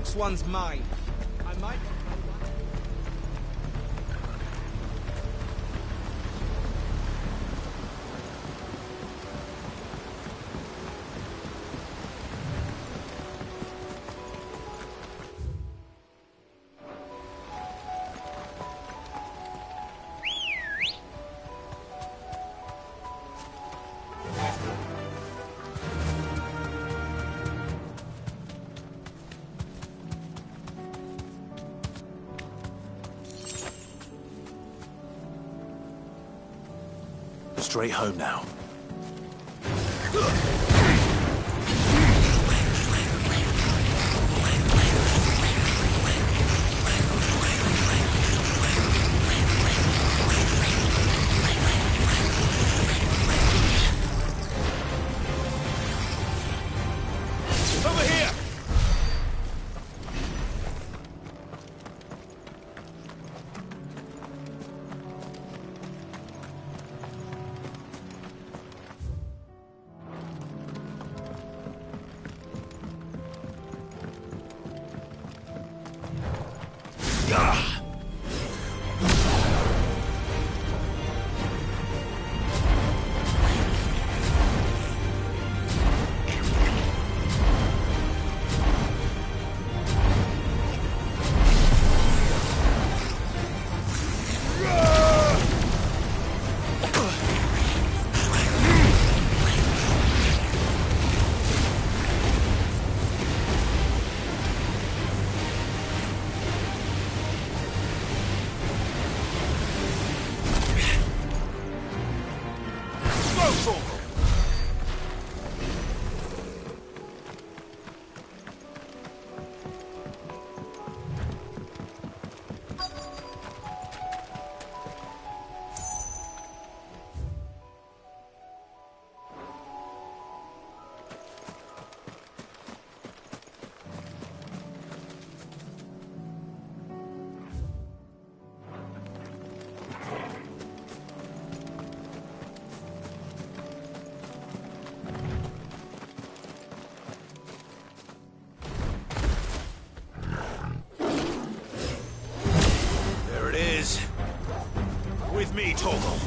next one's mine. I might... Straight home now. Over here! With me, Torgal.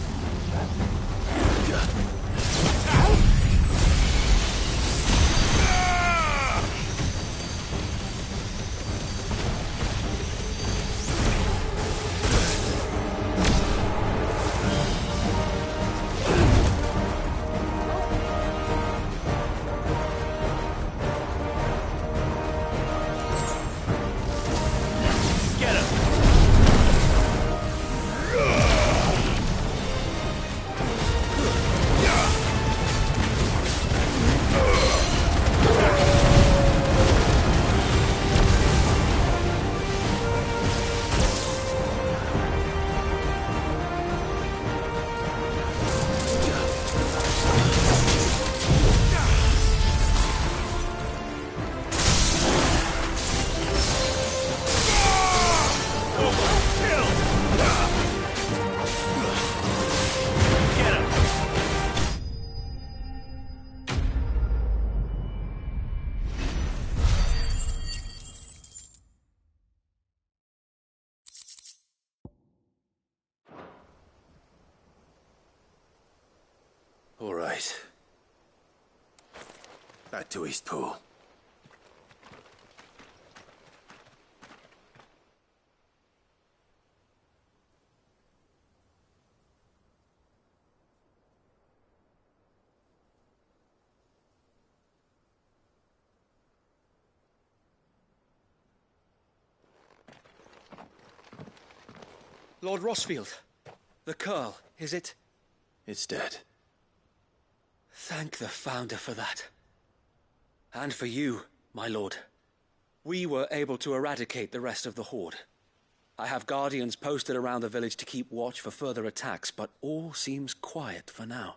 All right. Back to Eastpool. Lord Rossfield, the Curl, is it? It's dead. Thank the Founder for that. And for you, my lord. We were able to eradicate the rest of the Horde. I have guardians posted around the village to keep watch for further attacks, but all seems quiet for now.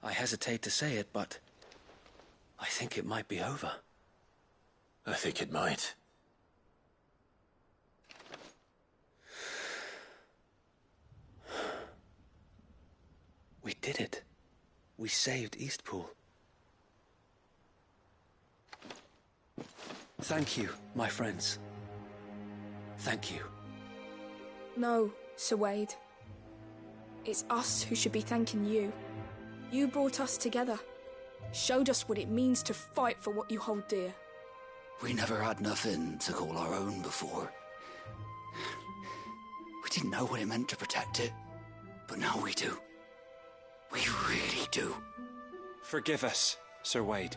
I hesitate to say it, but I think it might be over. I think it might. We did it. We saved Eastpool. Thank you, my friends. Thank you. No, Sir Wade. It's us who should be thanking you. You brought us together. Showed us what it means to fight for what you hold dear. We never had nothing to call our own before. We didn't know what it meant to protect it, but now we do. We really do. Forgive us, Sir Wade.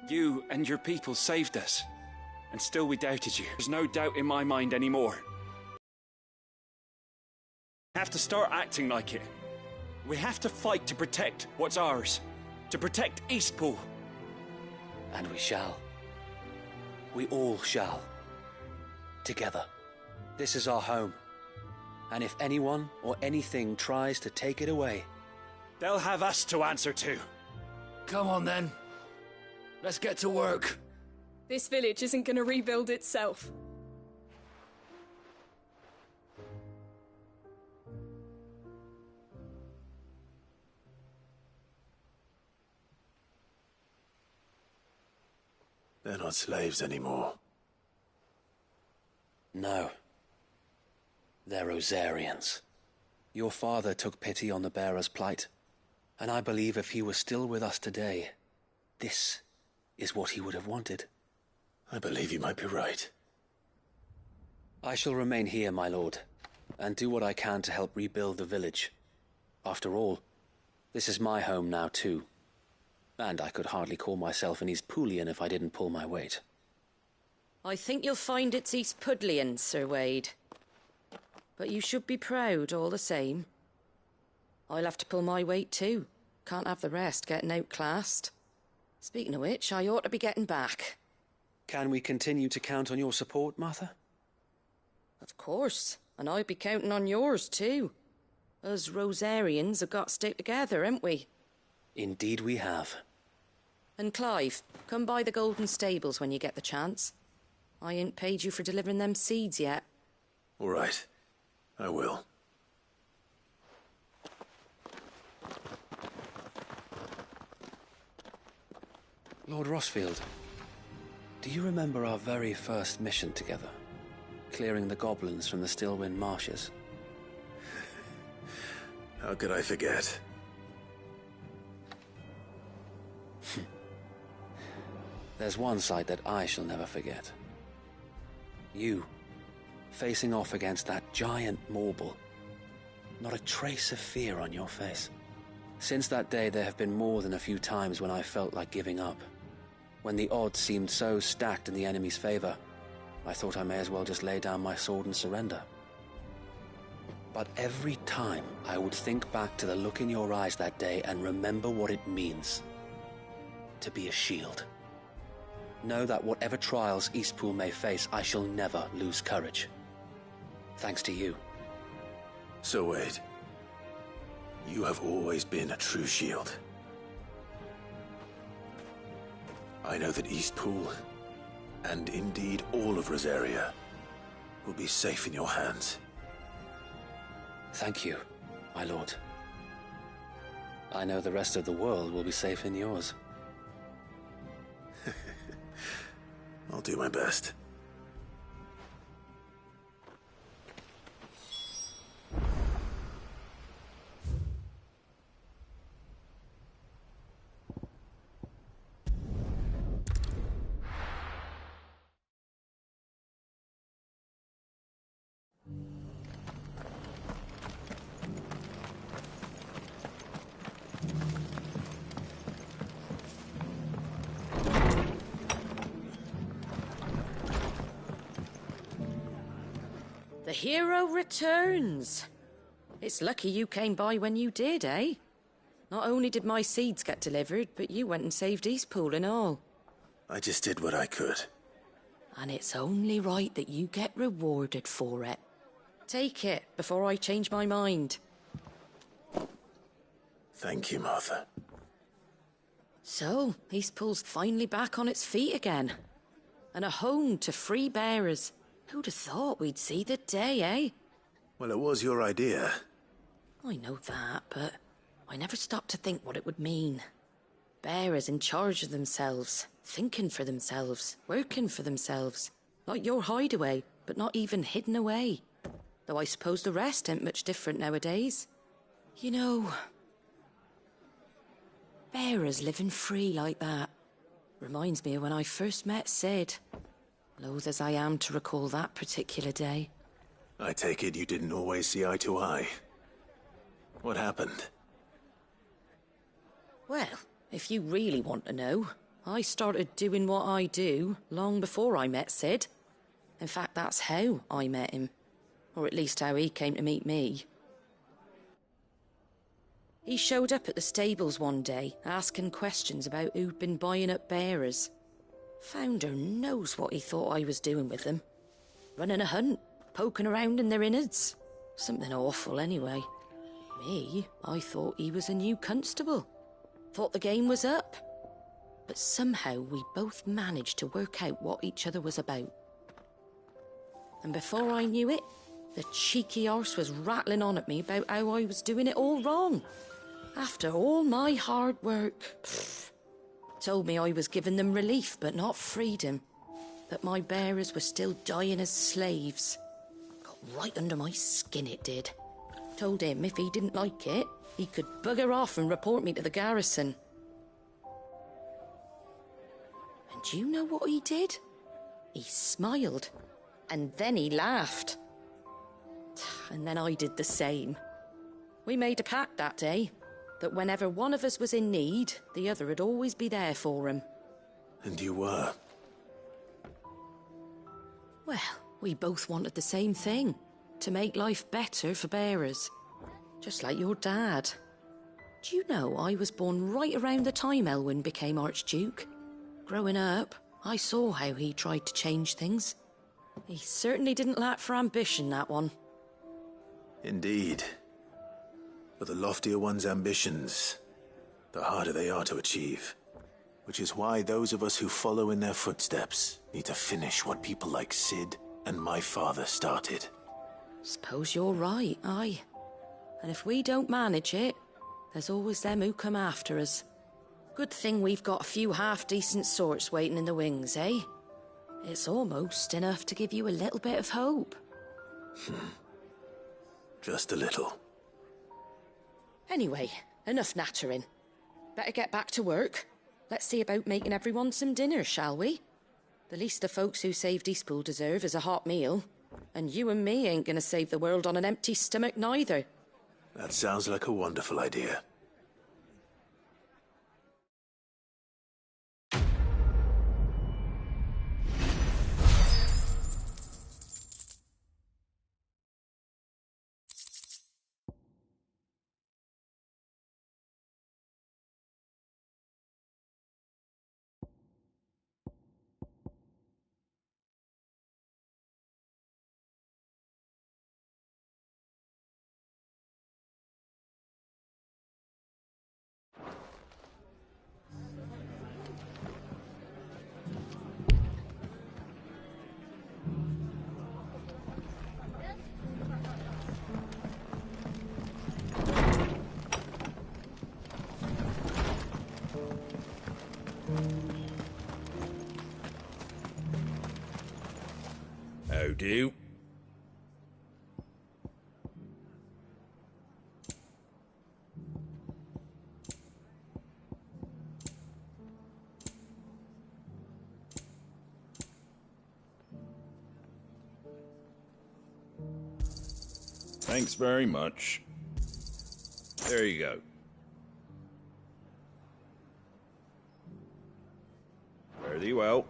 You and your people saved us, and still we doubted you. There's no doubt in my mind anymore. We have to start acting like it. We have to fight to protect what's ours. To protect Eastpool. And we shall. We all shall. Together. This is our home. And if anyone or anything tries to take it away, they'll have us to answer to. Come on then. Let's get to work. This village isn't gonna rebuild itself. They're not slaves anymore. no. They're Rosarians. Your father took pity on the bearer's plight, and I believe if he was still with us today, this is what he would have wanted. I believe you might be right. I shall remain here, my lord, and do what I can to help rebuild the village. After all, this is my home now too, and I could hardly call myself an Eastpoolian if I didn't pull my weight. I think you'll find it's Eastpudlian, Sir Wade. But you should be proud all the same. I'll have to pull my weight too. Can't have the rest getting outclassed. Speaking of which, I ought to be getting back. Can we continue to count on your support, Martha? Of course, and I'll be counting on yours too. Us Rosarians have got to stick together, haven't we? Indeed we have. And Clive, come by the Golden Stables when you get the chance. I ain't paid you for delivering them seeds yet. All right. I will. Lord Rossfield, do you remember our very first mission together? Clearing the goblins from the Stillwind marshes? How could I forget? There's one sight that I shall never forget. You, facing off against that giant Morble. Not a trace of fear on your face. Since that day, there have been more than a few times when I felt like giving up. When the odds seemed so stacked in the enemy's favor, I thought I may as well just lay down my sword and surrender. But every time I would think back to the look in your eyes that day and remember what it means to be a shield. Know that whatever trials Eastpool may face, I shall never lose courage. Thanks to you. So Wade, you have always been a true shield. I know that Eastpool, and indeed all of Rosaria, will be safe in your hands. Thank you, my lord. I know the rest of the world will be safe in yours. I'll do my best. The hero returns. It's lucky you came by when you did, eh? Not only did my seeds get delivered, but you went and saved Eastpool and all. I just did what I could. And it's only right that you get rewarded for it. Take it before I change my mind. Thank you, Martha. So, Eastpool's finally back on its feet again. And a home to free bearers. Who'd have thought we'd see the day, eh? Well, it was your idea. I know that, but I never stopped to think what it would mean. Bearers in charge of themselves, thinking for themselves, working for themselves. Like your hideaway, but not even hidden away. Though I suppose the rest ain't much different nowadays. You know, bearers living free like that reminds me of when I first met Sid. Loath as I am to recall that particular day. I take it you didn't always see eye to eye. What happened? Well, if you really want to know, I started doing what I do long before I met Sid. In fact, that's how I met him. Or at least how he came to meet me. He showed up at the stables one day, asking questions about who'd been buying up bearers. Founder knows what he thought I was doing with them. Running a hunt, poking around in their innards. Something awful anyway. Me, I thought he was a new constable. Thought the game was up. But somehow we both managed to work out what each other was about. And before I knew it, the cheeky arse was rattling on at me about how I was doing it all wrong. After all my hard work. Told me I was giving them relief but not freedom. That my bearers were still dying as slaves. Got right under my skin, it did. Told him if he didn't like it, he could bugger off and report me to the garrison. And do you know what he did? He smiled. And then he laughed. And then I did the same. We made a pact that day, that whenever one of us was in need, the other would always be there for him. And you were? Well, we both wanted the same thing. To make life better for bearers. Just like your dad. Do you know I was born right around the time Elwyn became Archduke? Growing up, I saw how he tried to change things. He certainly didn't lack for ambition, that one. Indeed. But the loftier one's ambitions, the harder they are to achieve. Which is why those of us who follow in their footsteps need to finish what people like Sid and my father started. Suppose you're right, aye. And if we don't manage it, there's always them who come after us. Good thing we've got a few half-decent sorts waiting in the wings, eh? It's almost enough to give you a little bit of hope. Just a little. Anyway, enough nattering. Better get back to work. Let's see about making everyone some dinner, shall we? The least the folks who saved Eastpool deserve is a hot meal. And you and me ain't gonna save the world on an empty stomach neither. That sounds like a wonderful idea. How do? Thanks very much. There you go. Fare thee well.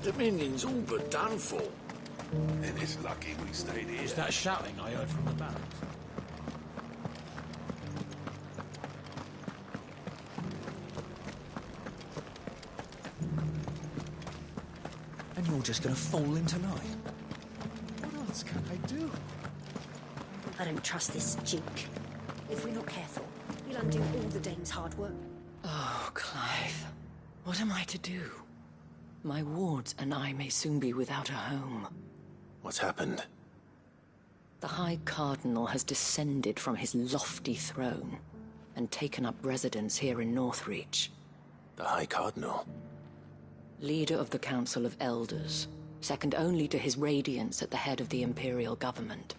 The Dominion's all but done for. Then it's lucky we stayed here. Is that shouting I heard from the barracks? And you're just gonna fall in tonight? What else can I do? I don't trust this Duke. If we're not careful, he'll undo all the dame's hard work. Oh, Clive. What am I to do? My wards and I may soon be without a home. What's happened? The High Cardinal has descended from his lofty throne and taken up residence here in Northreach. The High Cardinal? Leader of the Council of Elders, second only to his Radiance at the head of the Imperial government.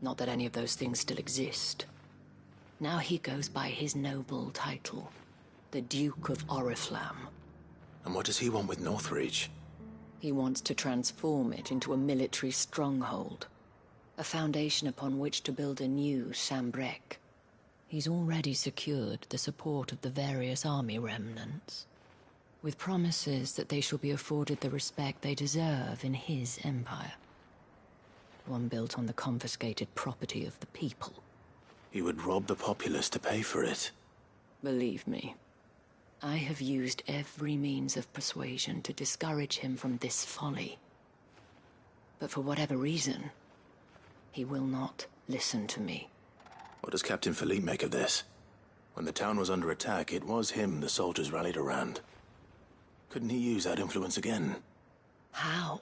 Not that any of those things still exist. Now he goes by his noble title, the Duke of Oriflamme. And what does he want with Northreach? He wants to transform it into a military stronghold, a foundation upon which to build a new Sambrec. He's already secured the support of the various army remnants, with promises that they shall be afforded the respect they deserve in his empire. One built on the confiscated property of the people. He would rob the populace to pay for it. Believe me, I have used every means of persuasion to discourage him from this folly. But for whatever reason, he will not listen to me. What does Captain Philippe make of this? When the town was under attack, it was him the soldiers rallied around. Couldn't he use that influence again? How?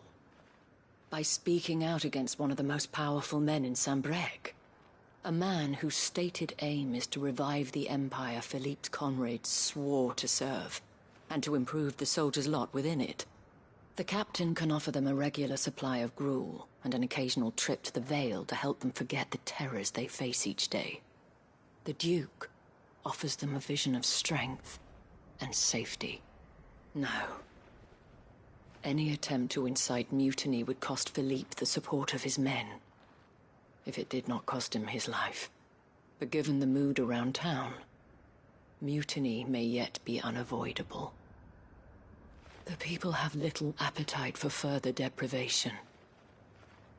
By speaking out against one of the most powerful men in Sambrec. A man whose stated aim is to revive the empire Philippe's comrades swore to serve, and to improve the soldiers' lot within it. The captain can offer them a regular supply of gruel, and an occasional trip to the Vale to help them forget the terrors they face each day. The Duke offers them a vision of strength and safety. No. Any attempt to incite mutiny would cost Philippe the support of his men, if it did not cost him his life. But given the mood around town, mutiny may yet be unavoidable. The people have little appetite for further deprivation,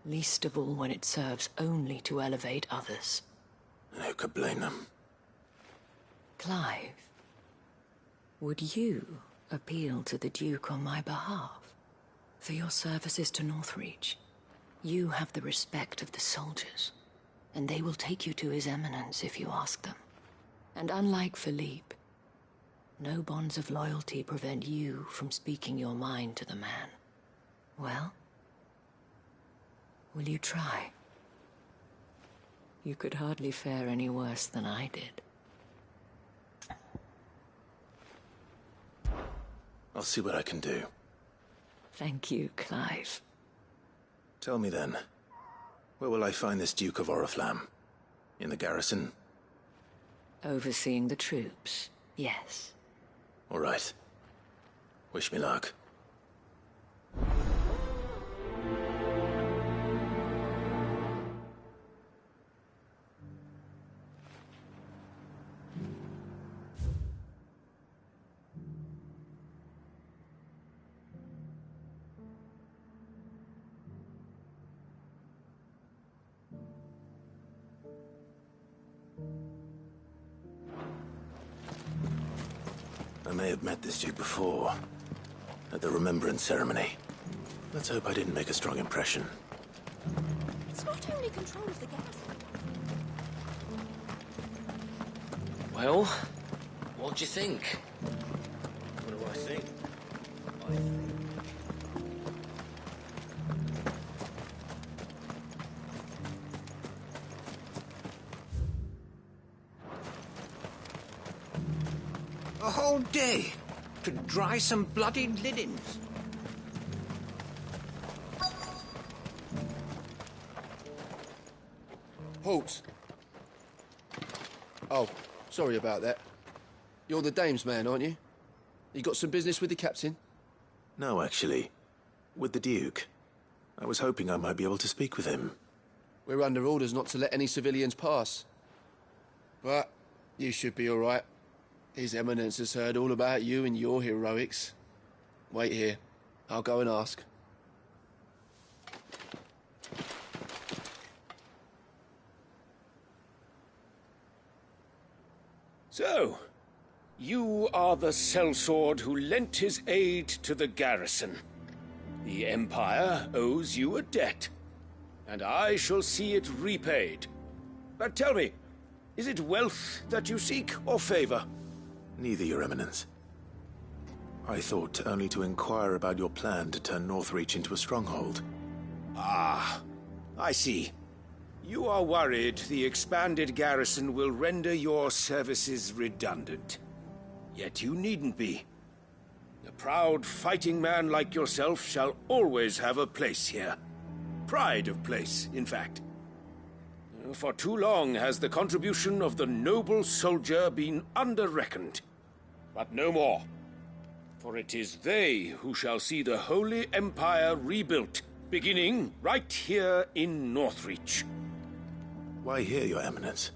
least of all when it serves only to elevate others. And who could blame them? Clive, would you appeal to the Duke on my behalf? For your services to Northreach, you have the respect of the soldiers, and they will take you to His Eminence if you ask them. And unlike Philippe, no bonds of loyalty prevent you from speaking your mind to the man. Well, will you try? You could hardly fare any worse than I did. I'll see what I can do. Thank you, Clive. Tell me then, where will I find this Duke of Oriflamme? In the garrison? Overseeing the troops, yes. All right. Wish me luck. I may have met this Duke before, at the Remembrance Ceremony. Let's hope I didn't make a strong impression. It's not only control of the garrison. Well, what do you think? What do I think? A whole day to dry some bloody linens. Halt. Oh, sorry about that. You're the dame's man, aren't you? You got some business with the captain? No, actually. With the Duke. I was hoping I might be able to speak with him. We're under orders not to let any civilians pass. But you should be all right. His Eminence has heard all about you and your heroics. Wait here. I'll go and ask. So, you are the sellsword who lent his aid to the garrison. The Empire owes you a debt, and I shall see it repaid. But tell me, is it wealth that you seek, or favor? Neither, Your Eminence. I thought only to inquire about your plan to turn Northreach into a stronghold. Ah, I see. You are worried the expanded garrison will render your services redundant. Yet you needn't be. A proud fighting man like yourself shall always have a place here. Pride of place, in fact. For too long has the contribution of the noble soldier been under-reckoned. But no more. For it is they who shall see the Holy Empire rebuilt, beginning right here in Northreach. Why here, Your Eminence?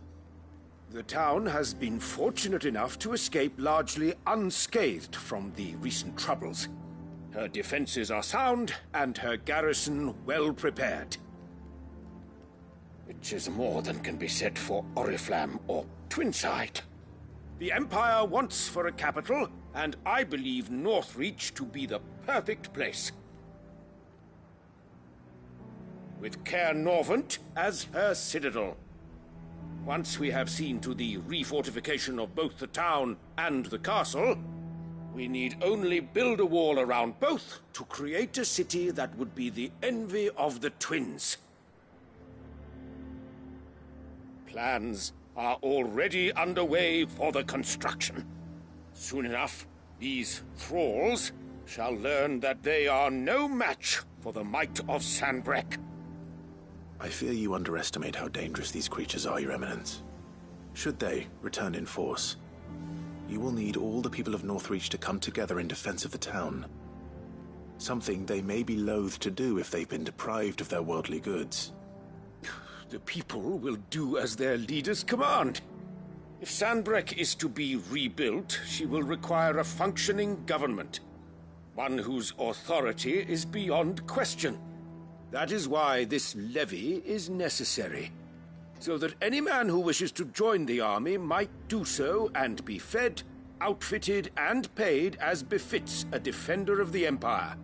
The town has been fortunate enough to escape largely unscathed from the recent troubles. Her defenses are sound, and her garrison well prepared. Which is more than can be said for Oriflamme or Twinside. The Empire wants for a capital, and I believe Northreach to be the perfect place. With Caer Norvent as her citadel. Once we have seen to the refortification of both the town and the castle, we need only build a wall around both to create a city that would be the envy of the twins. Plans are already underway for the construction. Soon enough, these thralls shall learn that they are no match for the might of Sanbreque. I fear you underestimate how dangerous these creatures are, Your Eminence. Should they return in force, you will need all the people of Northreach to come together in defense of the town. Something they may be loath to do if they've been deprived of their worldly goods. The people will do as their leaders command. If Sanbreque is to be rebuilt, she will require a functioning government. One whose authority is beyond question. That is why this levy is necessary. So that any man who wishes to join the army might do so and be fed, outfitted, and paid as befits a defender of the Empire.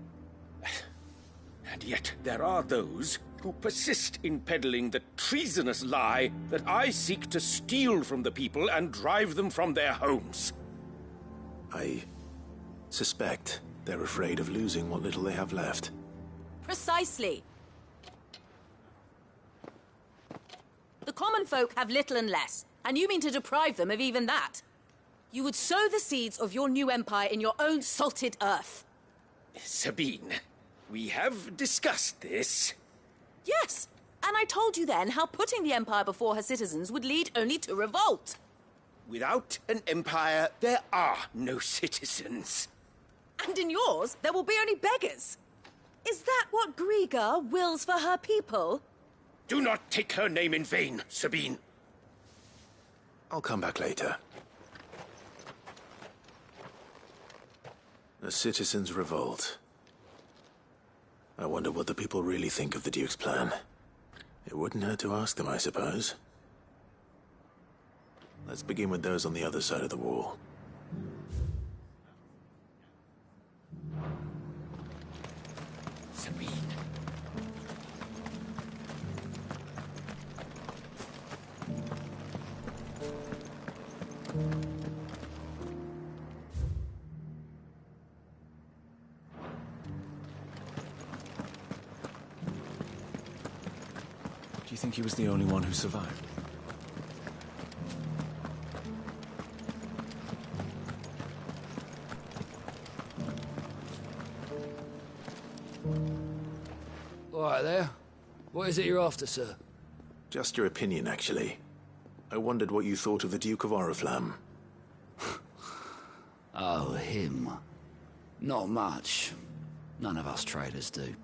And yet there are those who persist in peddling the treasonous lie that I seek to steal from the people and drive them from their homes. I suspect they're afraid of losing what little they have left. Precisely. The common folk have little and less, and you mean to deprive them of even that. You would sow the seeds of your new empire in your own salted earth. Sabine, we have discussed this. Yes, and I told you then how putting the empire before her citizens would lead only to revolt. Without an empire, there are no citizens. And in yours, there will be only beggars. Is that what Griga wills for her people? Do not take her name in vain, Sabine. I'll come back later. A citizens' revolt. I wonder what the people really think of the Duke's plan. It wouldn't hurt to ask them, I suppose. Let's begin with those on the other side of the wall. Sabine. Do you think he was the only one who survived? All right there. What is it you're after, sir? Just your opinion, actually. I wondered what you thought of the Duke of Oriflamme. Oh, him. Not much. None of us traders do.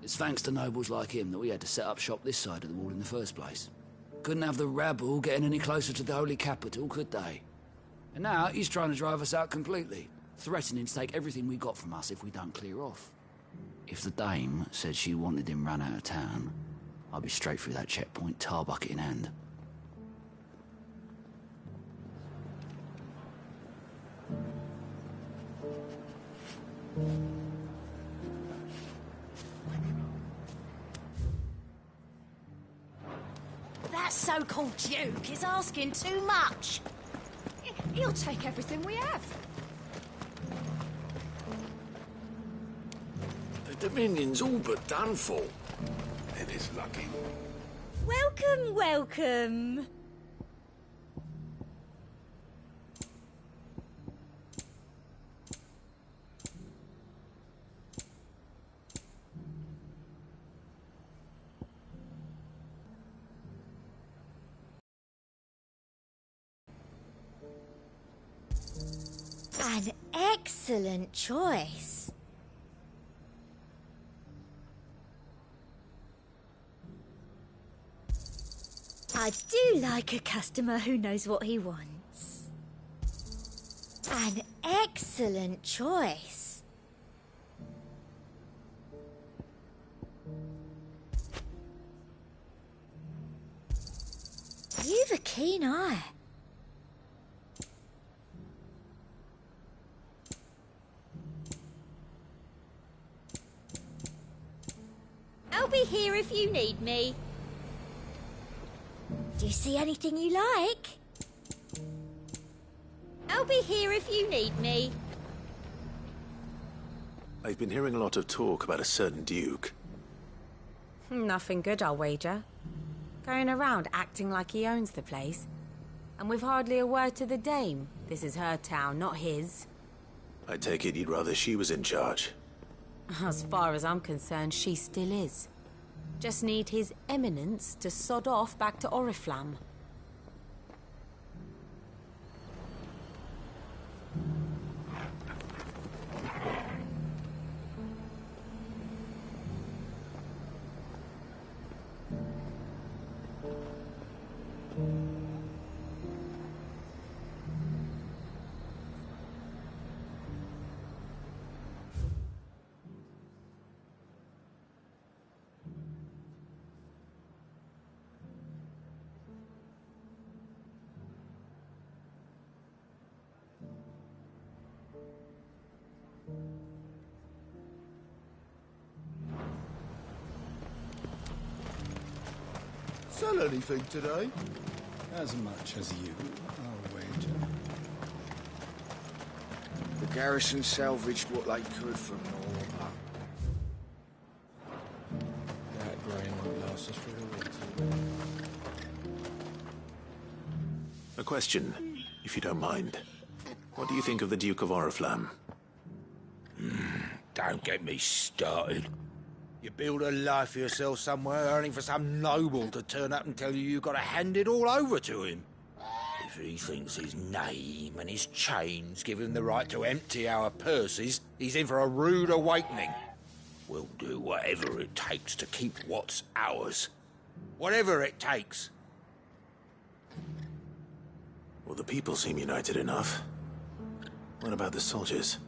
It's thanks to nobles like him that we had to set up shop this side of the wall in the first place. Couldn't have the rabble getting any closer to the holy capital, could they? And now he's trying to drive us out completely, threatening to take everything we got from us if we don't clear off. If the dame said she wanted him run out of town, I'd be straight through that checkpoint, tar bucket in hand. That so-called Duke is asking too much. He'll take everything we have. The Dominion's all but done for. And it's lucky. Welcome, welcome. An excellent choice. I do like a customer who knows what he wants. An excellent choice. You've a keen eye. I'll be here if you need me. Do you see anything you like? I'll be here if you need me. I've been hearing a lot of talk about a certain duke. Nothing good, I'll wager. Going around acting like he owns the place. And with hardly a word to the dame. This is her town, not his. I take it you'd rather she was in charge. As far as I'm concerned, she still is. Just need His Eminence to sod off back to Oriflamme. Sell anything today? As much as you, I'll wager. The garrison salvaged what they could from Norma. That grain won't last us through the winter. A question, if you don't mind. What do you think of the Duke of Oriflamme? Don't get me started. You build a life for yourself somewhere, earning for some noble to turn up and tell you you've got to hand it all over to him. If he thinks his name and his chains give him the right to empty our purses, he's in for a rude awakening. We'll do whatever it takes to keep what's ours. Whatever it takes. Well, the people seem united enough. What about the soldiers?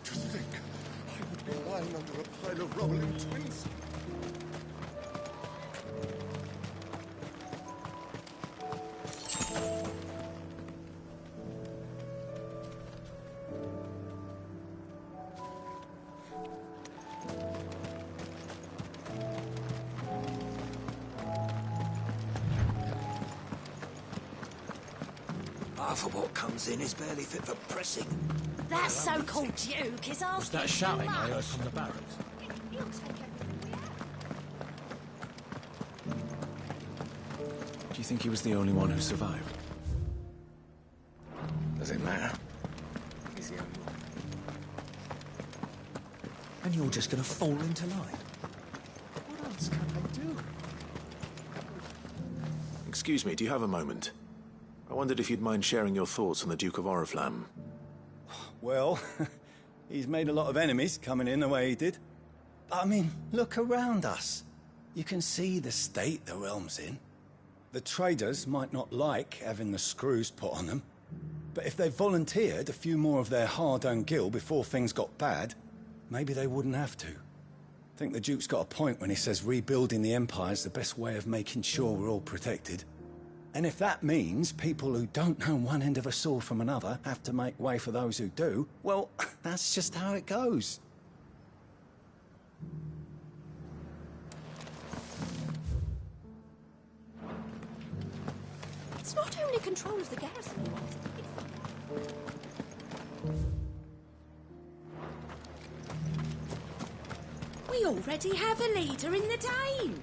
To think I would be lying under a pile of rolling twins. Half of what comes in is barely fit for pressing. That so-called Duke is asking Was that shouting I heard from the barracks? He'll take everything we have. Do you think he was the only one who survived? Does it matter? He's the only one. And you're just gonna fall into line? What else can I do? Excuse me, do you have a moment? wondered if you'd mind sharing your thoughts on the Duke of Oriflamme. Well, he's made a lot of enemies coming in the way he did. But I mean, look around us. You can see the state the realm's in. The traders might not like having the screws put on them, but if they volunteered a few more of their hard-earned gil before things got bad, maybe they wouldn't have to. I think the Duke's got a point when he says rebuilding the Empire's the best way of making sure we're all protected. And if that means people who don't know one end of a sword from another have to make way for those who do, well, that's just how it goes. It's not only control of the garrison he wants. We already have a leader in the Dane.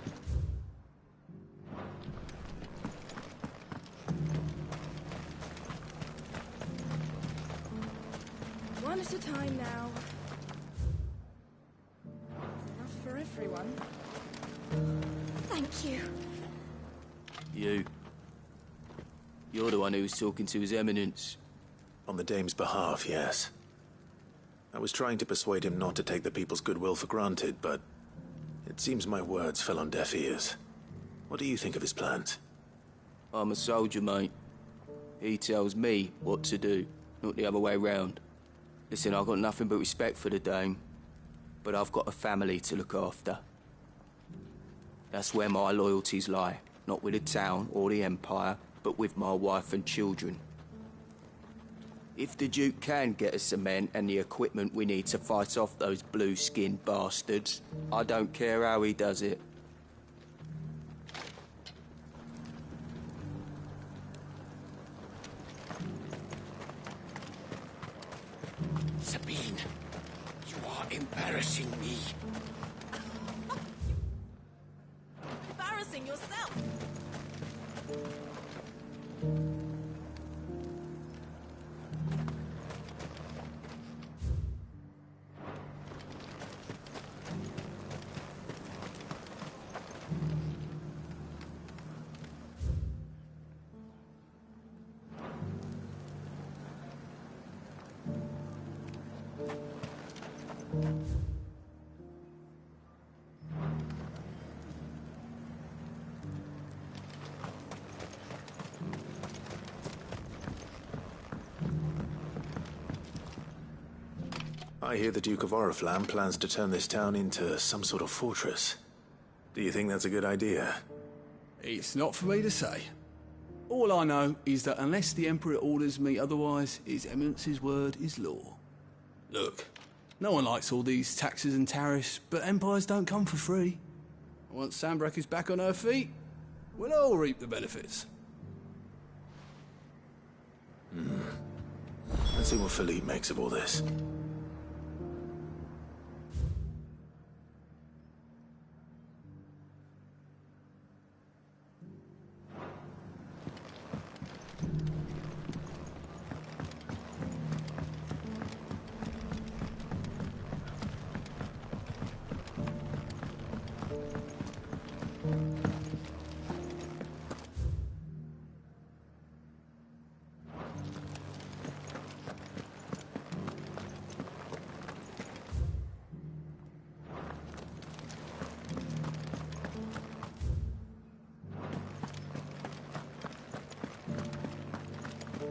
One at a time now. Enough for everyone. Thank you. You're the one who was talking to His Eminence. On the Dame's behalf, yes. I was trying to persuade him not to take the people's goodwill for granted, but it seems my words fell on deaf ears. What do you think of his plans? I'm a soldier, mate. He tells me what to do, not the other way round. Listen, I've got nothing but respect for the Dame, but I've got a family to look after. That's where my loyalties lie, not with the town or the Empire, but with my wife and children. If the Duke can get us the men and the equipment we need to fight off those blue-skinned bastards, I don't care how he does it. Sabine, you are embarrassing me. Embarrassing yourself. I hear the Duke of Oriflamme plans to turn this town into some sort of fortress. Do you think that's a good idea? It's not for me to say. All I know is that unless the Emperor orders me otherwise, His Eminence's word is law. Look, no one likes all these taxes and tariffs, but empires don't come for free. Once Sanbreque is back on her feet, we'll all reap the benefits. Let's see what Philippe makes of all this.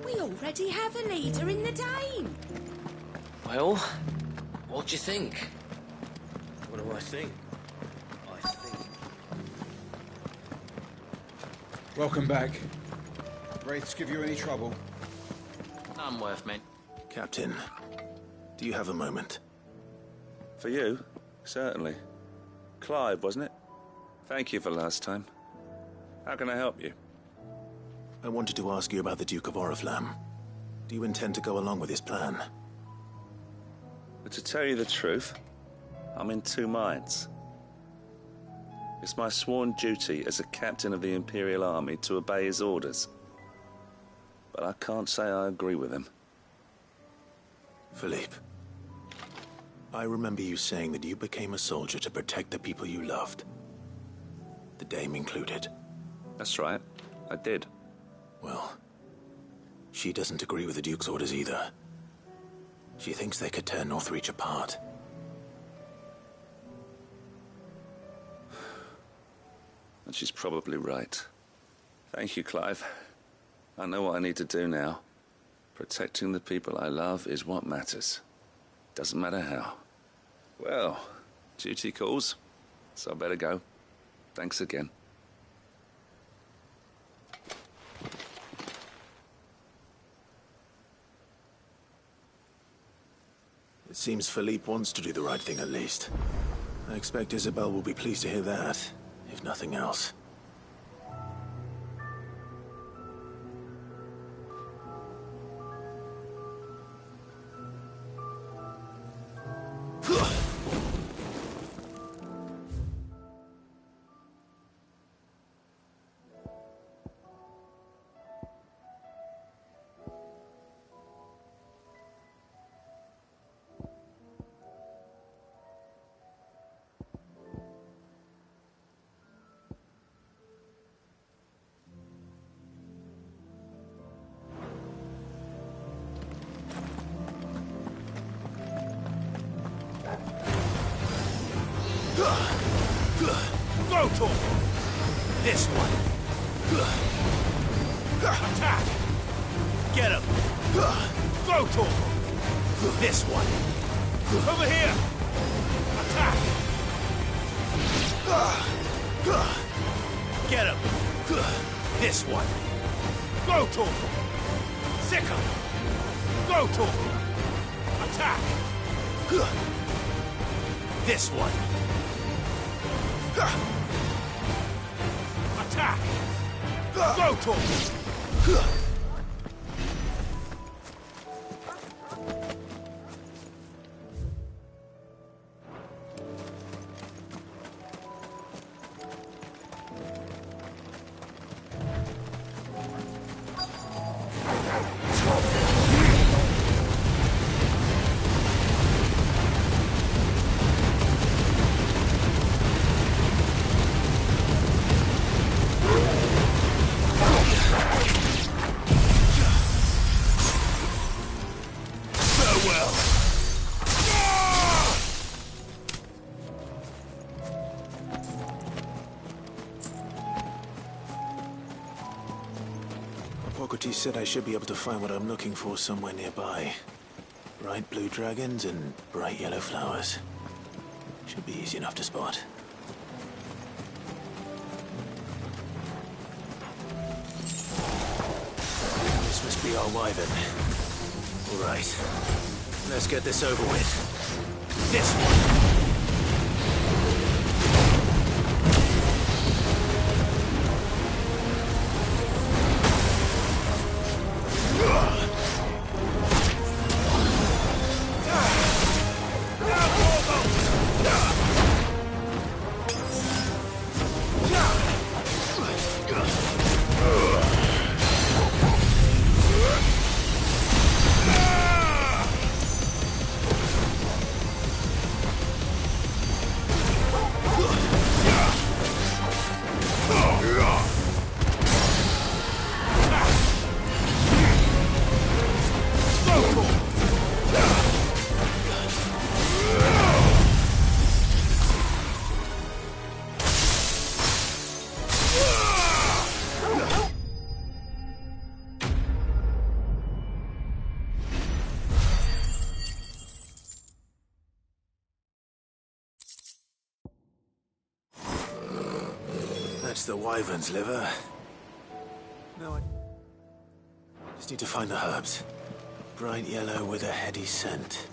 We already have a leader in the Dane. Well, what do you think? What do I think? I think... Welcome back. Wraiths give you any trouble? None worth men. Captain, do you have a moment? For you? Certainly. Clive, wasn't it? Thank you for last time. How can I help you? I wanted to ask you about the Duke of Oriflamme. Do you intend to go along with his plan? But to tell you the truth, I'm in two minds. It's my sworn duty as a captain of the Imperial Army to obey his orders. But I can't say I agree with him. Philippe, I remember you saying that you became a soldier to protect the people you loved. The Dame included. That's right, I did. Well, She doesn't agree with the Duke's orders either. She thinks they could tear Northreach apart. And she's probably right. Thank you, Clive. I know what I need to do now. Protecting the people I love is what matters. Doesn't matter how. Well, duty calls, so I better go. Thanks again. It seems Philippe wants to do the right thing at least. I expect Isabel will be pleased to hear that, if nothing else. Go, Tor! This one! Attack! Get him! Go, Tor! This one! Over here! Attack! Get him! This one! Go, Tor! Sick him! Go, Tor! Attack! This one! Attack! Go, Tor! Hippocrates said I should be able to find what I'm looking for somewhere nearby. Bright blue dragons and bright yellow flowers. Should be easy enough to spot. This must be our wyvern. All right. Let's get this over with. This one! That's the wyvern's liver. No, I just need to find the herbs. Bright yellow with a heady scent.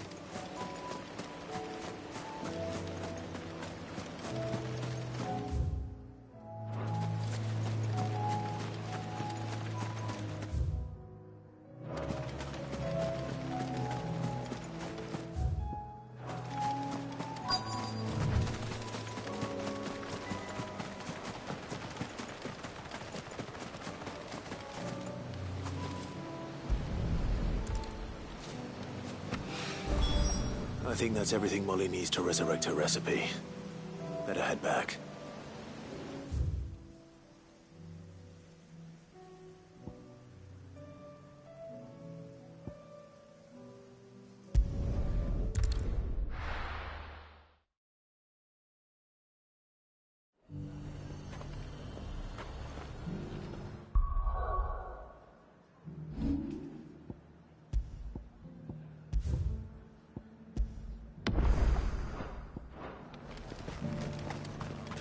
I think that's everything Molly needs to resurrect her recipe. Better head back.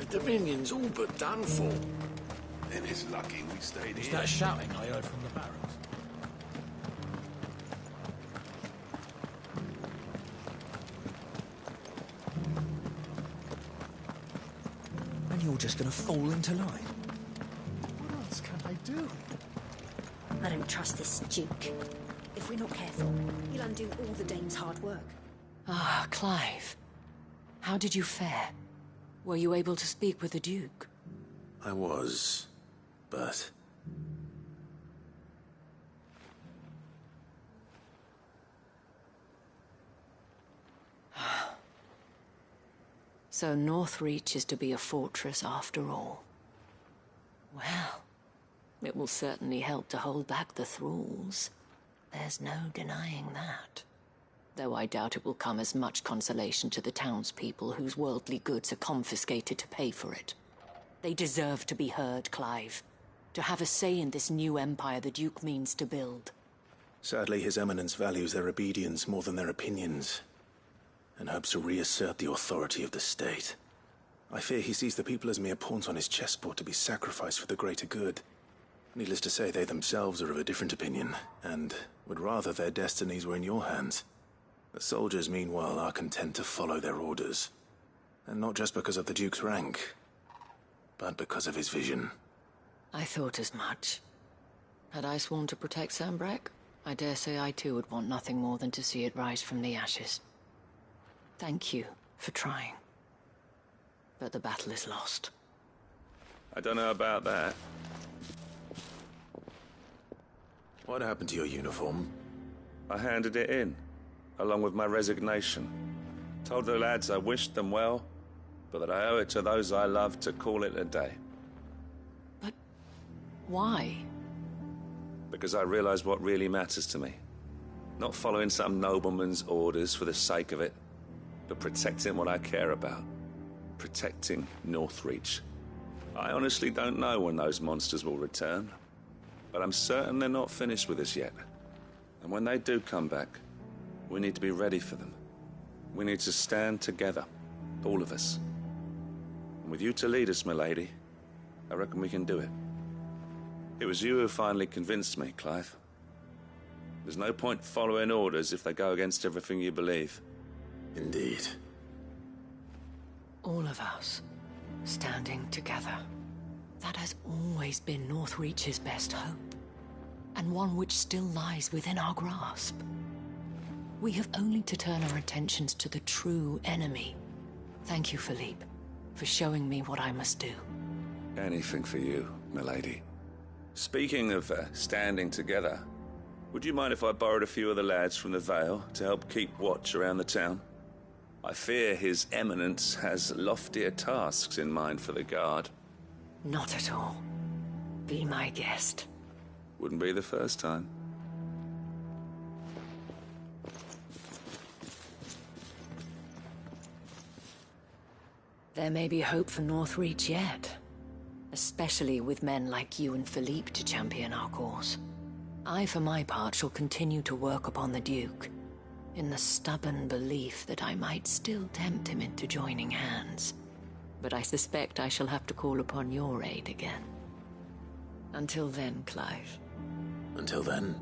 Dominion's all but done for. Then it's lucky we stayed Is here. that shouting I heard from the barracks? And you're just gonna fall into line? What else can I do? I don't trust this Duke. If we're not careful, he'll undo all the Dame's hard work. Ah, Clive. How did you fare? Were you able to speak with the Duke? I was, but... So Northreach is to be a fortress after all. Well, it will certainly help to hold back the thralls. There's no denying that. Though I doubt it will come as much consolation to the townspeople whose worldly goods are confiscated to pay for it. They deserve to be heard, Clive. To have a say in this new empire the Duke means to build. Sadly, His Eminence values their obedience more than their opinions, and hopes to reassert the authority of the state. I fear he sees the people as mere pawns on his chessboard to be sacrificed for the greater good. Needless to say, they themselves are of a different opinion, and would rather their destinies were in your hands. The soldiers, meanwhile, are content to follow their orders. And not just because of the Duke's rank, but because of his vision. I thought as much. Had I sworn to protect Sanbreque, I dare say I too would want nothing more than to see it rise from the ashes. Thank you for trying. But the battle is lost. I don't know about that. What happened to your uniform? I handed it in, along with my resignation. Told the lads I wished them well, but that I owe it to those I love to call it a day. But why? Because I realize what really matters to me. Not following some nobleman's orders for the sake of it, but protecting what I care about. Protecting Northreach. I honestly don't know when those monsters will return, but I'm certain they're not finished with us yet. And when they do come back, we need to be ready for them. We need to stand together, all of us. And with you to lead us, milady, I reckon we can do it. It was you who finally convinced me, Clive. There's no point following orders if they go against everything you believe. Indeed. All of us, standing together. That has always been Northreach's best hope, and one which still lies within our grasp. We have only to turn our attentions to the true enemy. Thank you, Philippe, for showing me what I must do. Anything for you, milady. Speaking of standing together, would you mind if I borrowed a few of the lads from the Vale to help keep watch around the town? I fear His Eminence has loftier tasks in mind for the guard. Not at all. Be my guest. Wouldn't be the first time. There may be hope for Northreach yet. Especially with men like you and Philippe to champion our cause. I, for my part, shall continue to work upon the Duke, in the stubborn belief that I might still tempt him into joining hands. But I suspect I shall have to call upon your aid again. Until then, Clive. Until then?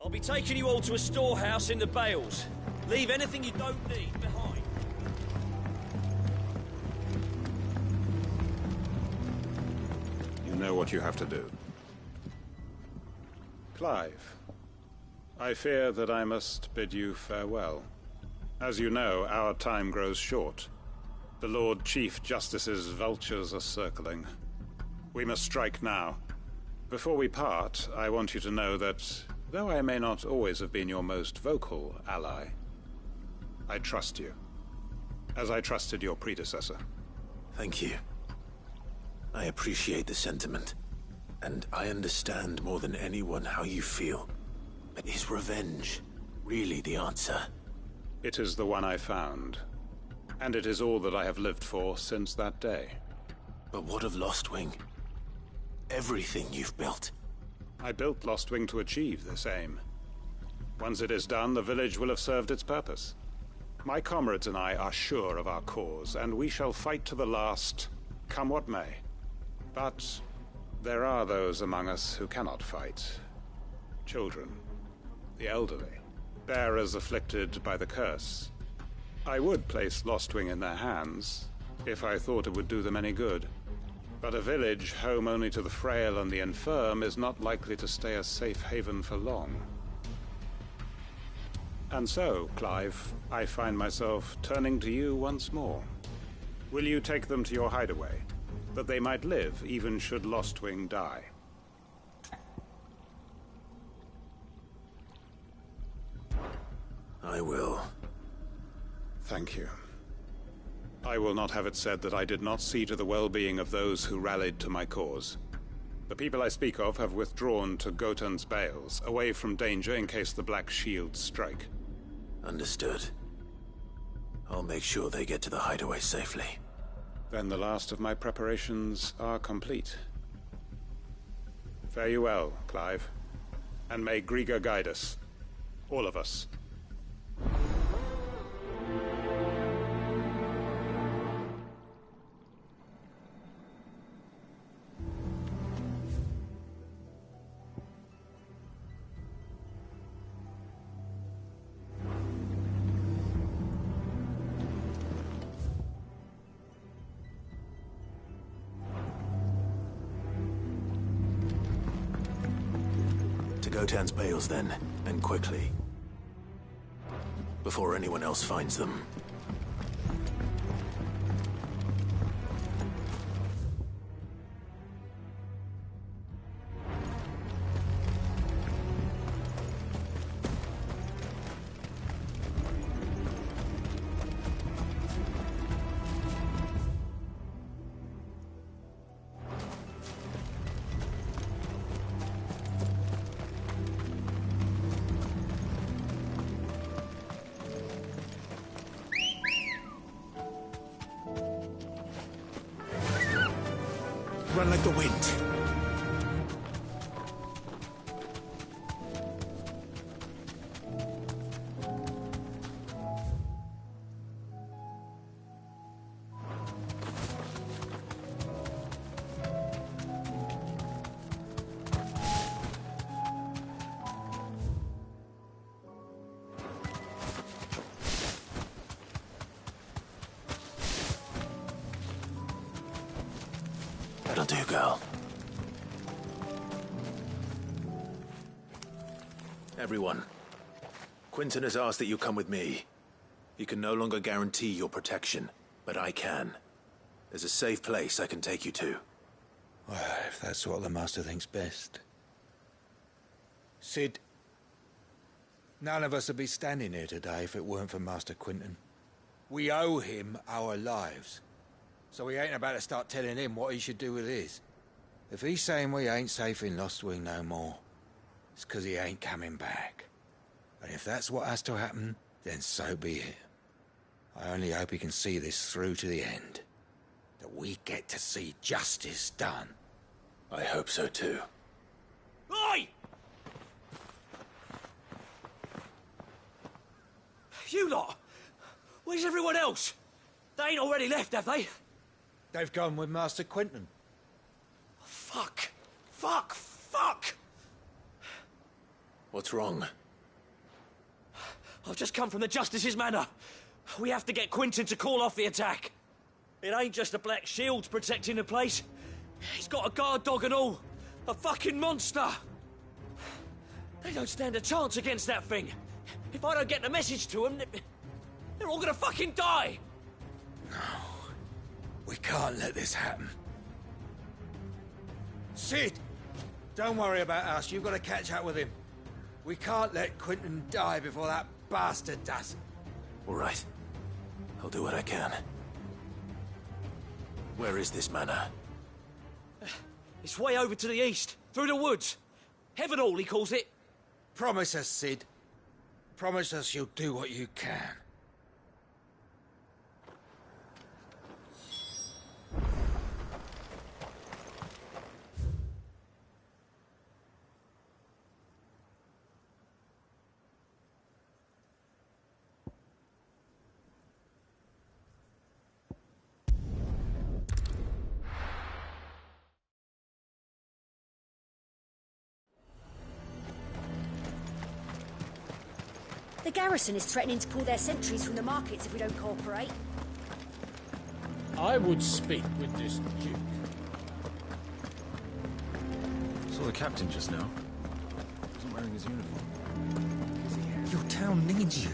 I'll be taking you all to a storehouse in the Bales. Leave anything you don't need behind. You know what you have to do. Clive, I fear that I must bid you farewell. As you know, our time grows short. The Lord Chief Justice's vultures are circling. We must strike now. Before we part, I want you to know that, though I may not always have been your most vocal ally, I trust you, as I trusted your predecessor. Thank you. I appreciate the sentiment, and I understand more than anyone how you feel. But is revenge really the answer? It is the one I found, and it is all that I have lived for since that day. But what of Lostwing? Everything you've built. I built Lostwing to achieve this aim. Once it is done, the village will have served its purpose. My comrades and I are sure of our cause, and we shall fight to the last, come what may. But there are those among us who cannot fight. Children, the elderly, bearers afflicted by the curse. I would place Lostwing in their hands, if I thought it would do them any good. But a village home only to the frail and the infirm is not likely to stay a safe haven for long. And so, Clive, I find myself turning to you once more. Will you take them to your hideaway, that they might live even should Lostwing die? I will. Thank you. I will not have it said that I did not see to the well-being of those who rallied to my cause. The people I speak of have withdrawn to Gotan's Bales, away from danger in case the Black Shields strike. Understood. I'll make sure they get to the hideaway safely. Then the last of my preparations are complete. Fare you well, Clive. And may Griga guide us. All of us. Gotan's Bales, then, and quickly. Before anyone else finds them. Run like the wind. That'll do, girl. Everyone, Quinton has asked that you come with me. He can no longer guarantee your protection, but I can. There's a safe place I can take you to. Well, if that's what the Master thinks best. Sid, none of us would be standing here today if it weren't for Master Quinton. We owe him our lives. So we ain't about to start telling him what he should do with his. If he's saying we ain't safe in Lostwing no more, it's 'cause he ain't coming back. And if that's what has to happen, then so be it. I only hope he can see this through to the end. That we get to see justice done. I hope so too. Oi! You lot! Where's everyone else? They ain't already left, have they? They've gone with Master Quinton. Fuck! Fuck! Fuck! What's wrong? I've just come from the Justice's manor. We have to get Quentin to call off the attack. It ain't just the Black Shields protecting the place. He's got a guard dog and all. A fucking monster. They don't stand a chance against that thing. If I don't get the message to them, they're all gonna fucking die. No. We can't let this happen. Sid! Don't worry about us. You've got to catch up with him. We can't let Quentin die before that bastard does. All right. I'll do what I can. Where is this manor? It's way over to the east, through the woods. Heavenhall, he calls it. Promise us, Sid. Promise us you'll do what you can. The garrison is threatening to pull their sentries from the markets if we don't cooperate. I would speak with this duke. Saw the captain just now. Wasn't wearing his uniform. Your town needs you.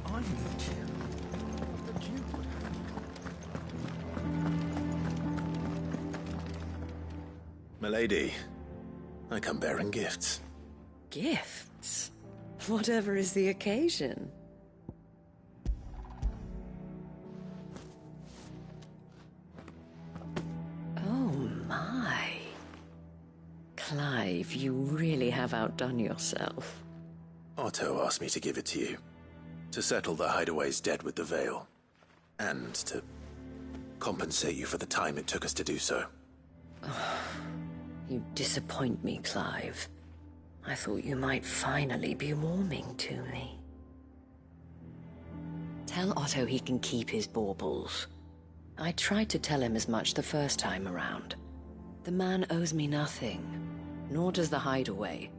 I need you. The duke would have you. Milady, I come bearing gifts. Gifts? Whatever is the occasion. Oh my. Clive, you really have outdone yourself. Otto asked me to give it to you. To settle the Hideaway's debt with the Veil. And to compensate you for the time it took us to do so. You disappoint me, Clive. I thought you might finally be warming to me. Tell Otto he can keep his baubles. I tried to tell him as much the first time around. The man owes me nothing, nor does the Hideaway.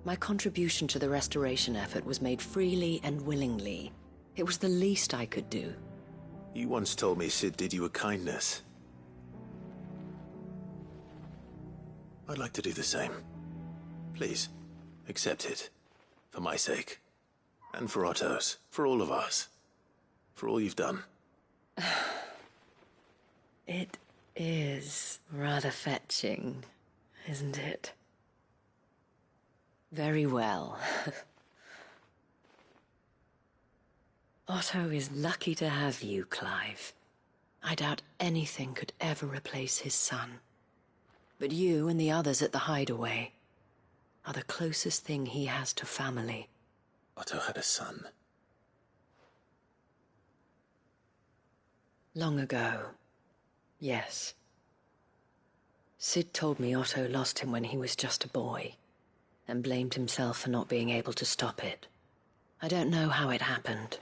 My contribution to the restoration effort was made freely and willingly. It was the least I could do. You once told me Sid did you a kindness. I'd like to do the same. Please, accept it. For my sake. And for Otto's. For all of us. For all you've done. It is rather fetching, isn't it? Very well. Otto is lucky to have you, Clive. I doubt anything could ever replace his son. But you and the others at the Hideaway are the closest thing he has to family. Otto had a son. Long ago, yes. Sid told me Otto lost him when he was just a boy, and blamed himself for not being able to stop it. I don't know how it happened,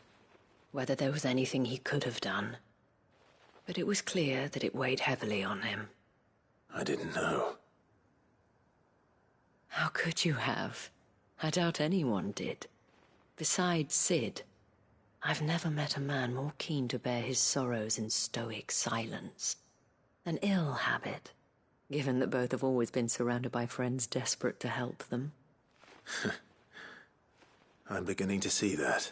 whether there was anything he could have done, but it was clear that it weighed heavily on him. I didn't know. How could you have? I doubt anyone did. Besides Sid, I've never met a man more keen to bear his sorrows in stoic silence. An ill habit, given that both have always been surrounded by friends desperate to help them. I'm beginning to see that.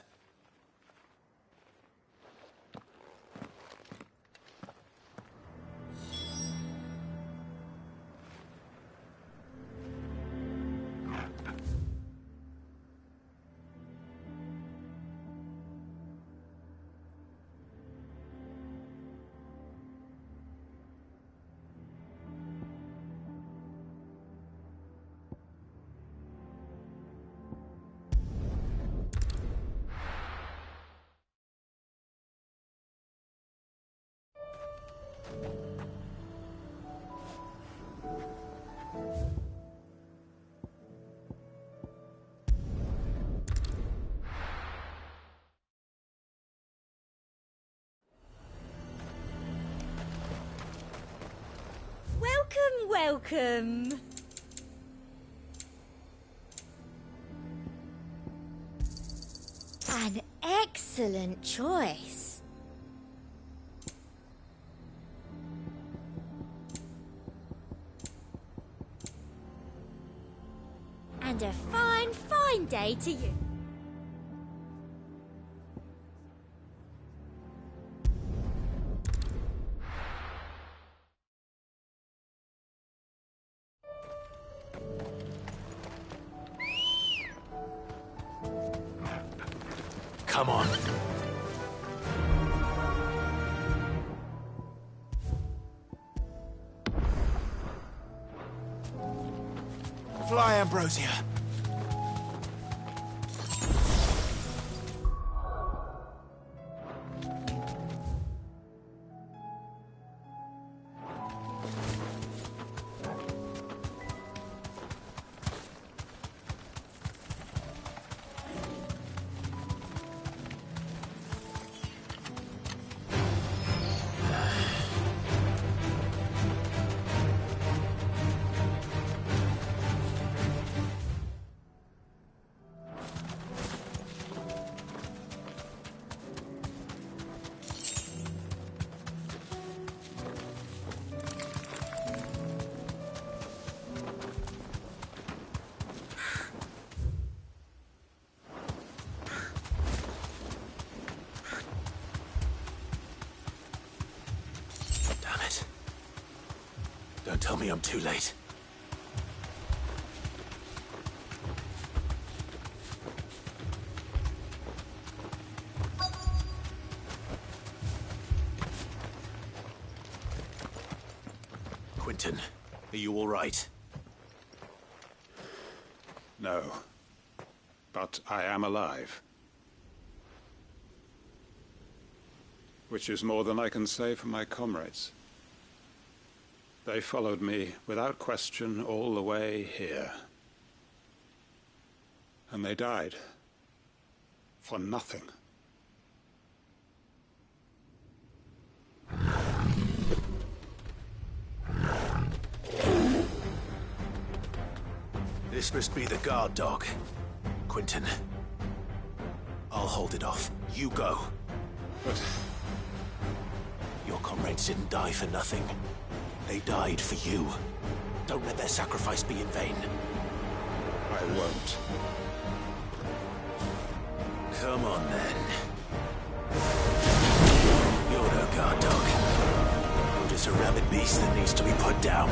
Welcome, welcome. excellent choice. And a fine, fine day to you. Come on. Fly, Ambrosia. Don't tell me I'm too late. Quentin, are you all right? No. But I am alive. Which is more than I can say for my comrades. They followed me without question all the way here. And they died. For nothing. This must be the guard dog. Quentin. I'll hold it off. You go. But your comrades didn't die for nothing. They died for you. Don't let their sacrifice be in vain. I won't. Come on, then. You're no guard dog. You're just a rabid beast that needs to be put down.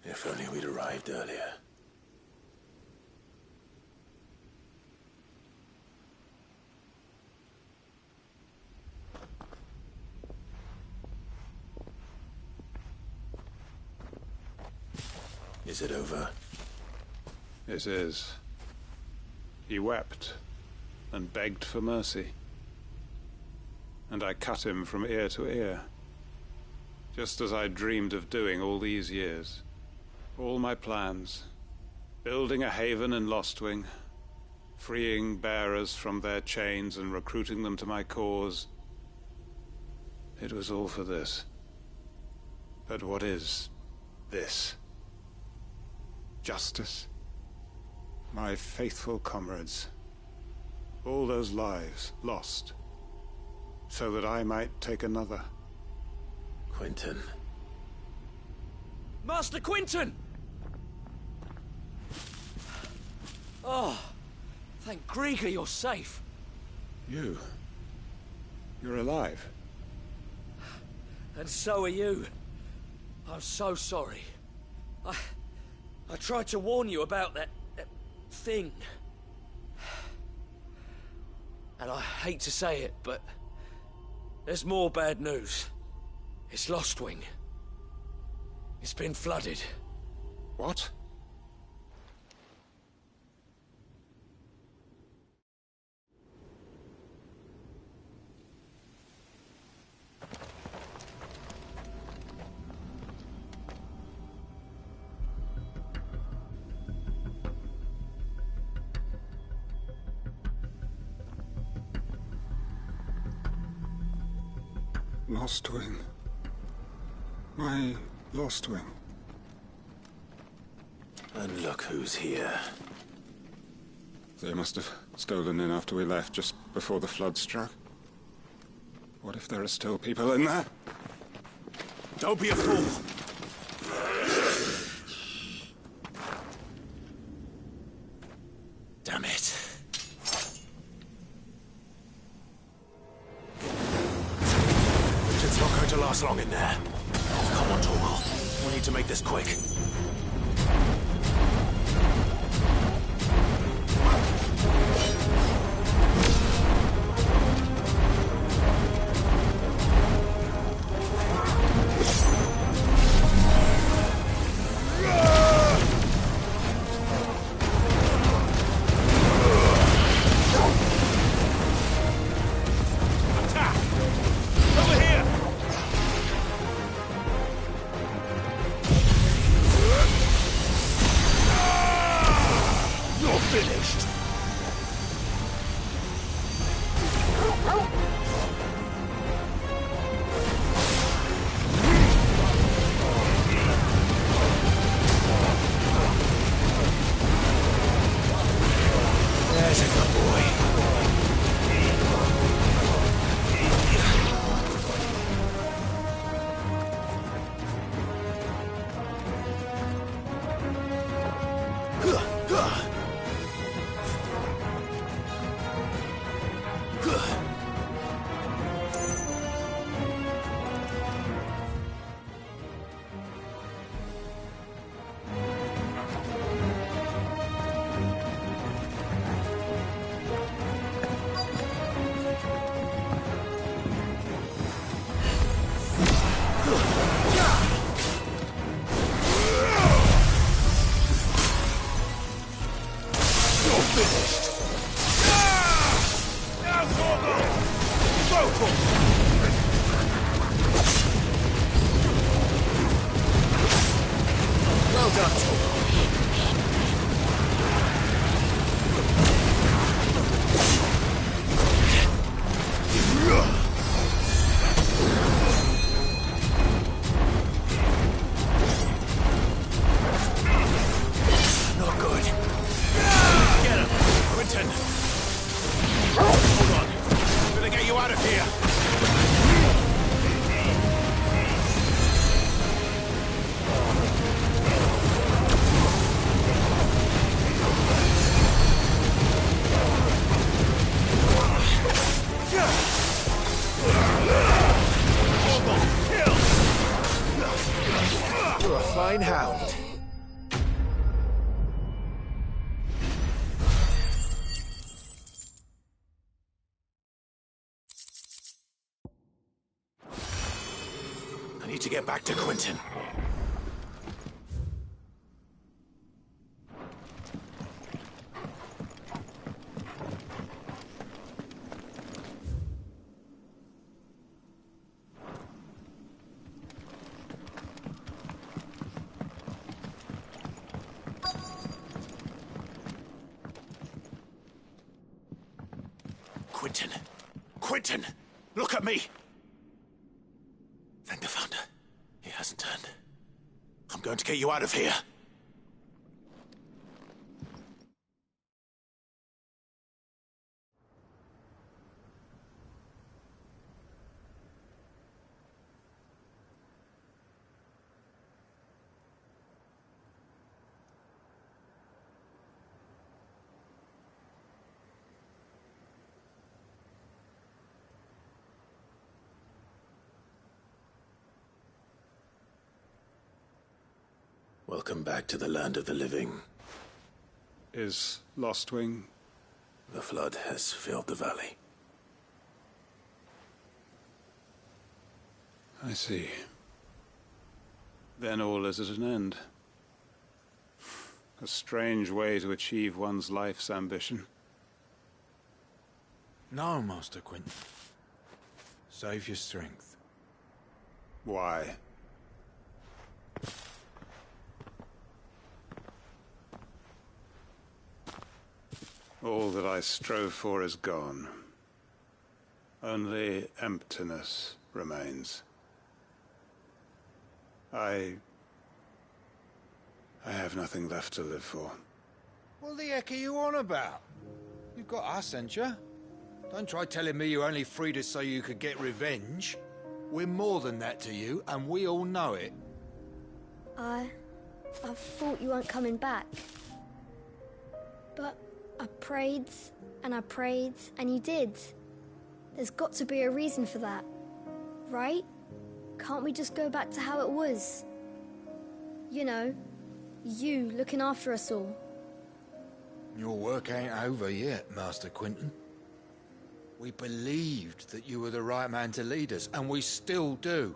If only we'd arrived earlier. Is it over? It is. He wept and begged for mercy. And I cut him from ear to ear. Just as I dreamed of doing all these years. All my plans. Building a haven in Lostwing. Freeing bearers from their chains and recruiting them to my cause. It was all for this. But what is this? Justice? My faithful comrades. All those lives lost, so that I might take another. Quentin. Master Quentin! Oh, thank Grieger you're safe. You're alive. And so are you. I'm so sorry. I tried to warn you about that thing. And I hate to say it, but there's more bad news. It's Lostwing. It's been flooded. What? Lostwing. My Lostwing. And look who's here. They must have stolen in after we left, just before the flood struck. What if there are still people in there? Don't be a fool! Damn it. It's not going to last long in there. Come on, Torgal. We need to make this quick. Fine hound. I need to get back to Quentin. Quentin! Quentin! Look at me! I'm going to get you out of here. Welcome back to the land of the living. Is Lostwing? The flood has filled the valley. I see. Then all is at an end. A strange way to achieve one's life's ambition. No, Master Quentin. Save your strength. Why? All that I strove for is gone. Only emptiness remains. I have nothing left to live for. What the heck are you on about? You've got us, ain't you? Don't try telling me you only freed us so you could get revenge. We're more than that to you, and we all know it. I thought you weren't coming back. But I prayed, and you did. There's got to be a reason for that, right? Can't we just go back to how it was? You know, you looking after us all. Your work ain't over yet, Master Quentin. We believed that you were the right man to lead us, and we still do.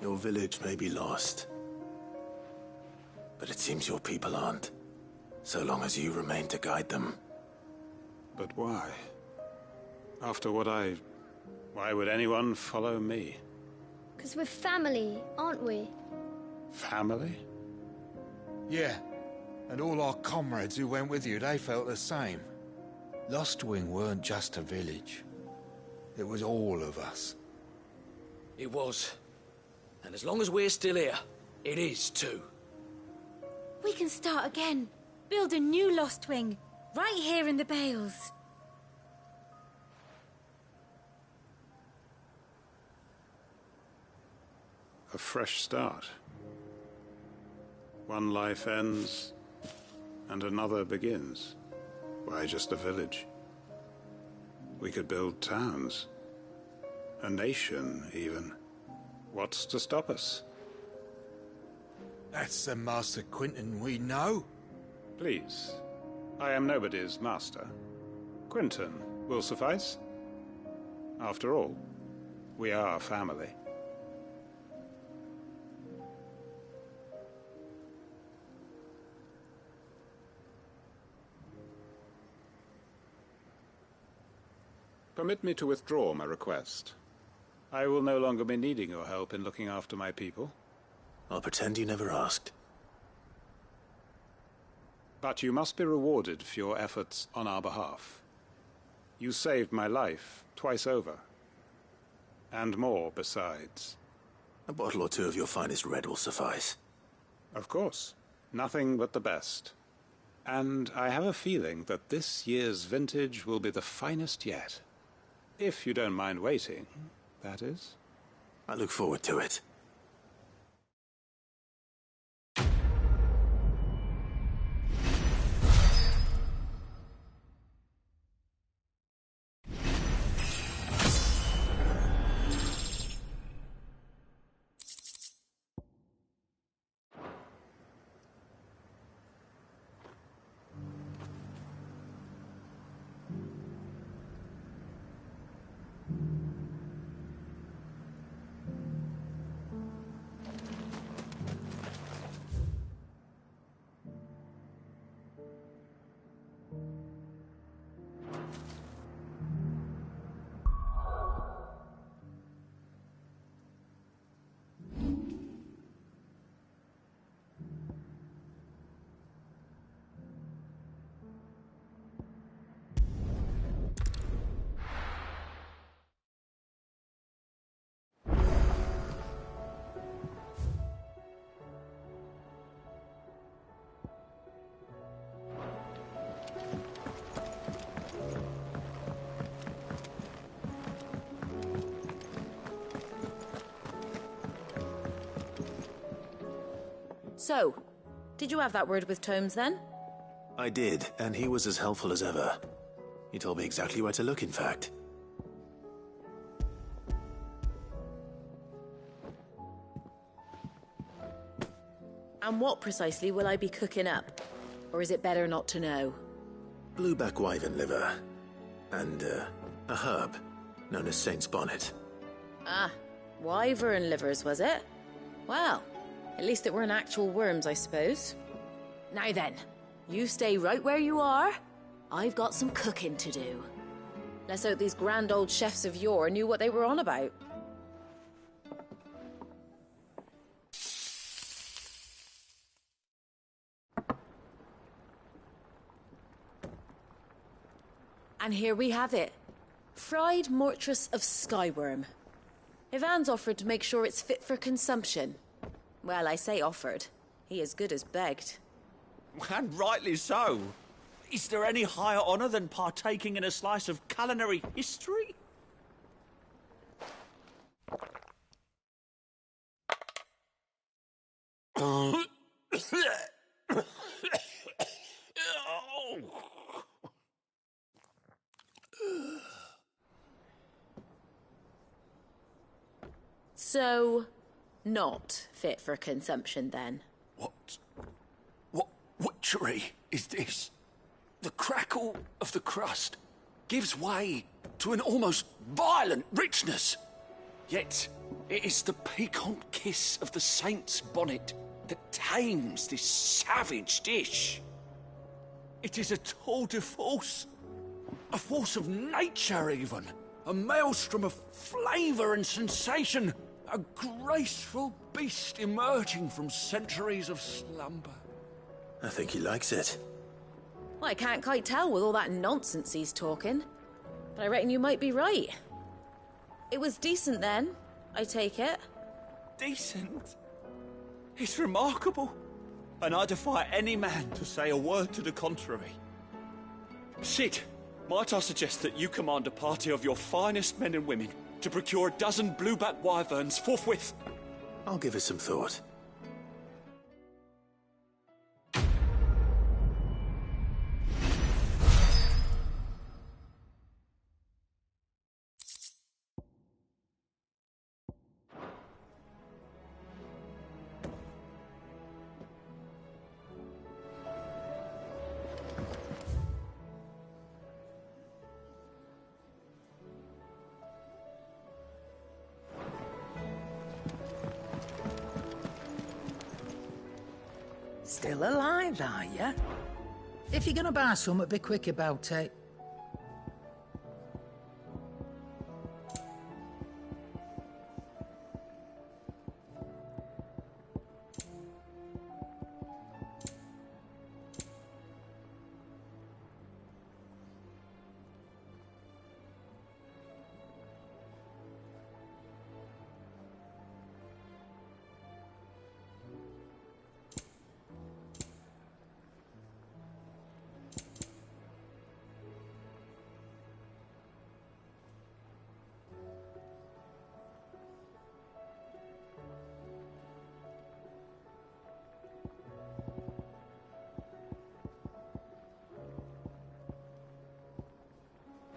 Your village may be lost, but it seems your people aren't, so long as you remain to guide them. But why? After what why would anyone follow me? 'Cause we're family, aren't we? Family? Yeah, and all our comrades who went with you, they felt the same. Lostwing weren't just a village. It was all of us. It was. And as long as we're still here, it is too. We can start again. Build a new Lostwing, right here in the Bales. A fresh start. One life ends, and another begins. Why just a village? We could build towns. A nation, even. What's to stop us? That's the Master Quentin we know. Please. I am nobody's master. Quentin will suffice. After all, we are family. Permit me to withdraw my request. I will no longer be needing your help in looking after my people. I'll pretend you never asked. But you must be rewarded for your efforts on our behalf. You saved my life twice over. And more besides. A bottle or two of your finest red will suffice. Of course. Nothing but the best. And I have a feeling that this year's vintage will be the finest yet. If you don't mind waiting, that is. I look forward to it. So, did you have that word with Tomes then? I did, and he was as helpful as ever. He told me exactly where to look, in fact. And what precisely will I be cooking up? Or is it better not to know? Blueback wyvern liver. And, a herb known as Saint's Bonnet. Ah, wyvern livers, was it? Well, at least it weren't actual worms, I suppose. Now then, you stay right where you are. I've got some cooking to do. Let's hope these grand old chefs of yore knew what they were on about. And here we have it. Fried mortress of skyworm. Ivan's offered to make sure it's fit for consumption. Well, I say offered. He as good as begged. And rightly so. Is there any higher honour than partaking in a slice of culinary history? So, not fit for consumption then? What witchery is this? The crackle of the crust gives way to an almost violent richness. Yet, it is the piquant kiss of the saint's bonnet that tames this savage dish. It is a tour de force. A force of nature, even. A maelstrom of flavour and sensation. A graceful beast emerging from centuries of slumber. I think he likes it. Well, I can't quite tell with all that nonsense he's talking. But I reckon you might be right. It was decent then, I take it. Decent? It's remarkable. And I defy any man to say a word to the contrary. Sid, might I suggest that you command a party of your finest men and women to procure a dozen blueback wyverns forthwith? I'll give it some thought. Still alive, are you? If you're gonna buy some, be quick about it.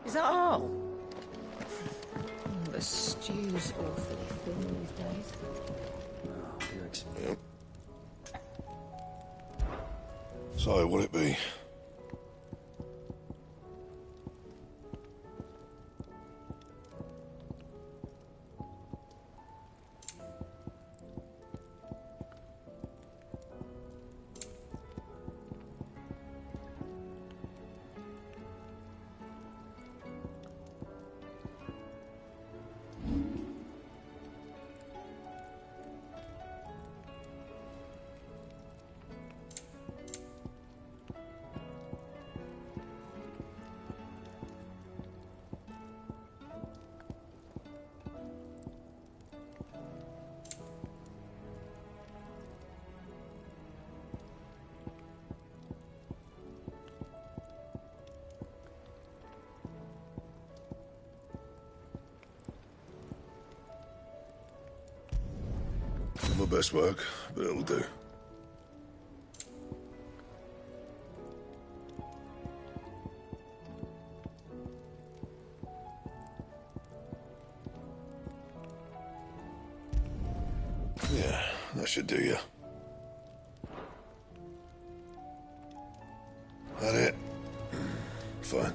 Is that all? The stew's awfully thin these days. Oh, you expect. So, what'll it be? Not my best work, but it'll do. Yeah, that should do you. That it? Fine.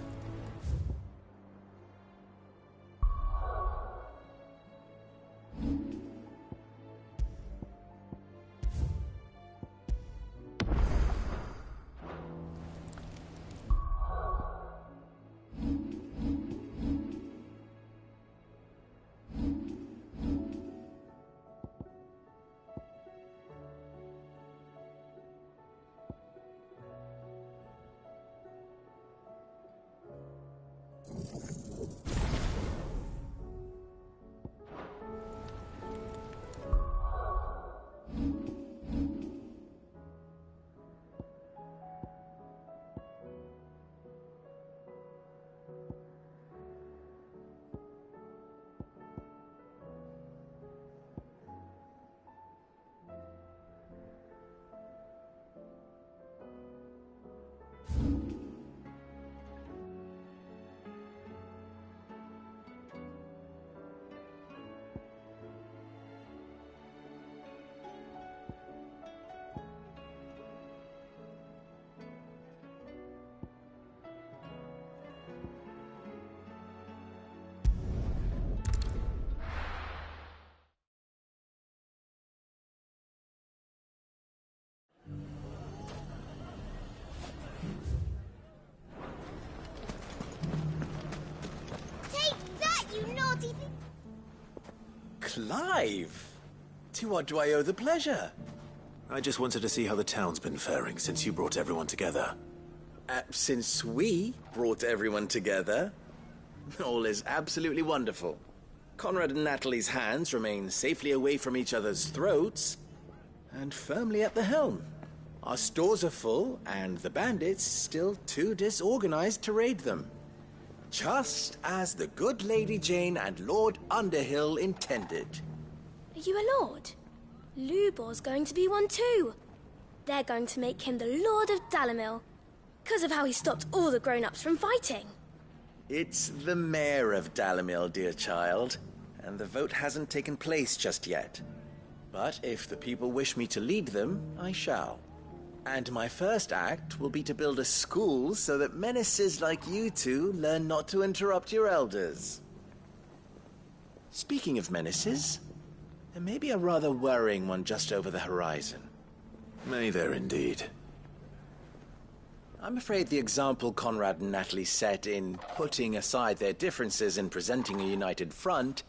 Clive! To what do I owe the pleasure? I just wanted to see how the town's been faring since you brought everyone together. Since we brought everyone together, all is absolutely wonderful. Conrad and Natalie's hands remain safely away from each other's throats and firmly at the helm. Our stores are full, and the bandits still too disorganized to raid them. Just as the good Lady Jane and Lord Underhill intended. Are you a lord? Lubor's going to be one too. They're going to make him the Lord of Dalimil, because of how he stopped all the grown-ups from fighting. It's the mayor of Dalimil, dear child, and the vote hasn't taken place just yet. But if the people wish me to lead them, I shall. And my first act will be to build a school so that menaces like you two learn not to interrupt your elders. Speaking of menaces, there may be a rather worrying one just over the horizon. May there indeed. I'm afraid the example Conrad and Natalie set in putting aside their differences and presenting a united front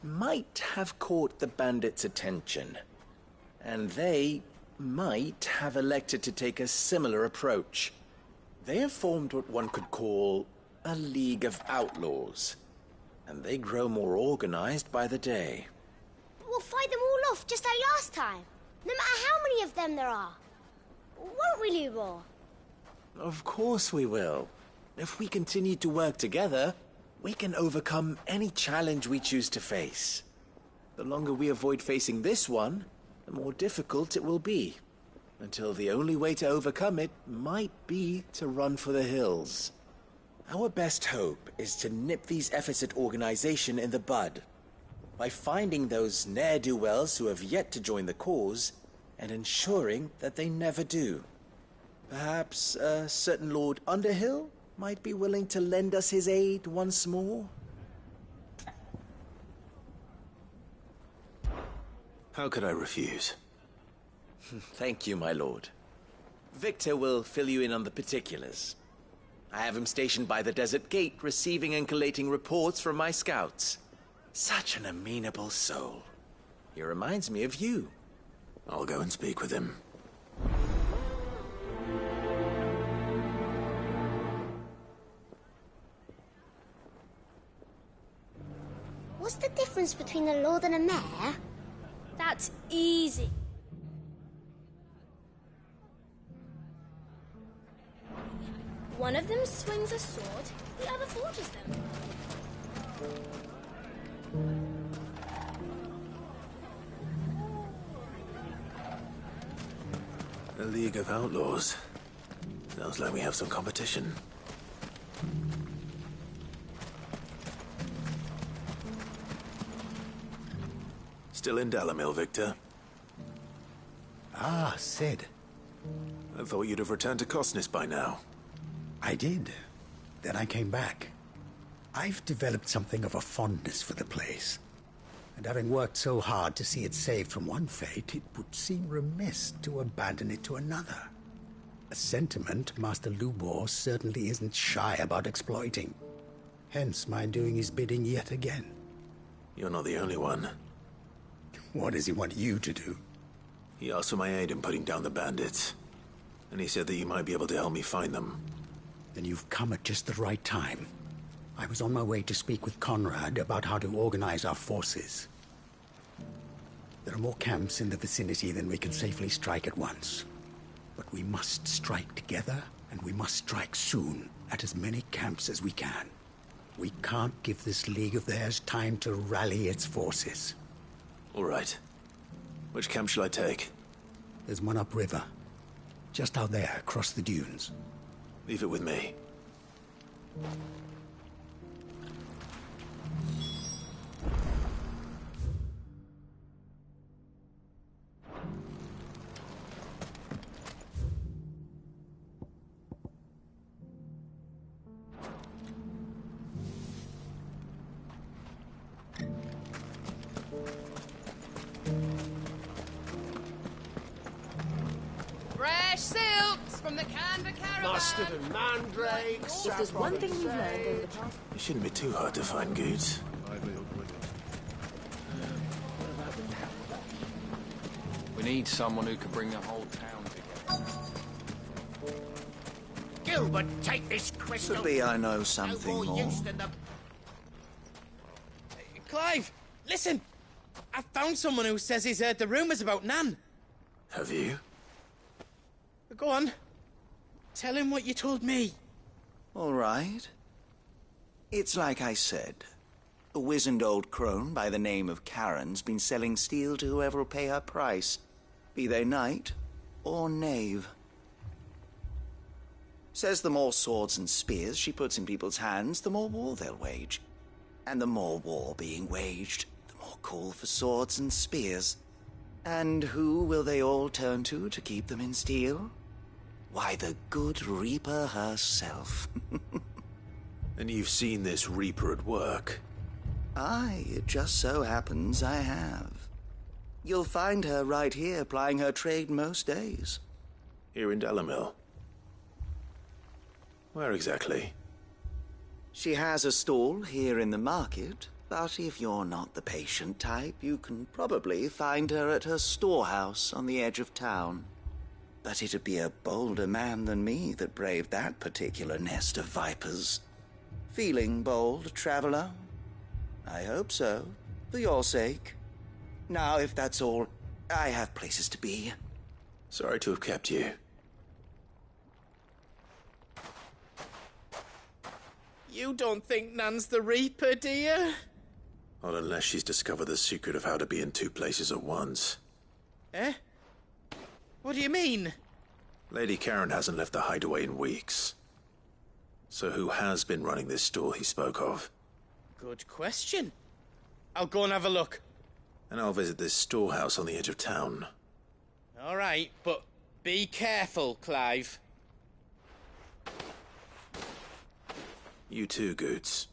might have caught the bandits' attention. And they might have elected to take a similar approach. They have formed what one could call a League of Outlaws, and they grow more organized by the day. We'll fight them all off just like last time, no matter how many of them there are. Won't we, Lubor? Of course we will. If we continue to work together, we can overcome any challenge we choose to face. The longer we avoid facing this one, the more difficult it will be, until the only way to overcome it might be to run for the hills. Our best hope is to nip these efforts at organization in the bud, by finding those ne'er-do-wells who have yet to join the cause, and ensuring that they never do. Perhaps a certain Lord Underhill might be willing to lend us his aid once more? How could I refuse? Thank you, my lord. Victor will fill you in on the particulars. I have him stationed by the desert gate, receiving and collating reports from my scouts. Such an amenable soul. He reminds me of you. I'll go and speak with him. What's the difference between a lord and a mayor? That's easy. One of them swings a sword, the other forges them. A League of Outlaws. Sounds like we have some competition. Still in Dalimil, Victor? Ah, Sid. I thought you'd have returned to Cosnes by now. I did. Then I came back. I've developed something of a fondness for the place. And having worked so hard to see it saved from one fate, it would seem remiss to abandon it to another. A sentiment Master Lubor certainly isn't shy about exploiting. Hence my doing his bidding yet again. You're not the only one. What does he want you to do? He asked for my aid in putting down the bandits. And he said that you might be able to help me find them. Then you've come at just the right time. I was on my way to speak with Conrad about how to organize our forces. There are more camps in the vicinity than we can safely strike at once. But we must strike together, and we must strike soon at as many camps as we can. We can't give this league of theirs time to rally its forces. All right. Which camp shall I take? There's one upriver. Just out there, across the dunes. Leave it with me. Fresh silks from the Canva caravan. Mustard and mandrakes. If there's one thing we've learned over the past... It shouldn't be too hard to find goods. We need someone who can bring the whole town together. Gilbert, take this crystal. Could be I know something no more. Use than the... Clive, listen! I found someone who says he's heard the rumours about Nan. Have you? Go on. Tell him what you told me. All right. It's like I said. A wizened old crone by the name of Karen's been selling steel to whoever will pay her price, be they knight or knave. Says the more swords and spears she puts in people's hands, the more war they'll wage. And the more war being waged, the more call for swords and spears. And who will they all turn to keep them in steel? Why, the good Reaper herself. And you've seen this Reaper at work? Aye, it just so happens I have. You'll find her right here plying her trade most days. Here in Delamil? Where exactly? She has a stall here in the market, but if you're not the patient type, you can probably find her at her storehouse on the edge of town. But it'd be a bolder man than me that braved that particular nest of vipers. Feeling bold, traveler? I hope so, for your sake. Now, if that's all, I have places to be. Sorry to have kept you. You don't think Nan's the Reaper, do you? Not unless she's discovered the secret of how to be in two places at once. Eh? What do you mean? Lady Karen hasn't left the hideaway in weeks. So who has been running this stall he spoke of? Good question. I'll go and have a look. And I'll visit this storehouse on the edge of town. All right, but be careful, Clive. You too, Goots.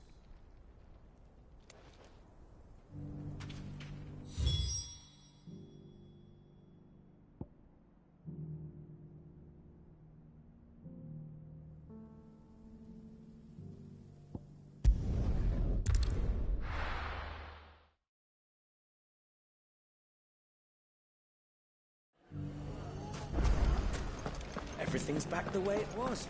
Everything's back the way it was.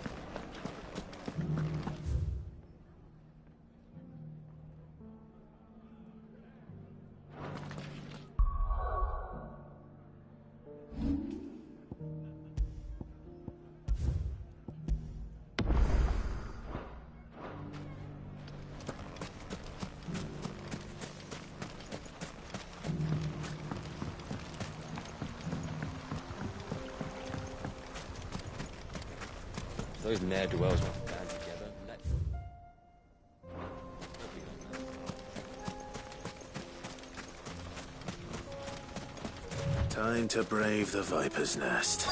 Those ne'er-do-wells want to band together. Time to brave the Viper's Nest.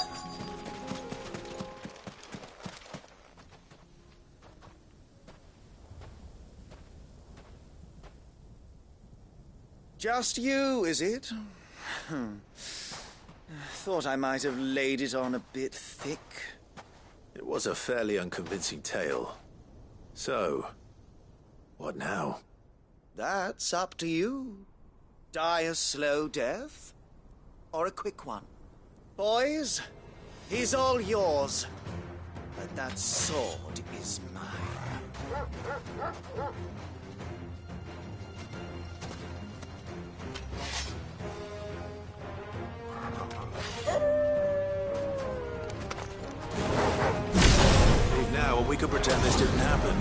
Just you, is it? Thought I might have laid it on a bit thick. It was a fairly unconvincing tale. So, what now? That's up to you. Die a slow death, or a quick one. Boys, he's all yours. But that sword is mine. Leave now, and we could pretend this didn't happen.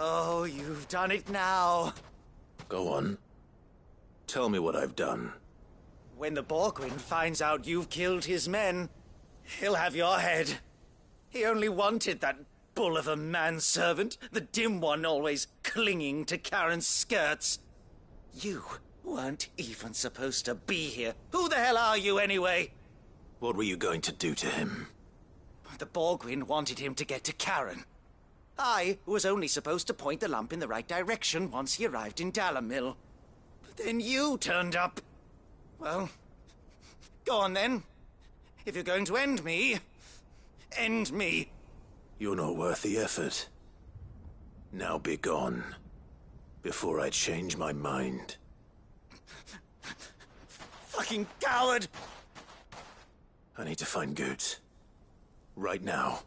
Oh, you've done it now. Go on. Tell me what I've done. When the Borgwyn finds out you've killed his men, he'll have your head. He only wanted that bull of a manservant, the dim one always clinging to Karen's skirts. You weren't even supposed to be here. Who the hell are you anyway? What were you going to do to him? The Borgwyn wanted him to get to Karen. I was only supposed to point the lamp in the right direction once he arrived in Dalamil. But then you turned up. Well, go on then. If you're going to end me, end me. You're not worth the effort. Now be gone, before I change my mind. Fucking coward! I need to find Goots. Right now.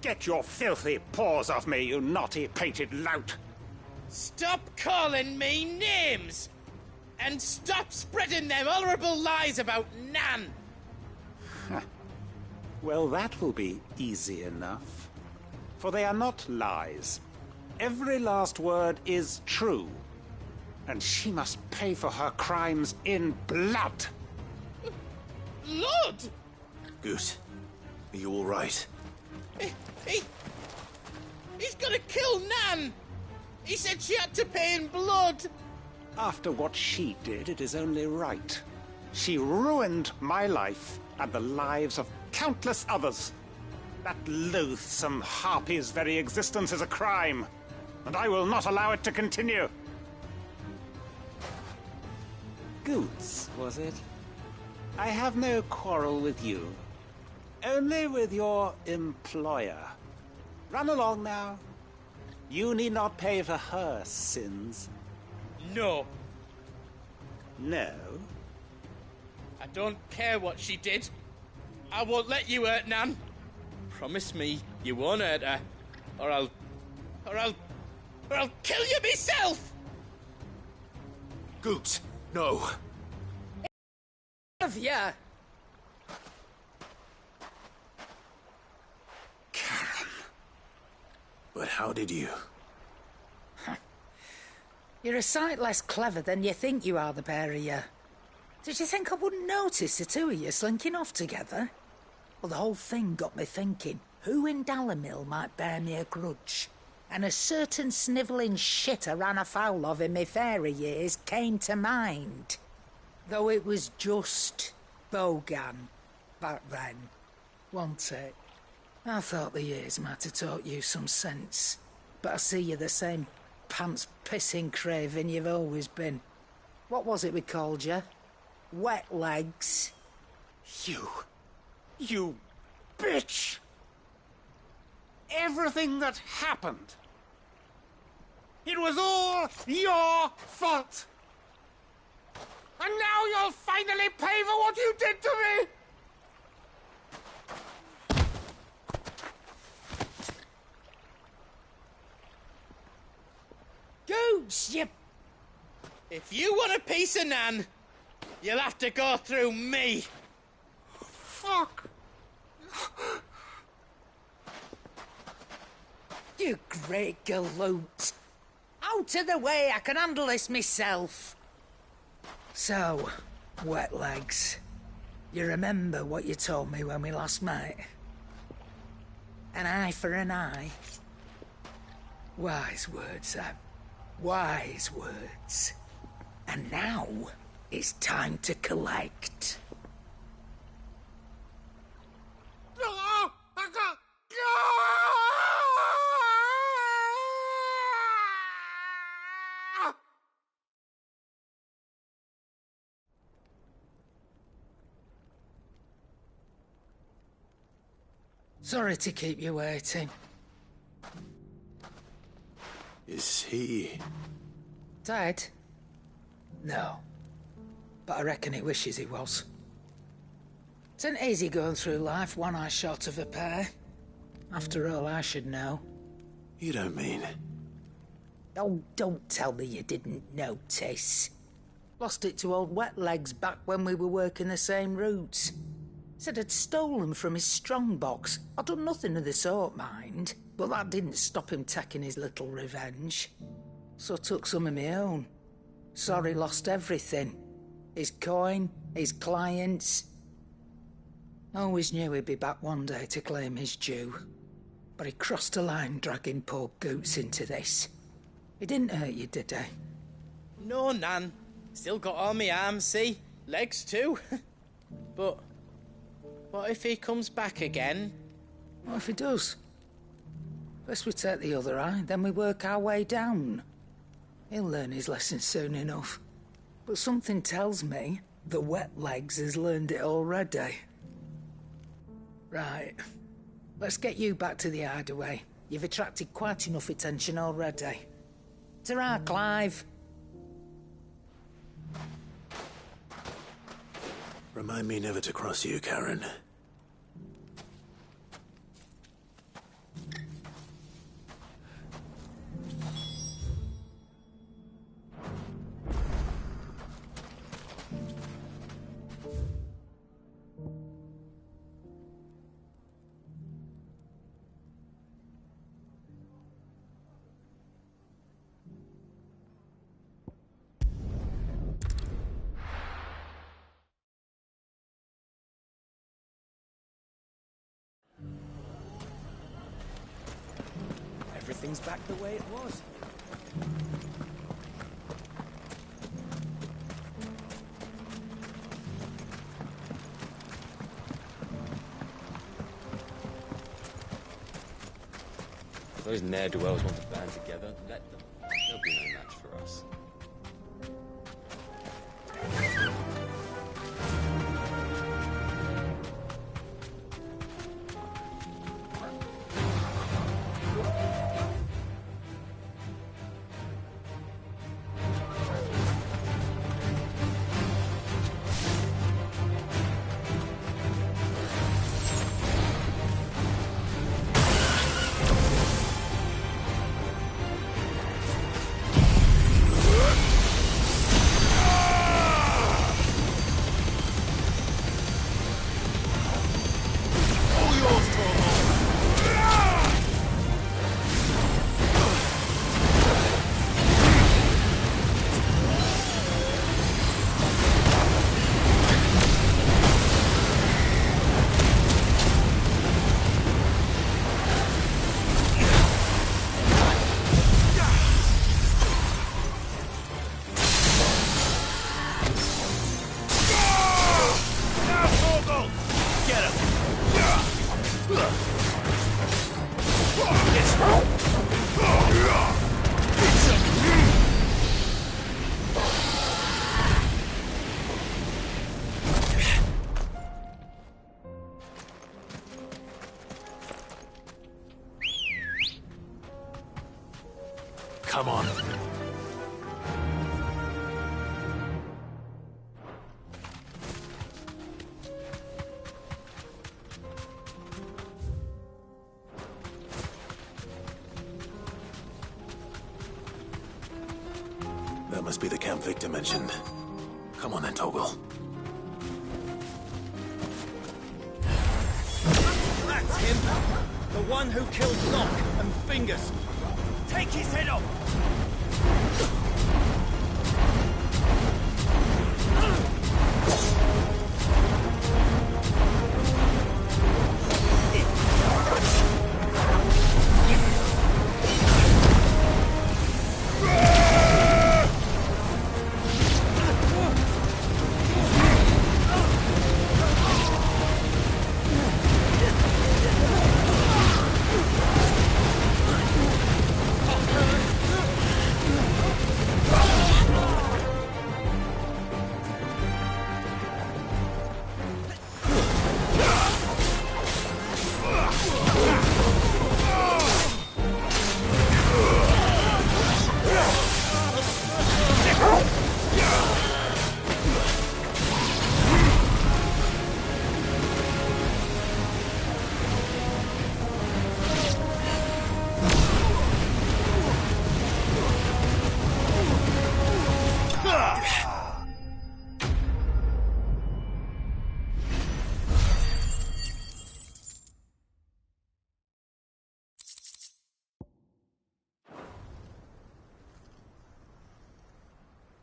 Get your filthy paws off me, you naughty-pated lout! Stop calling me names! And stop spreading them horrible lies about Nan! Well, that will be easy enough. For they are not lies. Every last word is true. And she must pay for her crimes in blood. Blood? Goot, are you all right? He's gonna kill Nan! He said she had to pay in blood! After what she did, it is only right. She ruined my life and the lives of countless others. That loathsome harpy's very existence is a crime, and I will not allow it to continue. Goots, was it? I have no quarrel with you. Only with your employer. Run along now. You need not pay for her sins. No. No? I don't care what she did. I won't let you hurt Nan. Promise me you won't hurt her, or I'll kill you myself! Goots, no. Yeah. how did you? You're a sight less clever than you think you are, the pair of you. Did you think I wouldn't notice the two of you slinking off together? Well, the whole thing got me thinking, who in Dalamil might bear me a grudge? And a certain snivelling shit I ran afoul of in my fairy years came to mind. Though it was just Bogan back then, wasn't it? I thought the years might have taught you some sense, but I see you're the same pants-pissing craven you've always been. What was it we called you? Wet legs? You bitch! Everything that happened, it was all your fault! And now you'll finally pay for what you did to me! Goose, you... If you want a piece of Nan, you'll have to go through me. Fuck! You great galoot. Out of the way, I can handle this myself. So, wet legs, you remember what you told me when we last met? An eye for an eye. Wise words, Sam. Wise words. And now, it's time to collect. No! I got... Sorry to keep you waiting. Is he... Dead? No. But I reckon he wishes he was. It isn't easy going through life one eye short of a pair. After all, I should know. You don't mean... Oh, don't tell me you didn't notice. Lost it to old Wet Legs back when we were working the same routes. Said I'd stolen from his strongbox. I'd done nothing of the sort, mind. But that didn't stop him taking his little revenge. So I took some of my own. Sorry, lost everything. His coin, his clients. Always knew he'd be back one day to claim his due. But he crossed a line dragging poor Goots into this. He didn't hurt you, did he? No, Nan. Still got all my arms, see? Legs too. But what if he comes back again? What if he does? First we take the other eye, then we work our way down. He'll learn his lesson soon enough. But something tells me the Wet Legs has learned it already. Right. Let's get you back to the hideaway. You've attracted quite enough attention already. Ta-ra, Clive. Remind me never to cross you, Karen. Everything's back the way it was. If those ne'er-do-wells want to band together, let them. There'll be no match for us. Come on. That must be the camp Victor mentioned. Come on then, Toggle. That's him! The one who killed Locke and Fingers! Take his head off!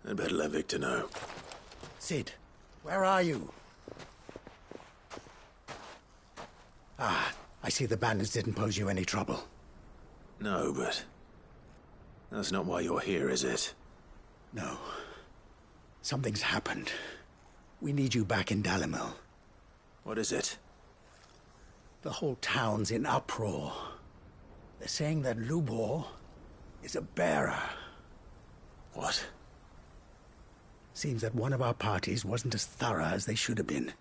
I'd better let Victor know. Sid, where are you? Ah, I see the bandits didn't pose you any trouble. No, but... that's not why you're here, is it? No. Something's happened. We need you back in Dalimil. What is it? The whole town's in uproar. They're saying that Lubor is a bearer. What? Seems that one of our parties wasn't as thorough as they should have been.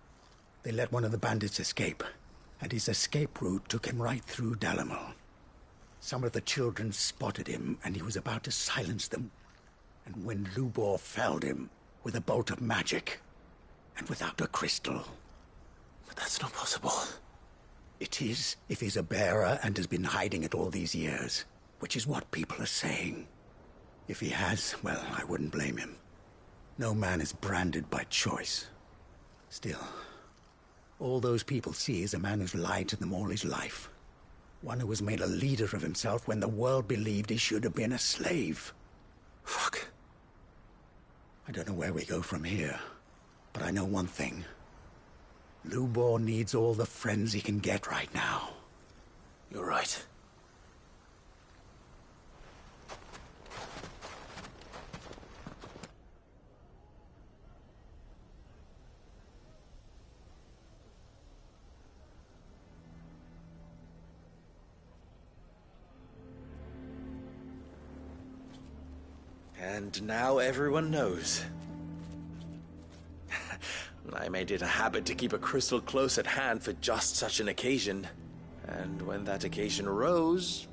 They let one of the bandits escape, and his escape route took him right through Dalimil. Some of the children spotted him, and he was about to silence them. And when Lubor felled him with a bolt of magic, and without a crystal. But that's not possible. It is, if he's a bearer and has been hiding it all these years, which is what people are saying. If he has, well, I wouldn't blame him. No man is branded by choice. Still, all those people see is a man who's lied to them all his life. One who was made a leader of himself when the world believed he should have been a slave. Fuck. I don't know where we go from here, but I know one thing. Lubor needs all the friends he can get right now. You're right. And now everyone knows. I made it a habit to keep a crystal close at hand for just such an occasion. And when that occasion arose,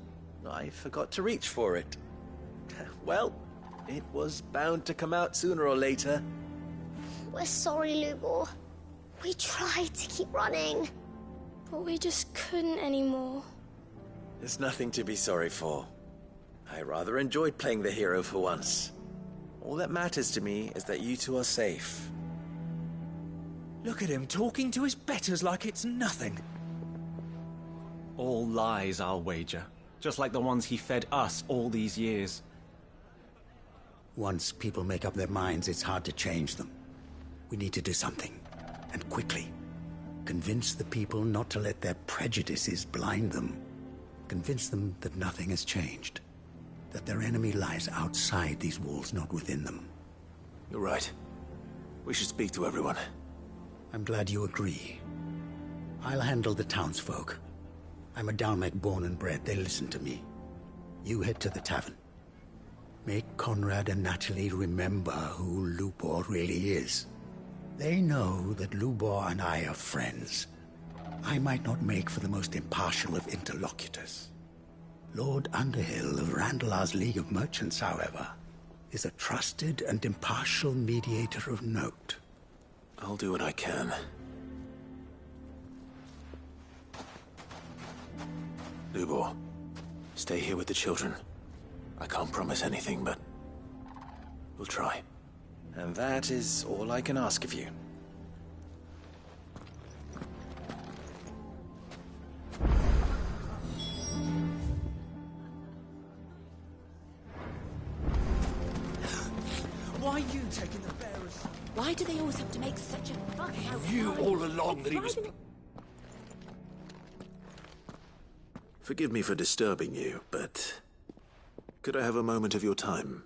I forgot to reach for it. Well, it was bound to come out sooner or later. We're sorry, Lubor. We tried to keep running. But we just couldn't anymore. There's nothing to be sorry for. I rather enjoyed playing the hero for once. All that matters to me is that you two are safe. Look at him talking to his betters like it's nothing. All lies, I'll wager. Just like the ones he fed us all these years. Once people make up their minds, it's hard to change them. We need to do something, and quickly. Convince the people not to let their prejudices blind them. Convince them that nothing has changed. That their enemy lies outside these walls, not within them. You're right. We should speak to everyone. I'm glad you agree. I'll handle the townsfolk. I'm a Dalmec born and bred. They listen to me. You head to the tavern. Make Conrad and Natalie remember who Lubor really is. They know that Lubor and I are friends. I might not make for the most impartial of interlocutors. Lord Underhill of Randalar's League of Merchants, however, is a trusted and impartial mediator of note. I'll do what I can. Lubor, stay here with the children. I can't promise anything, but we'll try. And that is all I can ask of you. Why are you taking the bearers? Why do they always have to make such a fuss outside? You all along that he was... Forgive me for disturbing you, but could I have a moment of your time?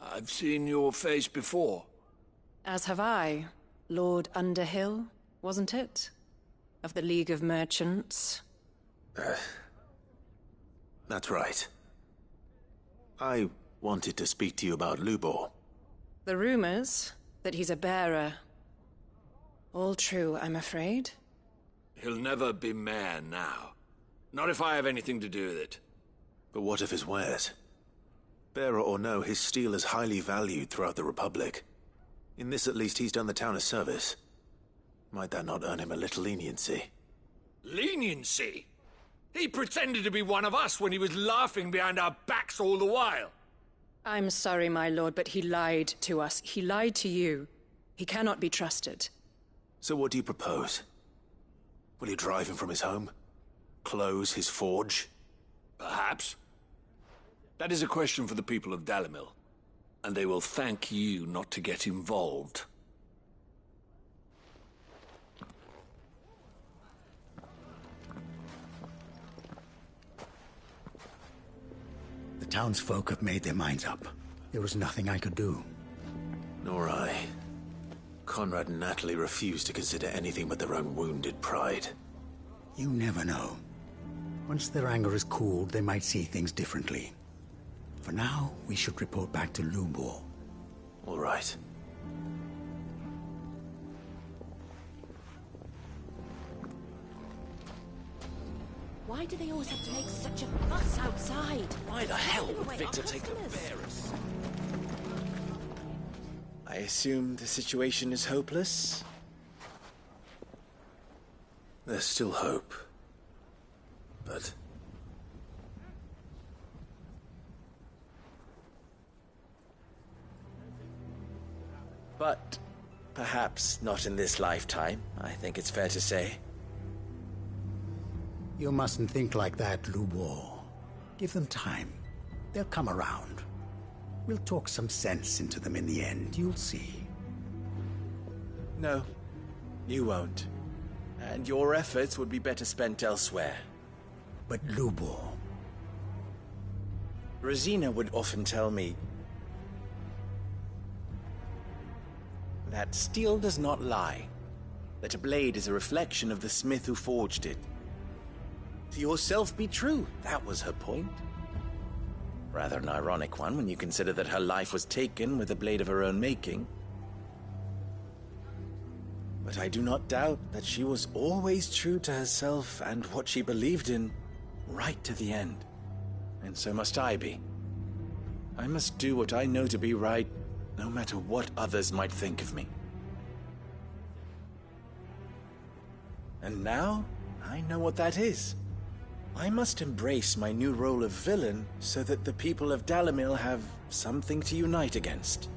I've seen your face before. As have I. Lord Underhill, wasn't it? Of the League of Merchants. That's right. I wanted to speak to you about Lubor. The rumors that he's a bearer. All true, I'm afraid. He'll never be mayor now. Not if I have anything to do with it. But what of his wares? Bearer or no, his steel is highly valued throughout the Republic. In this at least, he's done the town a service. Might that not earn him a little leniency? Leniency? He pretended to be one of us when he was laughing behind our backs all the while. I'm sorry, my lord, but he lied to us. He lied to you. He cannot be trusted. So what do you propose? Will you drive him from his home? Close his forge? Perhaps. That is a question for the people of Dalimil, and they will thank you not to get involved. The townsfolk have made their minds up. There was nothing I could do. Nor I. Conrad and Natalie refused to consider anything but their own wounded pride. You never know. Once their anger is cooled, they might see things differently. For now, we should report back to Lubor. All right. Why do they always have to make such a fuss outside? Why the hell would Victor take the bearers? I assume the situation is hopeless? There's still hope. But... But perhaps not in this lifetime, I think it's fair to say. You mustn't think like that, Lubor. Give them time. They'll come around. We'll talk some sense into them in the end, you'll see. No, you won't. And your efforts would be better spent elsewhere. But Lubor... Rosina would often tell me that steel does not lie, that a blade is a reflection of the smith who forged it. To yourself be true, that was her point. Rather an ironic one when you consider that her life was taken with a blade of her own making. But I do not doubt that she was always true to herself and what she believed in, right to the end. And so must I be. I must do what I know to be right, no matter what others might think of me. And now, I know what that is. I must embrace my new role of villain so that the people of Dalimil have something to unite against.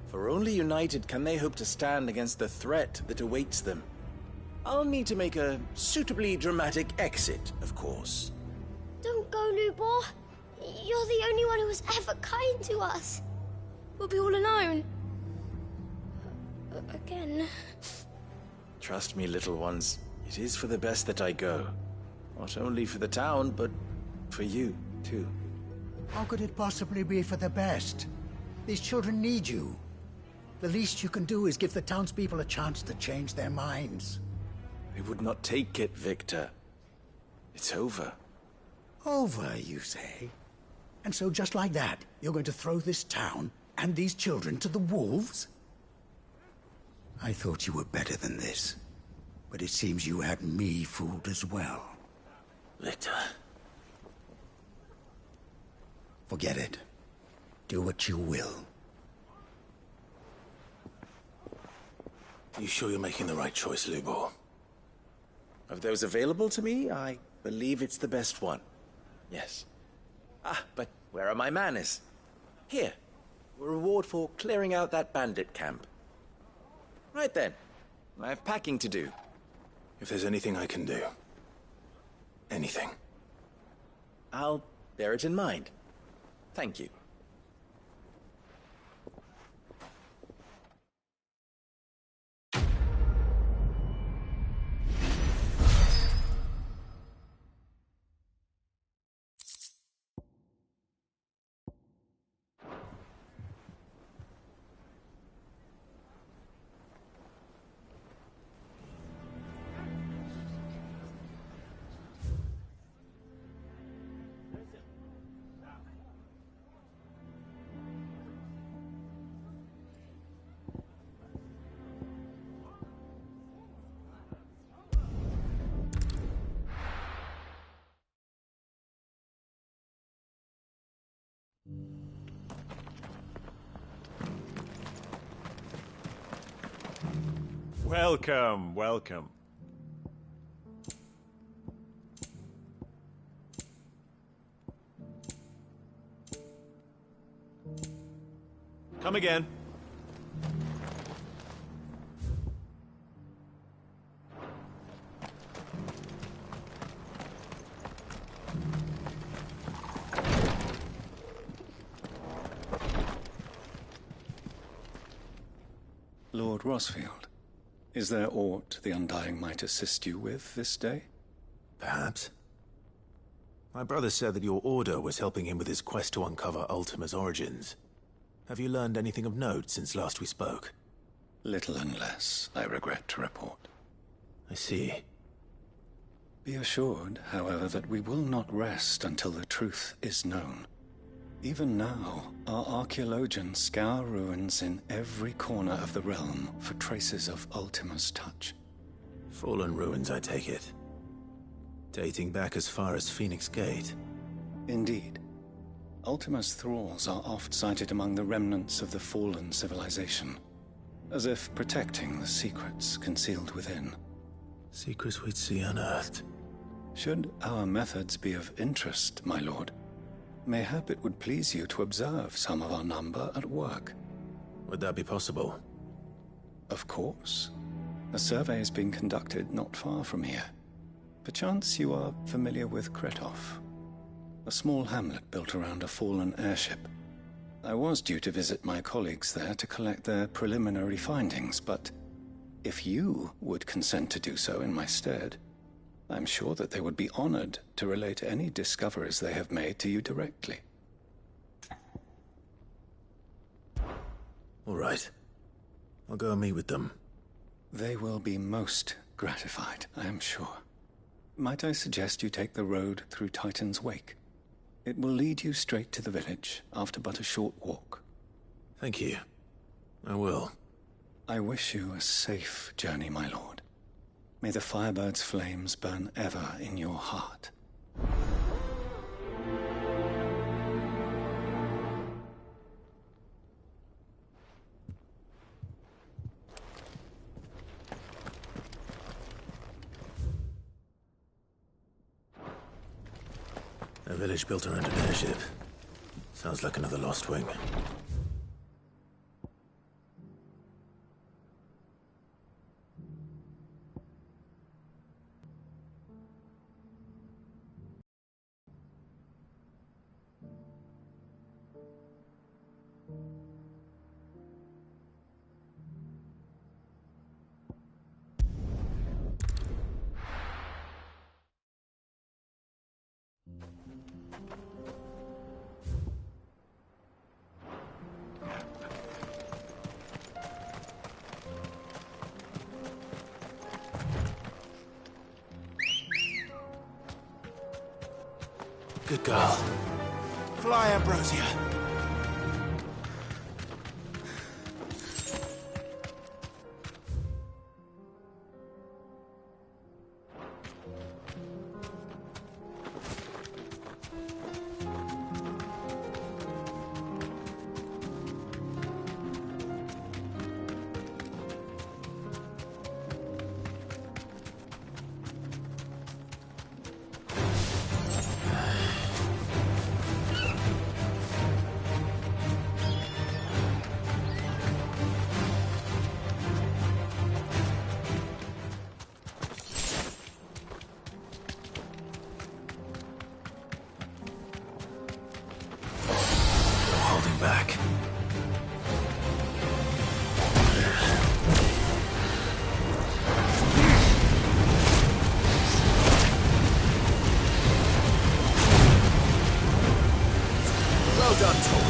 For only united can they hope to stand against the threat that awaits them. I'll need to make a suitably dramatic exit, of course. Don't go, Lubor. You're the only one who was ever kind to us. We'll be all alone. Again. Trust me, little ones. It is for the best that I go. Not only for the town, but for you, too. How could it possibly be for the best? These children need you. The least you can do is give the townspeople a chance to change their minds. They would not take it, Victor. It's over. Over, you say? And so just like that, you're going to throw this town and these children to the wolves? I thought you were better than this. But it seems you had me fooled as well. Victor, Forget it. Do what you will. You sure you're making the right choice, Lubor? Of those available to me, I believe it's the best one. Yes. Ah, but where are my manners? Here. A reward for clearing out that bandit camp. Right then. I have packing to do. If there's anything I can do. Anything. I'll bear it in mind. Thank you. Welcome, welcome. Come again. Lord Rosfield, is there aught the Undying might assist you with this day? Perhaps. My brother said that your order was helping him with his quest to uncover Ultima's origins. Have you learned anything of note since last we spoke? Little unless, I regret to report. I see. Be assured, however, that we will not rest until the truth is known. Even now, our archaeologians scour ruins in every corner of the realm for traces of Ultima's touch. Fallen ruins, I take it. Dating back as far as Phoenix Gate. Indeed. Ultima's thralls are oft sighted among the remnants of the fallen civilization, as if protecting the secrets concealed within. Secrets we'd see unearthed. Should our methods be of interest, my lord, mayhap it would please you to observe some of our number at work. Would that be possible? Of course. A survey is being conducted not far from here. Perchance you are familiar with Kretov, a small hamlet built around a fallen airship. I was due to visit my colleagues there to collect their preliminary findings, but if you would consent to do so in my stead, I'm sure that they would be honored to relate any discoveries they have made to you directly. All right. I'll go and meet with them. They will be most gratified, I am sure. Might I suggest you take the road through Titan's Wake? It will lead you straight to the village after but a short walk. Thank you. I will. I wish you a safe journey, my lord. May the Firebird's flames burn ever in your heart. A village built around an airship. Sounds like another lost wing. Good girl. Fly, Ambrosia. back. Well done, Tom.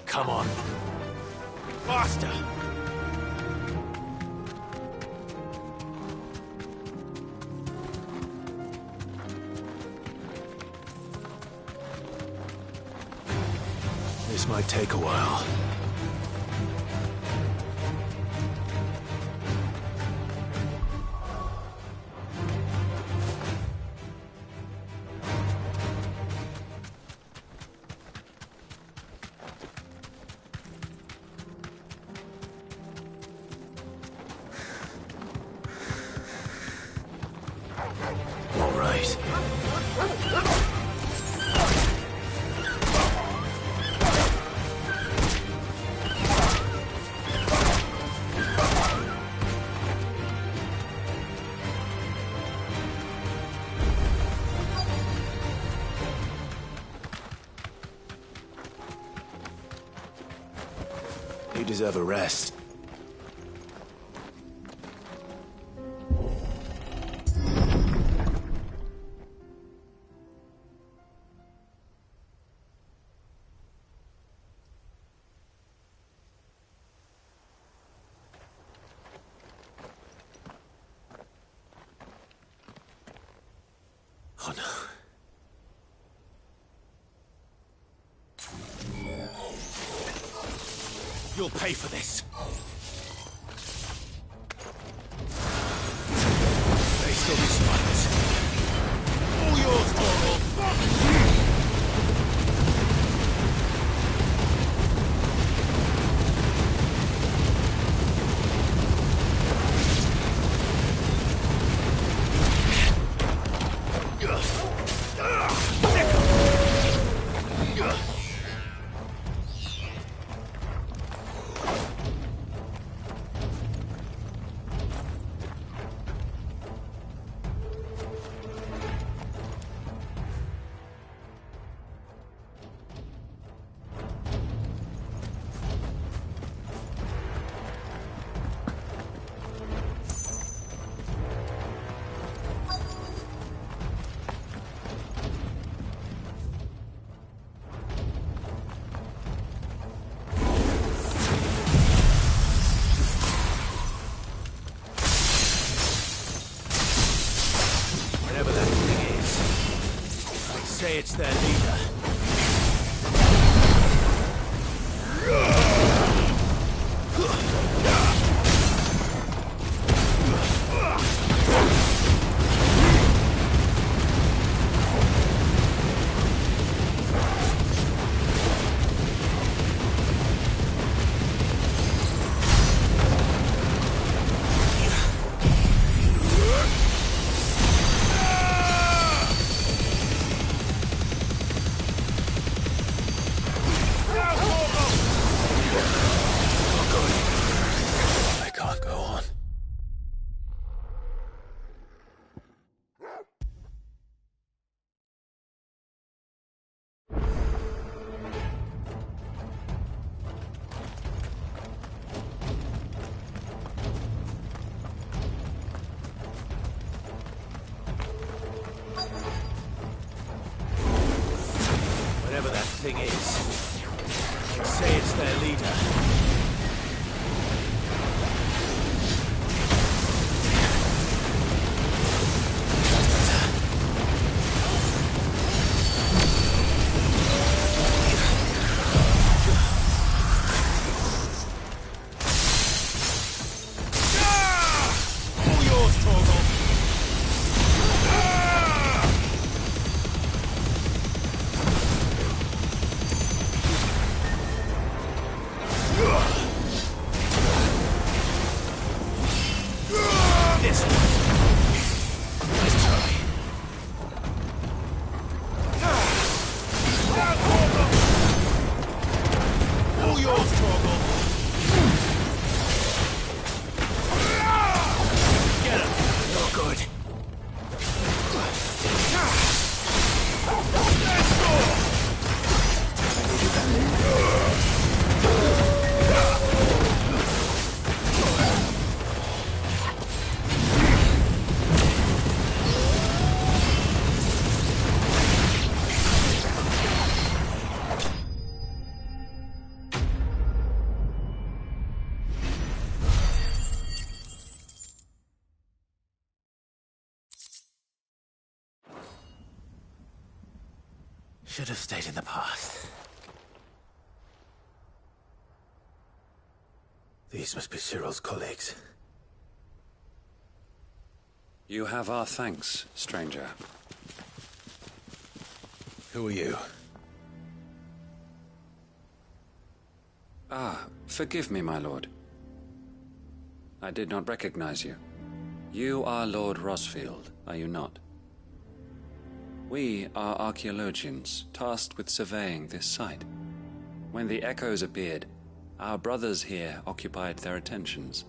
Come on. Faster! This might take a while. All right. You deserve a rest. Oh no. You'll pay for this. They still be spiders. All yours, Torgal. Whatever that thing is, I'd say it's their leader. whatever that thing is. Say it's their leader. Should have stayed in the past. These must be Cyril's colleagues. You have our thanks, stranger. Who are you? Ah, forgive me, my lord. I did not recognize you. You are Lord Rosfield, are you not? We are archaeologians, tasked with surveying this site. When the echoes appeared, our brothers here occupied their attentions.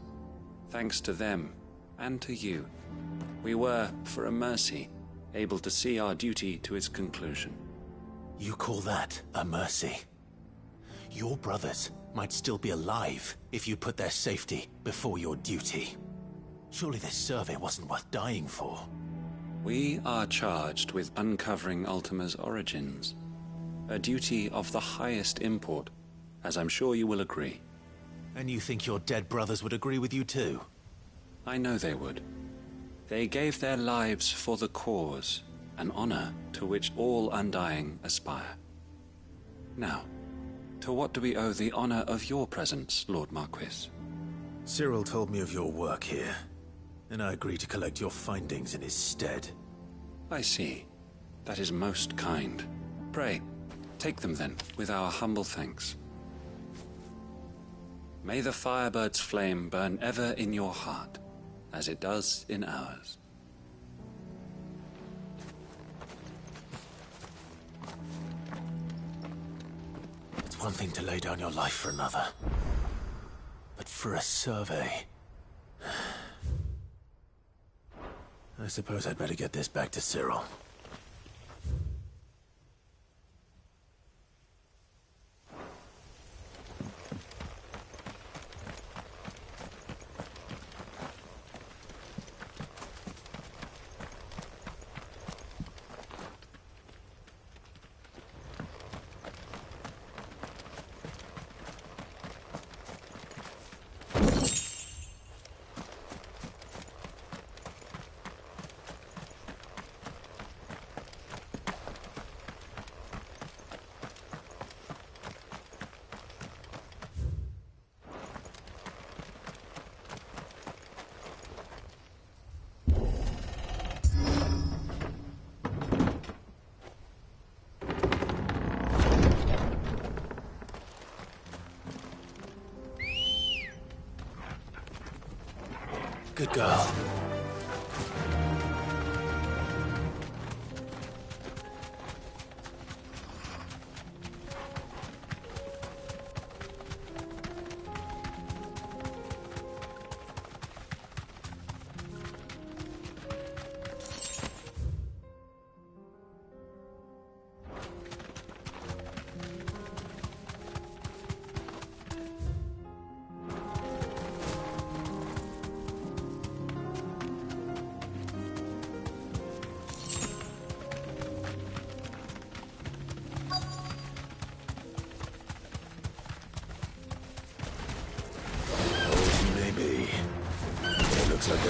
Thanks to them, and to you, we were, for a mercy, able to see our duty to its conclusion. You call that a mercy? Your brothers might still be alive if you put their safety before your duty. Surely this survey wasn't worth dying for. We are charged with uncovering Ultima's origins. A duty of the highest import, as I'm sure you will agree. And you think your dead brothers would agree with you too? I know they would. They gave their lives for the cause, an honor to which all Undying aspire. Now, to what do we owe the honor of your presence, Lord Marquis? Cyril told me of your work here, and I agreed to collect your findings in his stead. I see. That is most kind. Pray, take them then, with our humble thanks. May the Firebird's flame burn ever in your heart, as it does in ours. It's one thing to lay down your life for another, but for a survey... I suppose I'd better get this back to Cyril. Good girl.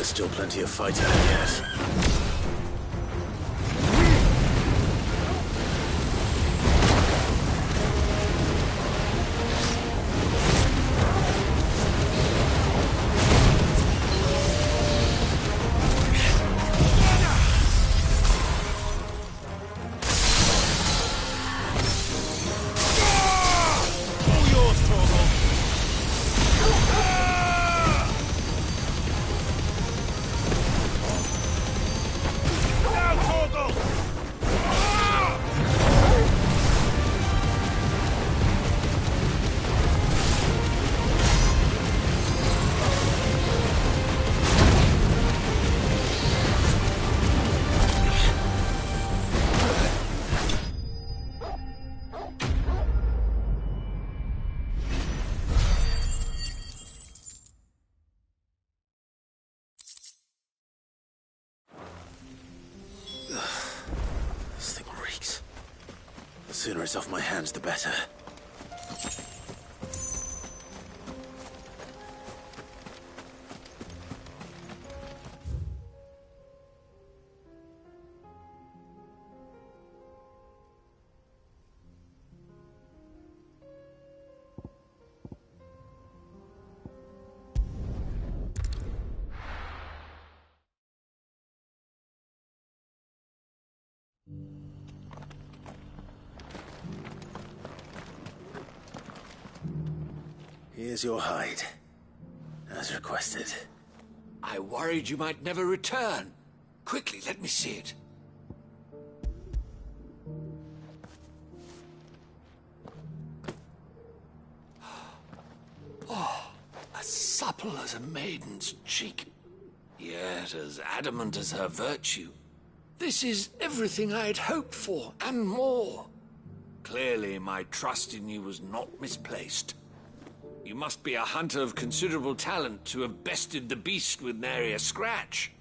There's still plenty of fight ahead yet. The sooner it's off my hands, the better. Here's your hide, as requested. I worried you might never return. Quickly, let me see it. Oh, as supple as a maiden's cheek, yet as adamant as her virtue. This is everything I had hoped for, and more. Clearly, my trust in you was not misplaced. You must be a hunter of considerable talent to have bested the beast with nary a scratch.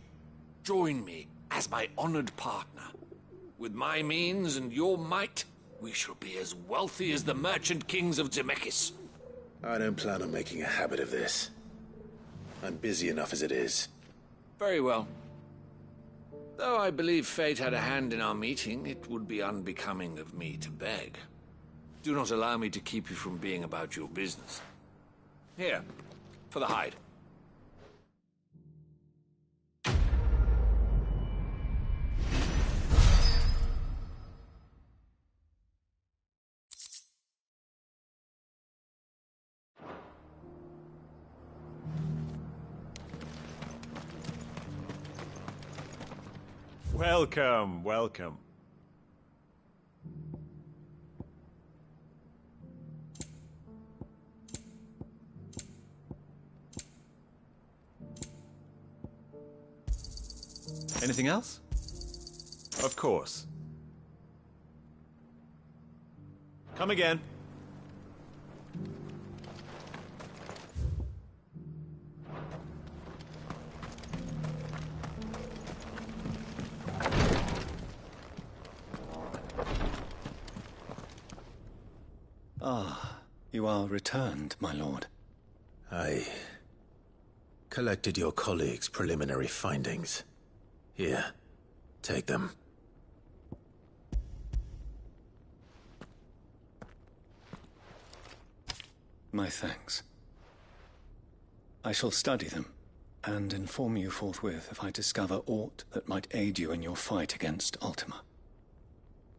Join me as my honored partner. With my means and your might, we shall be as wealthy as the merchant kings of Zemeckis. I don't plan on making a habit of this. I'm busy enough as it is. Very well. Though I believe fate had a hand in our meeting, it would be unbecoming of me to beg. Do not allow me to keep you from being about your business. Here, for the hide. Welcome, welcome. Anything else? Of course. Come again. Ah, you are returned, my lord. I collected your colleagues' preliminary findings. Here, take them. My thanks. I shall study them, and inform you forthwith if I discover aught that might aid you in your fight against Ultima.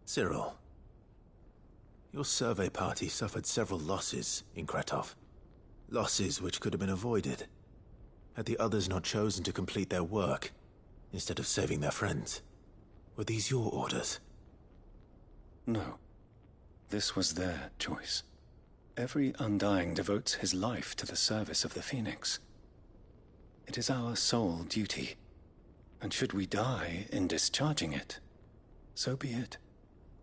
Cyril, your survey party suffered several losses in Kretov. Losses which could have been avoided, had the others not chosen to complete their work instead of saving their friends. Were these your orders? No. This was their choice. Every Undying devotes his life to the service of the Phoenix. It is our sole duty, and should we die in discharging it, so be it.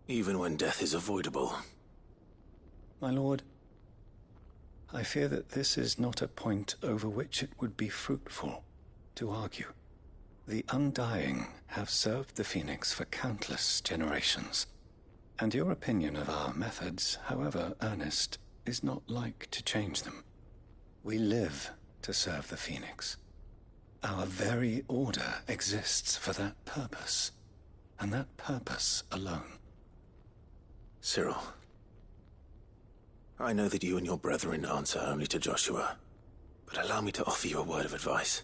Even when death is avoidable. My lord, I fear that this is not a point over which it would be fruitful to argue. The Undying have served the Phoenix for countless generations, and your opinion of our methods, however earnest, is not like to change them. We live to serve the Phoenix. Our very order exists for that purpose, and that purpose alone. Cyril, I know that you and your brethren answer only to Joshua, but allow me to offer you a word of advice.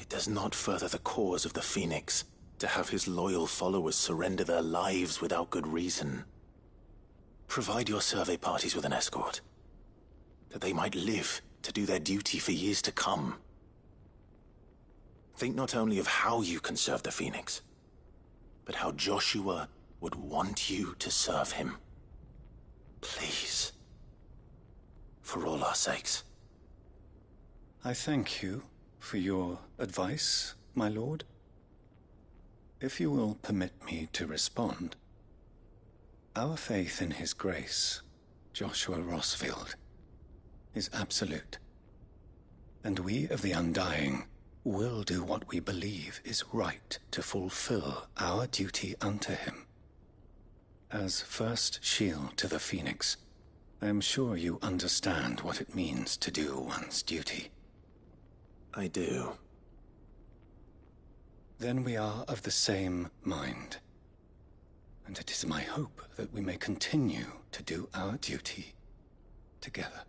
It does not further the cause of the Phoenix to have his loyal followers surrender their lives without good reason. Provide your survey parties with an escort, that they might live to do their duty for years to come. Think not only of how you can serve the Phoenix, but how Joshua would want you to serve him. Please. For all our sakes. I thank you for your advice, my lord. If you will permit me to respond, our faith in his grace, Joshua Rossfield, is absolute. And we of the Undying will do what we believe is right to fulfill our duty unto him. As first shield to the Phoenix, I am sure you understand what it means to do one's duty. I do. Then we are of the same mind. And it is my hope that we may continue to do our duty together.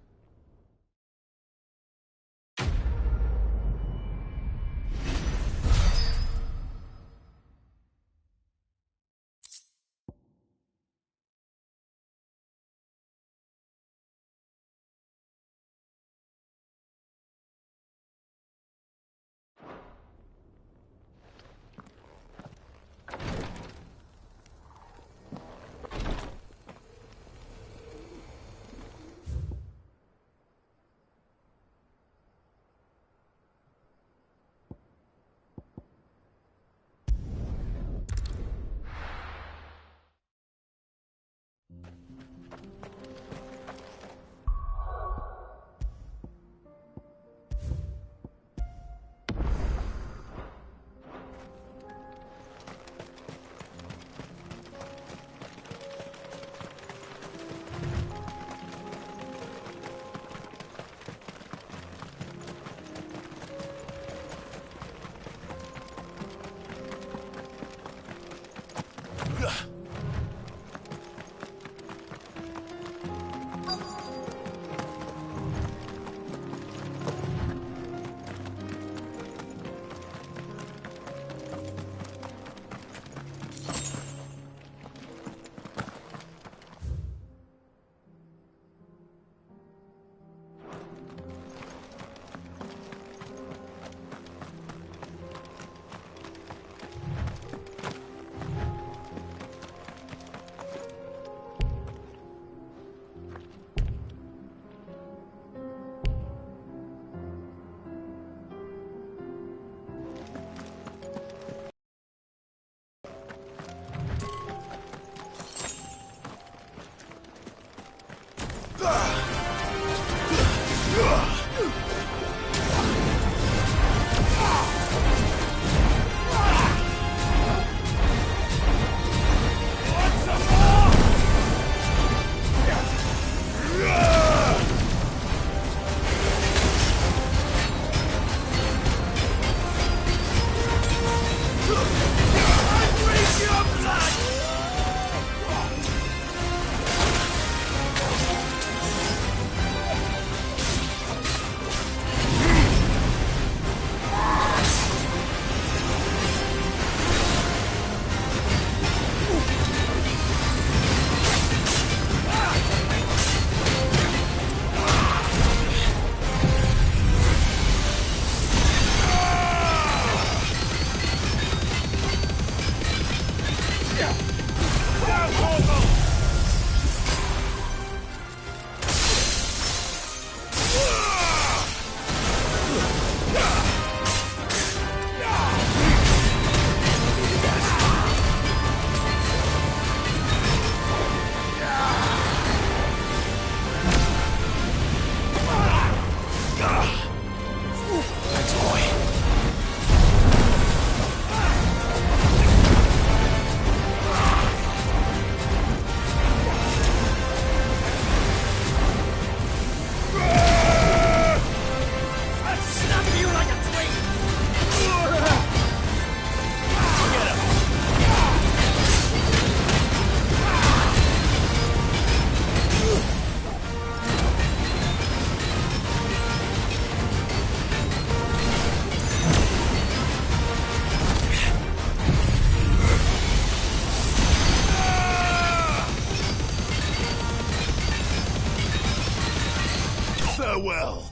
well.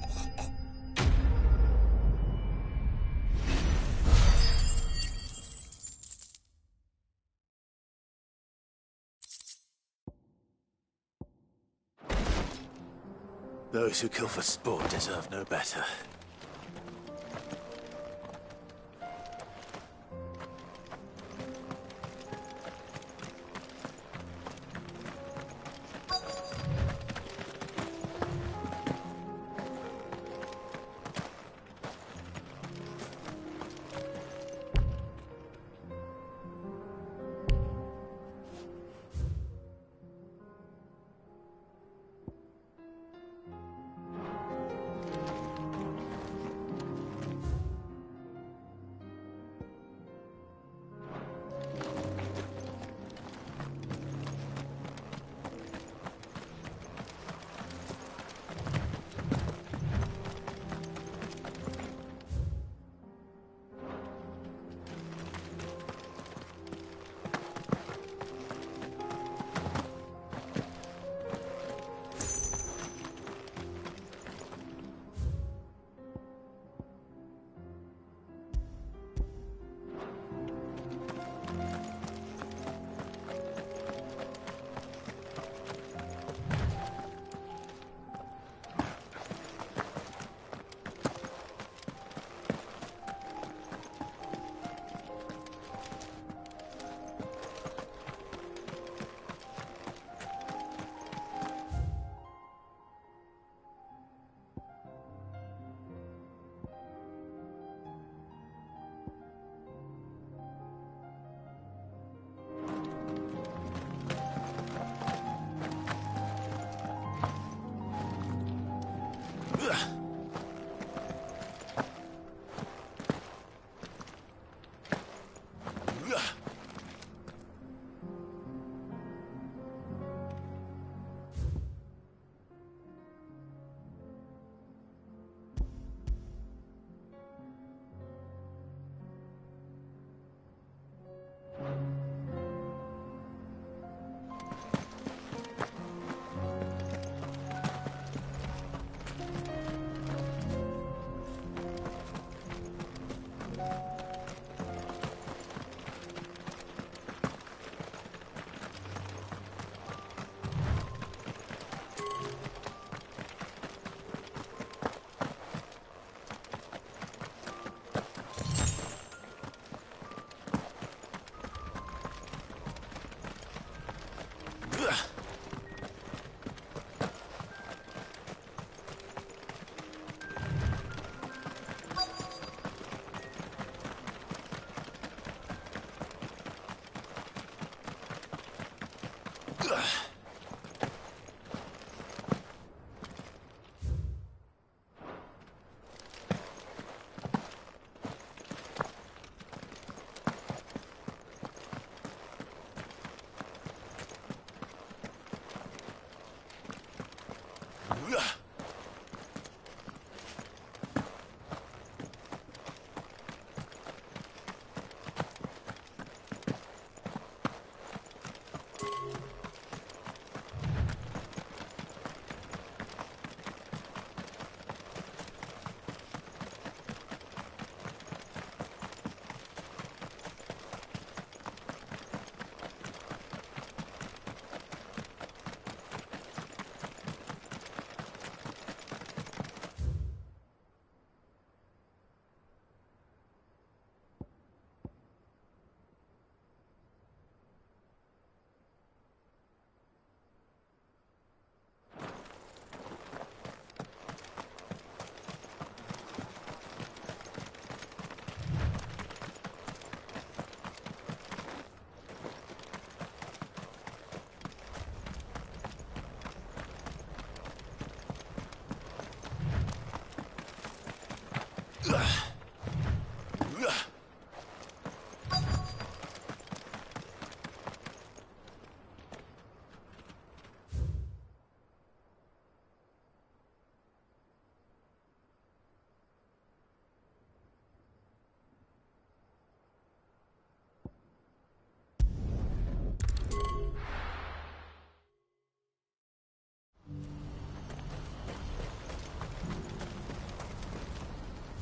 Those who kill for sport deserve no better.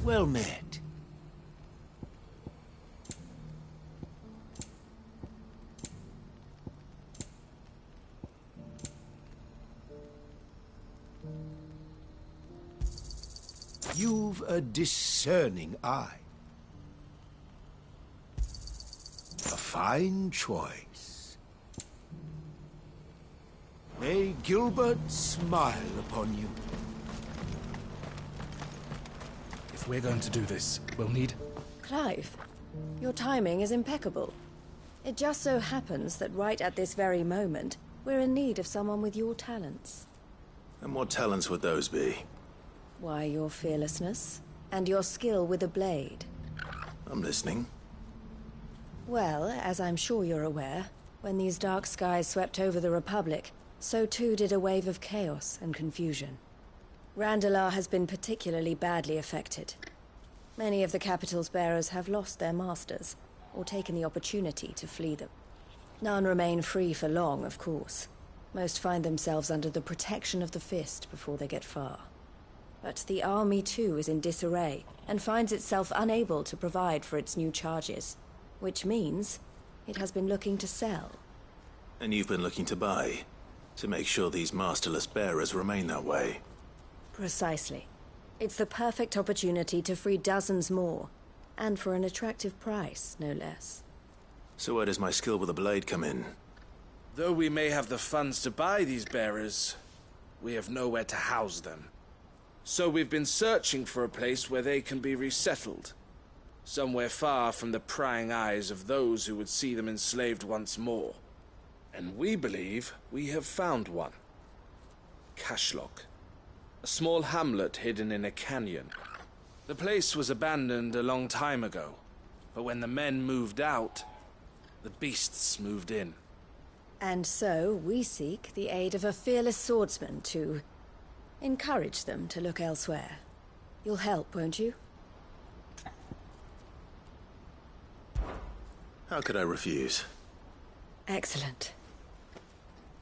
Well met. You've a discerning eye. A fine choice. May Gilbert smile upon you. If we're going to do this, we'll need... Clive, your timing is impeccable. It just so happens that right at this very moment, we're in need of someone with your talents. And what talents would those be? Why, your fearlessness, and your skill with a blade. I'm listening. Well, as I'm sure you're aware, when these dark skies swept over the Republic, so too did a wave of chaos and confusion. Randalar has been particularly badly affected. Many of the capital's bearers have lost their masters, or taken the opportunity to flee them. None remain free for long, of course. Most find themselves under the protection of the Fist before they get far. But the army too is in disarray, and finds itself unable to provide for its new charges. Which means it has been looking to sell. And you've been looking to buy, to make sure these masterless bearers remain that way. Precisely. It's the perfect opportunity to free dozens more, and for an attractive price, no less. So where does my skill with a blade come in? Though we may have the funds to buy these bearers, we have nowhere to house them. So we've been searching for a place where they can be resettled. Somewhere far from the prying eyes of those who would see them enslaved once more. And we believe we have found one. Cashlock. A small hamlet hidden in a canyon. The place was abandoned a long time ago, but when the men moved out, the beasts moved in. And so we seek the aid of a fearless swordsman to encourage them to look elsewhere. You'll help, won't you? How could I refuse? Excellent.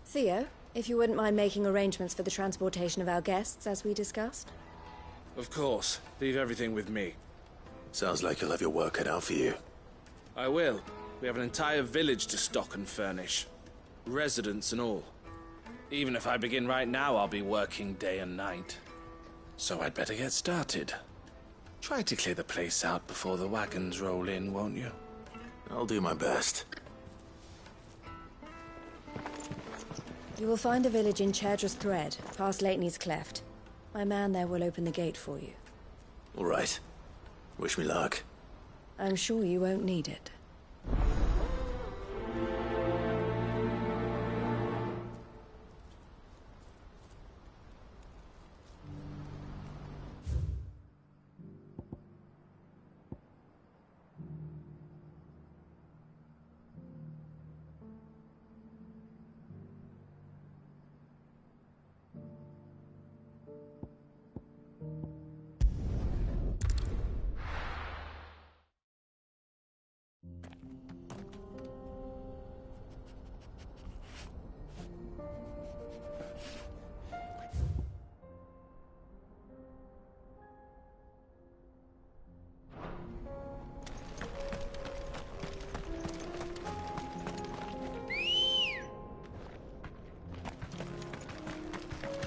Theo, if you wouldn't mind making arrangements for the transportation of our guests, as we discussed. Of course. Leave everything with me. Sounds like you'll have your work cut out for you. I will. We have an entire village to stock and furnish. Residents and all. Even if I begin right now, I'll be working day and night. So I'd better get started. Try to clear the place out before the wagons roll in, won't you? I'll do my best. You will find a village in Chairdress Thread, past Lateney's Cleft. My man there will open the gate for you. All right. Wish me luck. I'm sure you won't need it.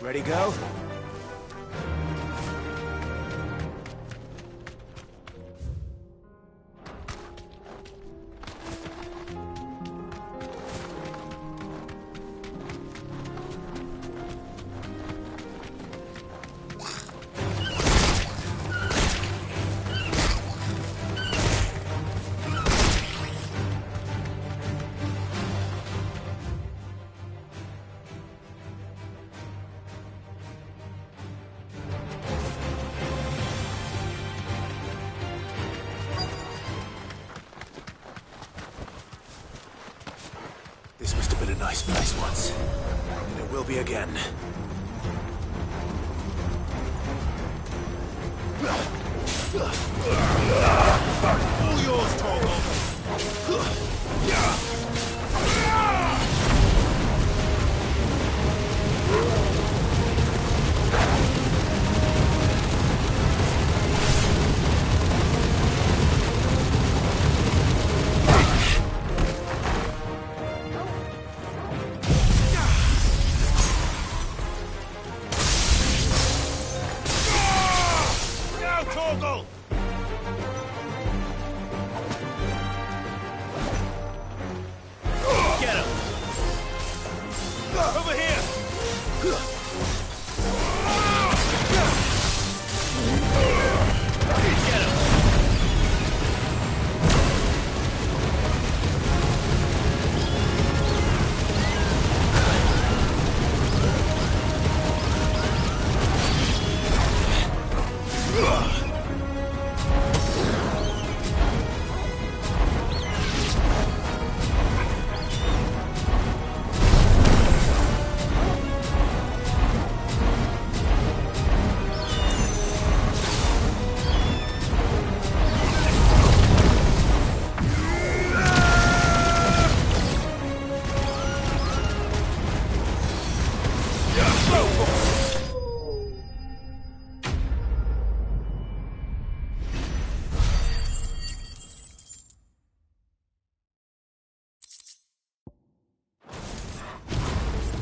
Ready, go? This must have been a nice place once. And it will be again. All yours, Torgal! Over here! Get him!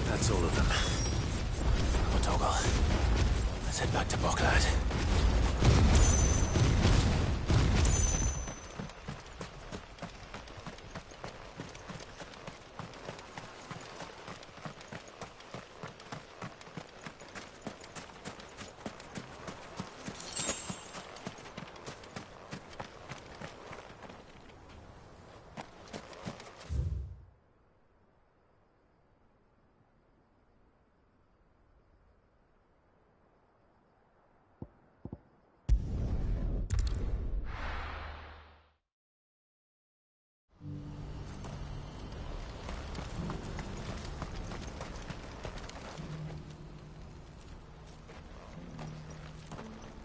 That's all of them. Toggle. Let's head back to Boklad.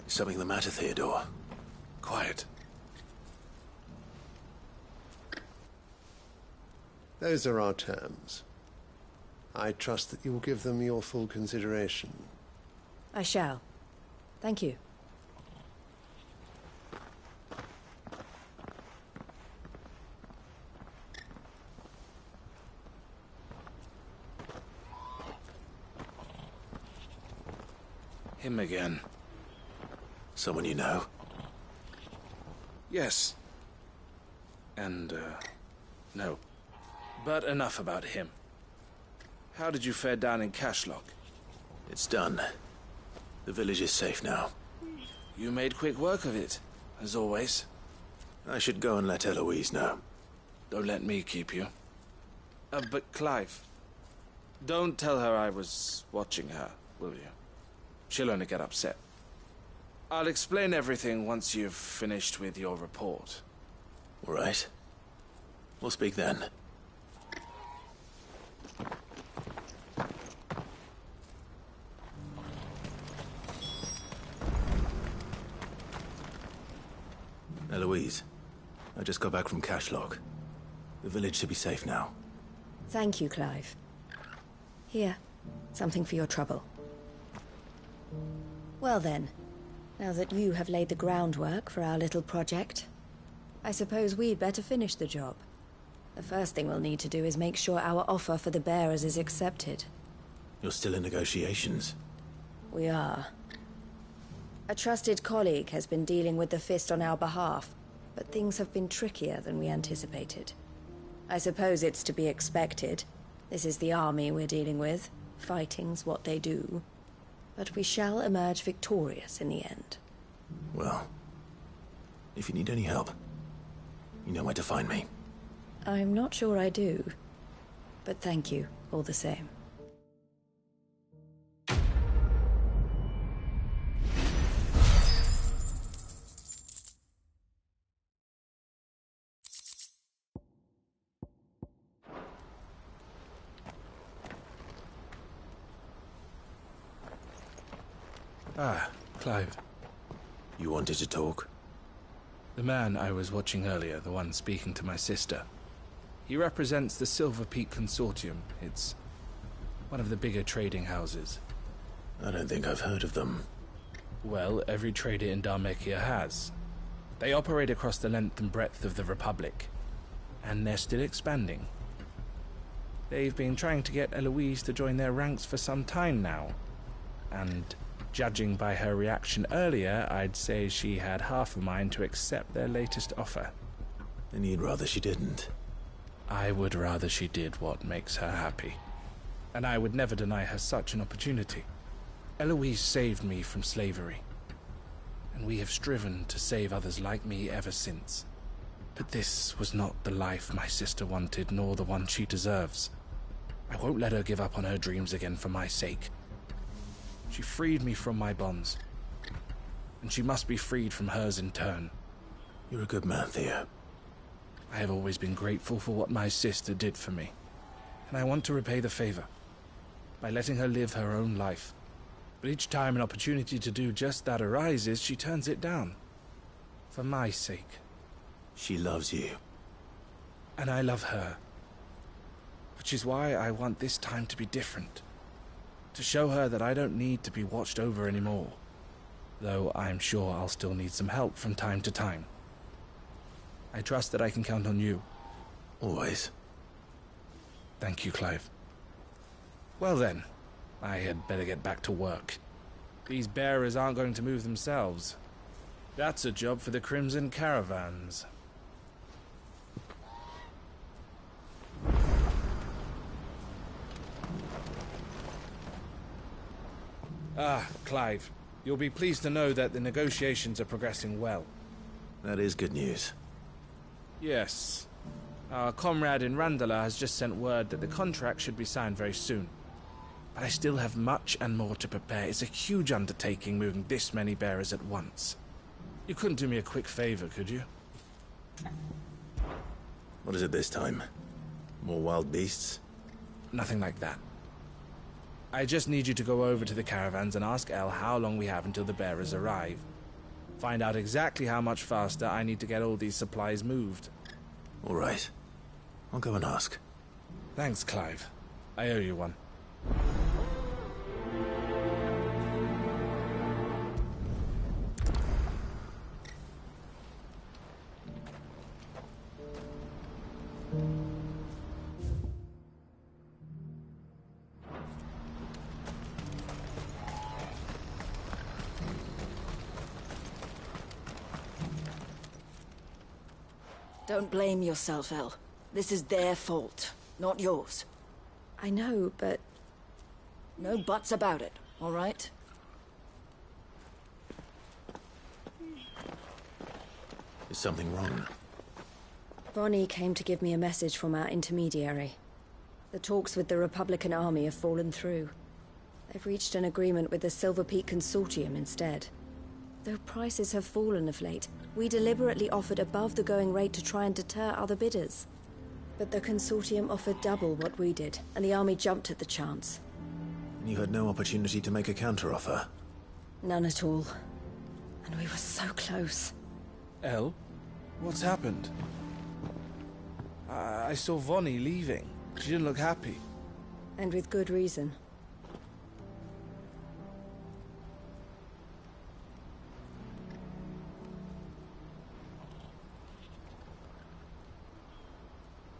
Is something the matter, Theodore? Quiet. Those are our terms. I trust that you will give them your full consideration. I shall. Thank you. Him again. Someone you know? Yes. And, no. But enough about him. How did you fare down in Cashlock? It's done. The village is safe now. You made quick work of it, as always. I should go and let Eloise know. Don't let me keep you. But Clive, don't tell her I was watching her, will you? She'll only get upset. I'll explain everything once you've finished with your report. All right. We'll speak then. Eloise, I just got back from Cashlock. The village should be safe now. Thank you, Clive. Here, something for your trouble. Well then, now that you have laid the groundwork for our little project, I suppose we'd better finish the job. The first thing we'll need to do is make sure our offer for the bearers is accepted. You're still in negotiations? We are. A trusted colleague has been dealing with the Fist on our behalf, but things have been trickier than we anticipated. I suppose it's to be expected. This is the army we're dealing with. Fighting's what they do. But we shall emerge victorious in the end. Well, if you need any help, you know where to find me. I'm not sure I do, but thank you all the same. Ah, Clive. You wanted to talk? The man I was watching earlier, the one speaking to my sister. He represents the Silver Peak Consortium. It's one of the bigger trading houses. I don't think I've heard of them. Well, every trader in Dhalmekia has. They operate across the length and breadth of the Republic. And they're still expanding. They've been trying to get Eloise to join their ranks for some time now. And judging by her reaction earlier, I'd say she had half a mind to accept their latest offer. And you'd rather she didn't? I would rather she did what makes her happy. and I would never deny her such an opportunity. Eloise saved me from slavery, and we have striven to save others like me ever since. But this was not the life my sister wanted, nor the one she deserves. I won't let her give up on her dreams again for my sake. She freed me from my bonds, and she must be freed from hers in turn. You're a good man, Theo. I have always been grateful for what my sister did for me, and I want to repay the favor by letting her live her own life. But each time an opportunity to do just that arises, she turns it down. For my sake. She loves you. And I love her. Which is why I want this time to be different. To show her that I don't need to be watched over anymore. Though I'm sure I'll still need some help from time to time. I trust that I can count on you. Always. Thank you, Clive. Well then, I had better get back to work. These bearers aren't going to move themselves. That's a job for the Crimson Caravans. Ah, Clive. You'll be pleased to know that the negotiations are progressing well. That is good news. Yes. Our comrade in Randala has just sent word that the contract should be signed very soon. But I still have much and more to prepare. It's a huge undertaking moving this many bearers at once. You couldn't do me a quick favor, could you? What is it this time? More wild beasts? Nothing like that. I just need you to go over to the caravans and ask El how long we have until the bearers arrive. Find out exactly how much faster I need to get all these supplies moved. All right. I'll go and ask. Thanks, Clive. I owe you one. Don't blame yourself, El. This is their fault, not yours. I know, but... No buts about it, all right? Is something wrong? Vonnie came to give me a message from our intermediary. The talks with the Republican army have fallen through. They've reached an agreement with the Silver Peak Consortium instead. Though prices have fallen of late, we deliberately offered above the going rate to try and deter other bidders. But the Consortium offered double what we did, and the army jumped at the chance. And you had no opportunity to make a counteroffer? None at all. And we were so close. El? What's happened? I saw Vonnie leaving. She didn't look happy. And with good reason.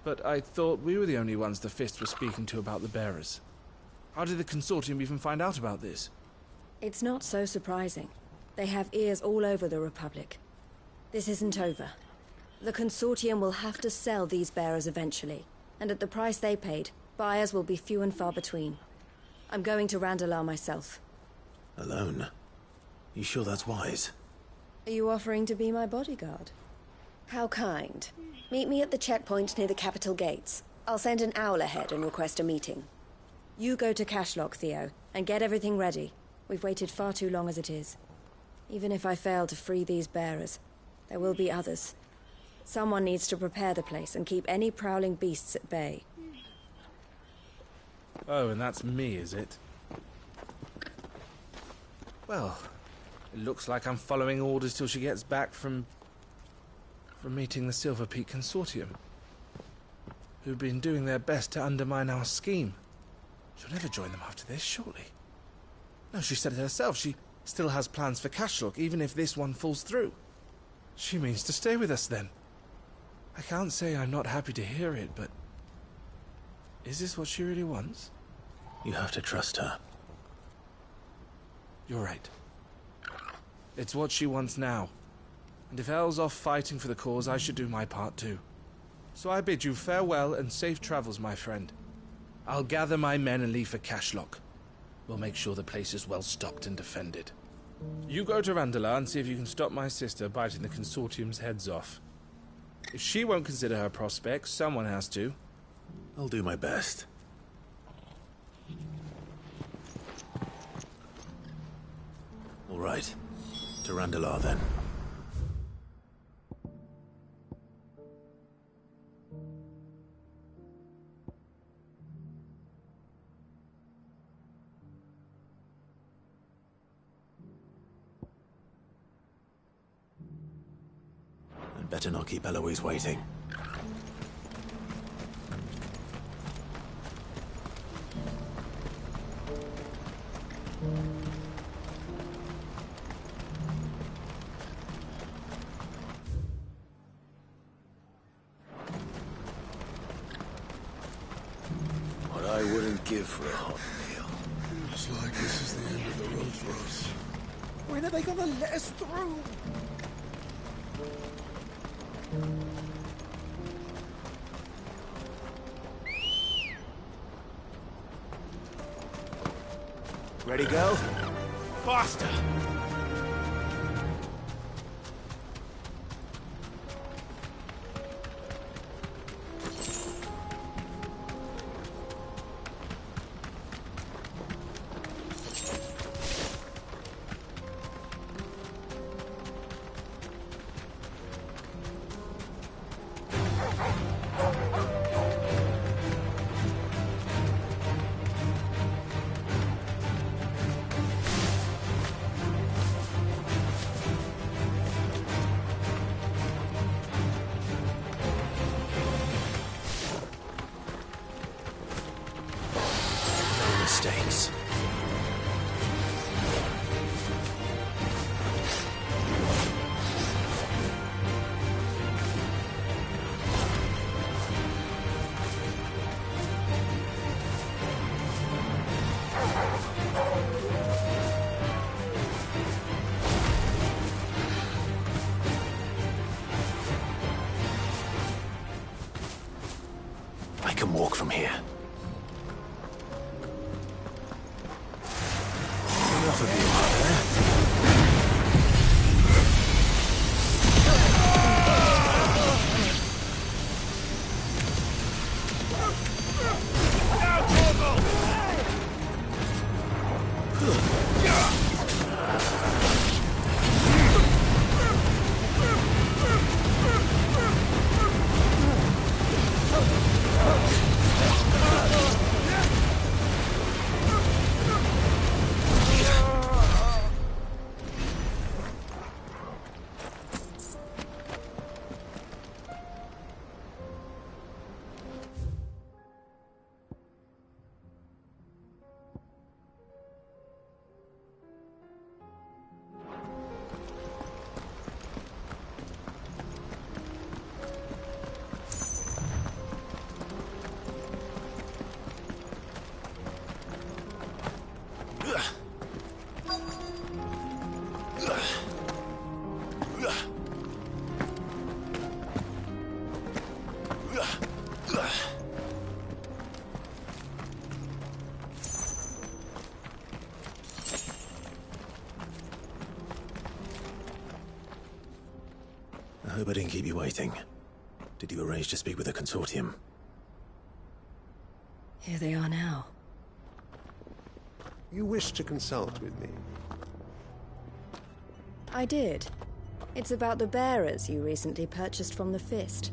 But I thought we were the only ones the Fist were speaking to about the bearers. How did the Consortium even find out about this? It's not so surprising. They have ears all over the Republic. This isn't over. The Consortium will have to sell these bearers eventually, and at the price they paid, buyers will be few and far between. I'm going to Randalar myself. Alone? You sure that's wise? Are you offering to be my bodyguard? How kind. Meet me at the checkpoint near the capital gates. I'll send an owl ahead and request a meeting. You go to Cashlock, Theo, and get everything ready. We've waited far too long as it is. Even if I fail to free these bearers, there will be others. Someone needs to prepare the place and keep any prowling beasts at bay. Oh, and that's me, is it? Well, it looks like I'm following orders till she gets back from meeting the Silver Peak Consortium, who've been doing their best to undermine our scheme. She'll never join them after this, surely. No, she said it herself. She still has plans for Cashlock, even if this one falls through. She means to stay with us, then. I can't say I'm not happy to hear it, but... is this what she really wants? You have to trust her. You're right. It's what she wants now. And if Elle's off fighting for the cause, I should do my part too. So I bid you farewell and safe travels, my friend. I'll gather my men and leave for Cashlock. We'll make sure the place is well stocked and defended. You go to Randala and see if you can stop my sister biting the Consortium's heads off. If she won't consider her prospects, someone has to. I'll do my best. All right. To Randalar, then. I'd better not keep Eloise waiting. What I wouldn't give for a hot meal. Looks like this is the end of the road for us. When are they gonna let us through? Ready, go? Faster! Mistakes. I can walk from here. Enough of you out there. I hope I didn't keep you waiting. Did you arrange to speak with the Consortium? Here they are now. You wish to consult with me? I did. It's about the bearers you recently purchased from the Fist.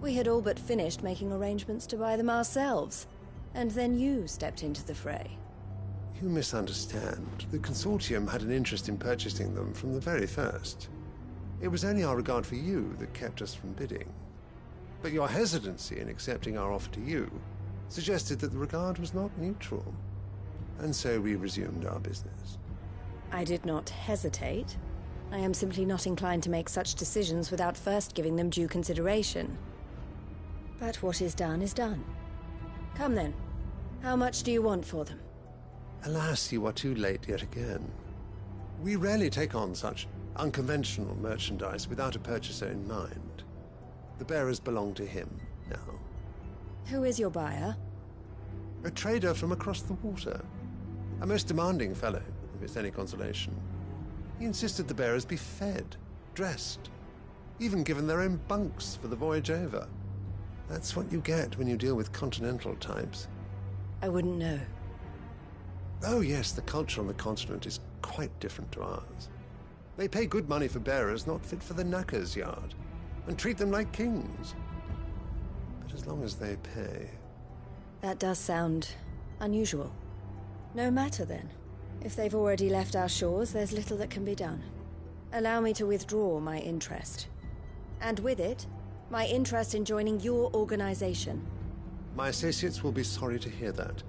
We had all but finished making arrangements to buy them ourselves, and then you stepped into the fray. You misunderstand. The Consortium had an interest in purchasing them from the very first. It was only our regard for you that kept us from bidding. But your hesitancy in accepting our offer to you suggested that the regard was not mutual. And so we resumed our business. I did not hesitate. I am simply not inclined to make such decisions without first giving them due consideration. But what is done is done. Come then. How much do you want for them? Alas, you are too late yet again. We rarely take on such unconventional merchandise without a purchaser in mind. The bearers belong to him now. Who is your buyer? A trader from across the water. A most demanding fellow, if it's any consolation. He insisted the bearers be fed, dressed, even given their own bunks for the voyage over. That's what you get when you deal with continental types. I wouldn't know. Oh yes, the culture on the continent is quite different to ours. They pay good money for bearers not fit for the knacker's yard, and treat them like kings. But as long as they pay... That does sound unusual. No matter then. If they've already left our shores, there's little that can be done. Allow me to withdraw my interest. And with it, my interest in joining your organization. My associates will be sorry to hear that.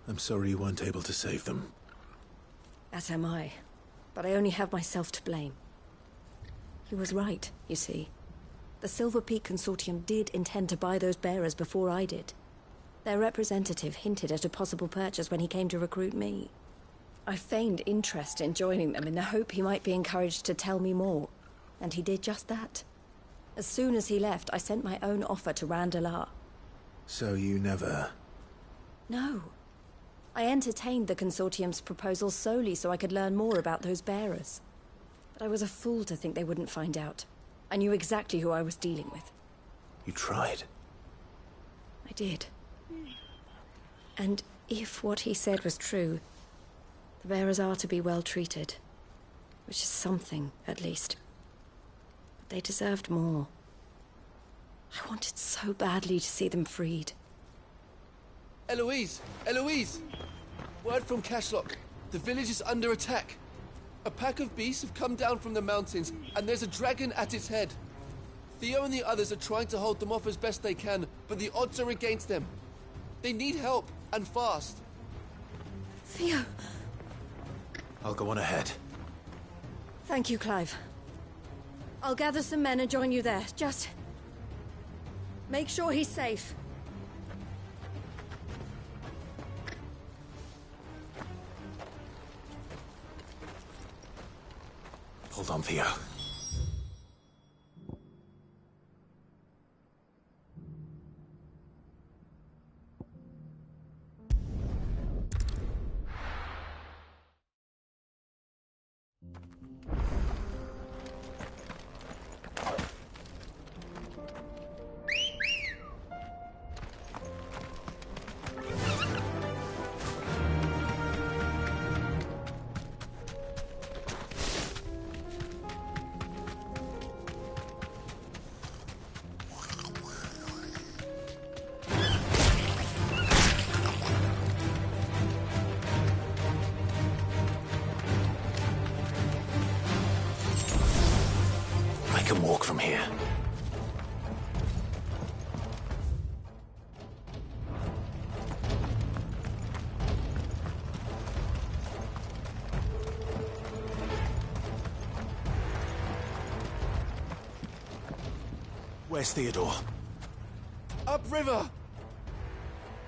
I'm sorry you weren't able to save them. As am I. But I only have myself to blame. He was right, you see. The Silver Peak Consortium did intend to buy those bearers before I did. Their representative hinted at a possible purchase when he came to recruit me. I feigned interest in joining them in the hope he might be encouraged to tell me more. And he did just that. As soon as he left, I sent my own offer to Randalar. So you never... No. I entertained the Consortium's proposal solely so I could learn more about those bearers. But I was a fool to think they wouldn't find out. I knew exactly who I was dealing with. You tried. I did. And if what he said was true, the bearers are to be well treated. Which is something, at least. But they deserved more. I wanted so badly to see them freed. Eloise! Eloise! Word from Cashlock. The village is under attack. A pack of beasts have come down from the mountains, and there's a dragon at its head. Theo and the others are trying to hold them off as best they can, but the odds are against them. They need help, and fast. Theo! I'll go on ahead. Thank you, Clive. I'll gather some men and join you there. Just... make sure he's safe. Hold on, Theo. I can walk from here. Where's Theodore? Upriver!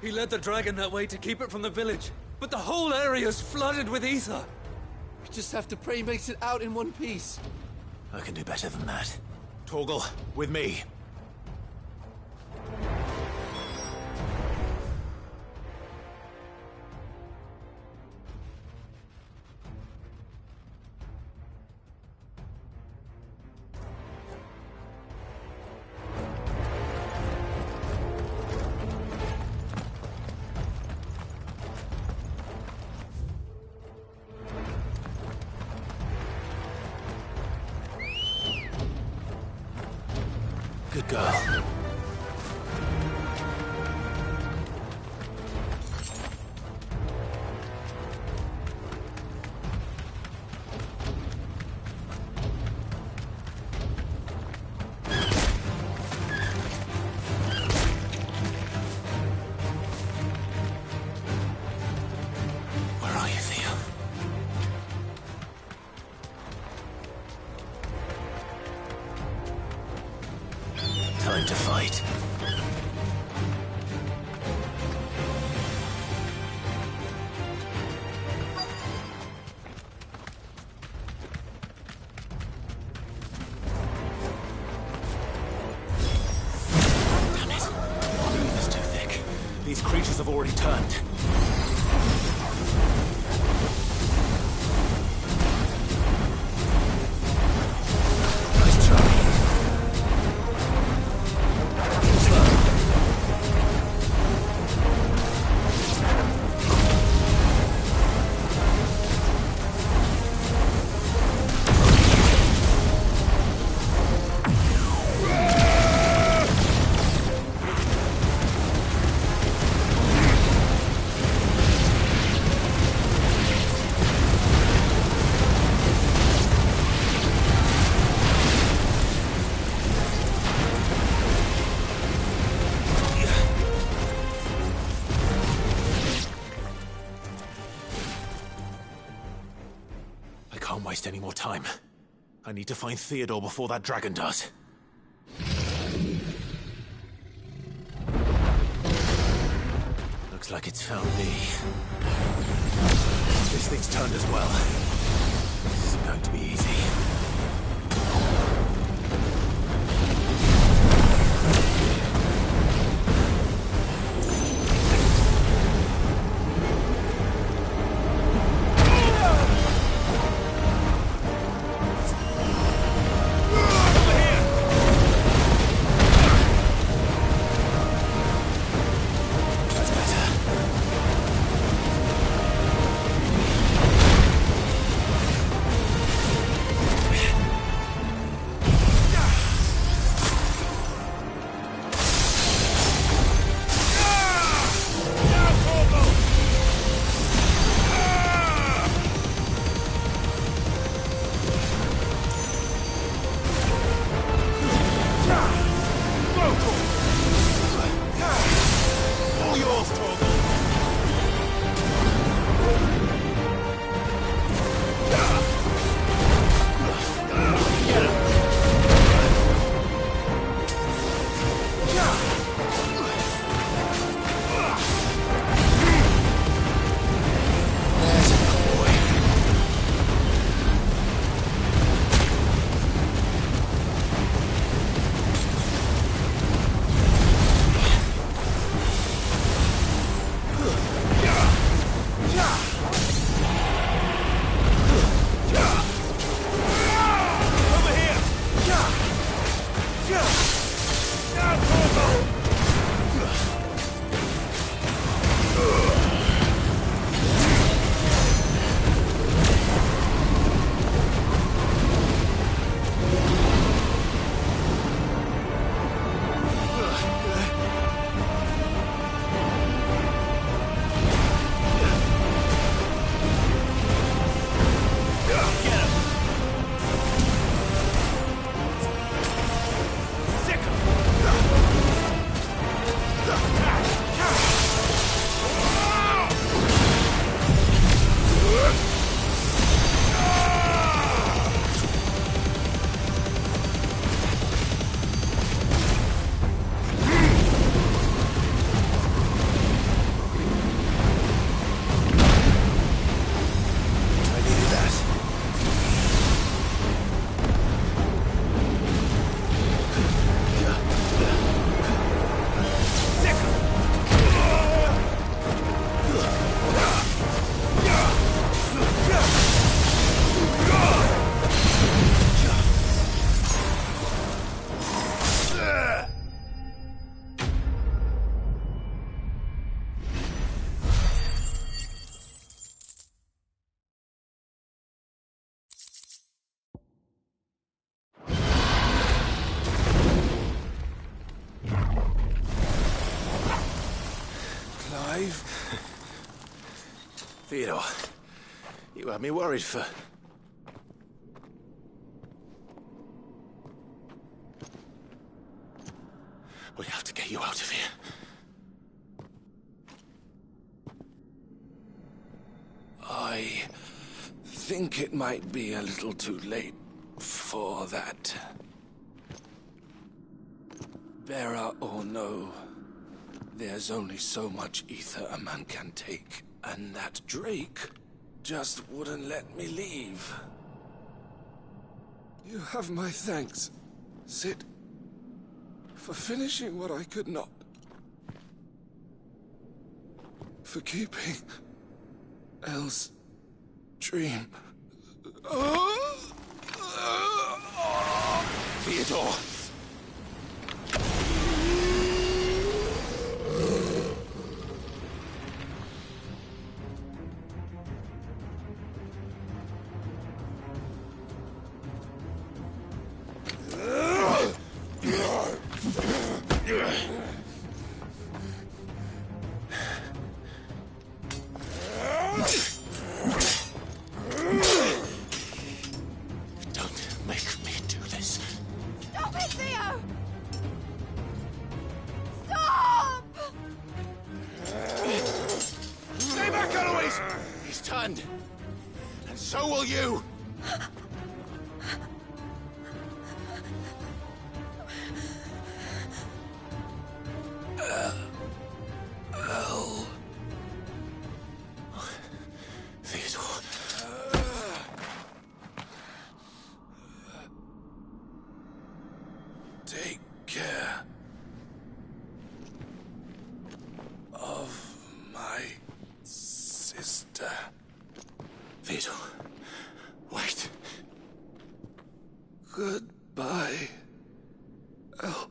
He led the dragon that way to keep it from the village, but the whole area's flooded with ether. We just have to pray he makes it out in one piece. I can do better than that. Torgal, with me. These creatures have already turned. Nice try. Can't waste any more time. I need to find Theodore before that dragon does. Looks like it's found me. This thing's turned as well. This isn't going to be easy. Theodore, you had me worried for... We have to get you out of here. I think it might be a little too late for that. Bearer or no, there's only so much ether a man can take, and that Drake just wouldn't let me leave. You have my thanks, Sid, for finishing what I could not. for keeping Elle's dream. Theodore! Don't make me do this. Stop it, Theo! Stop! Stay back, Eloise! He's turned. And so will you! Elle. Theodore. Take care of my sister. Theodore, wait. Goodbye, Elle.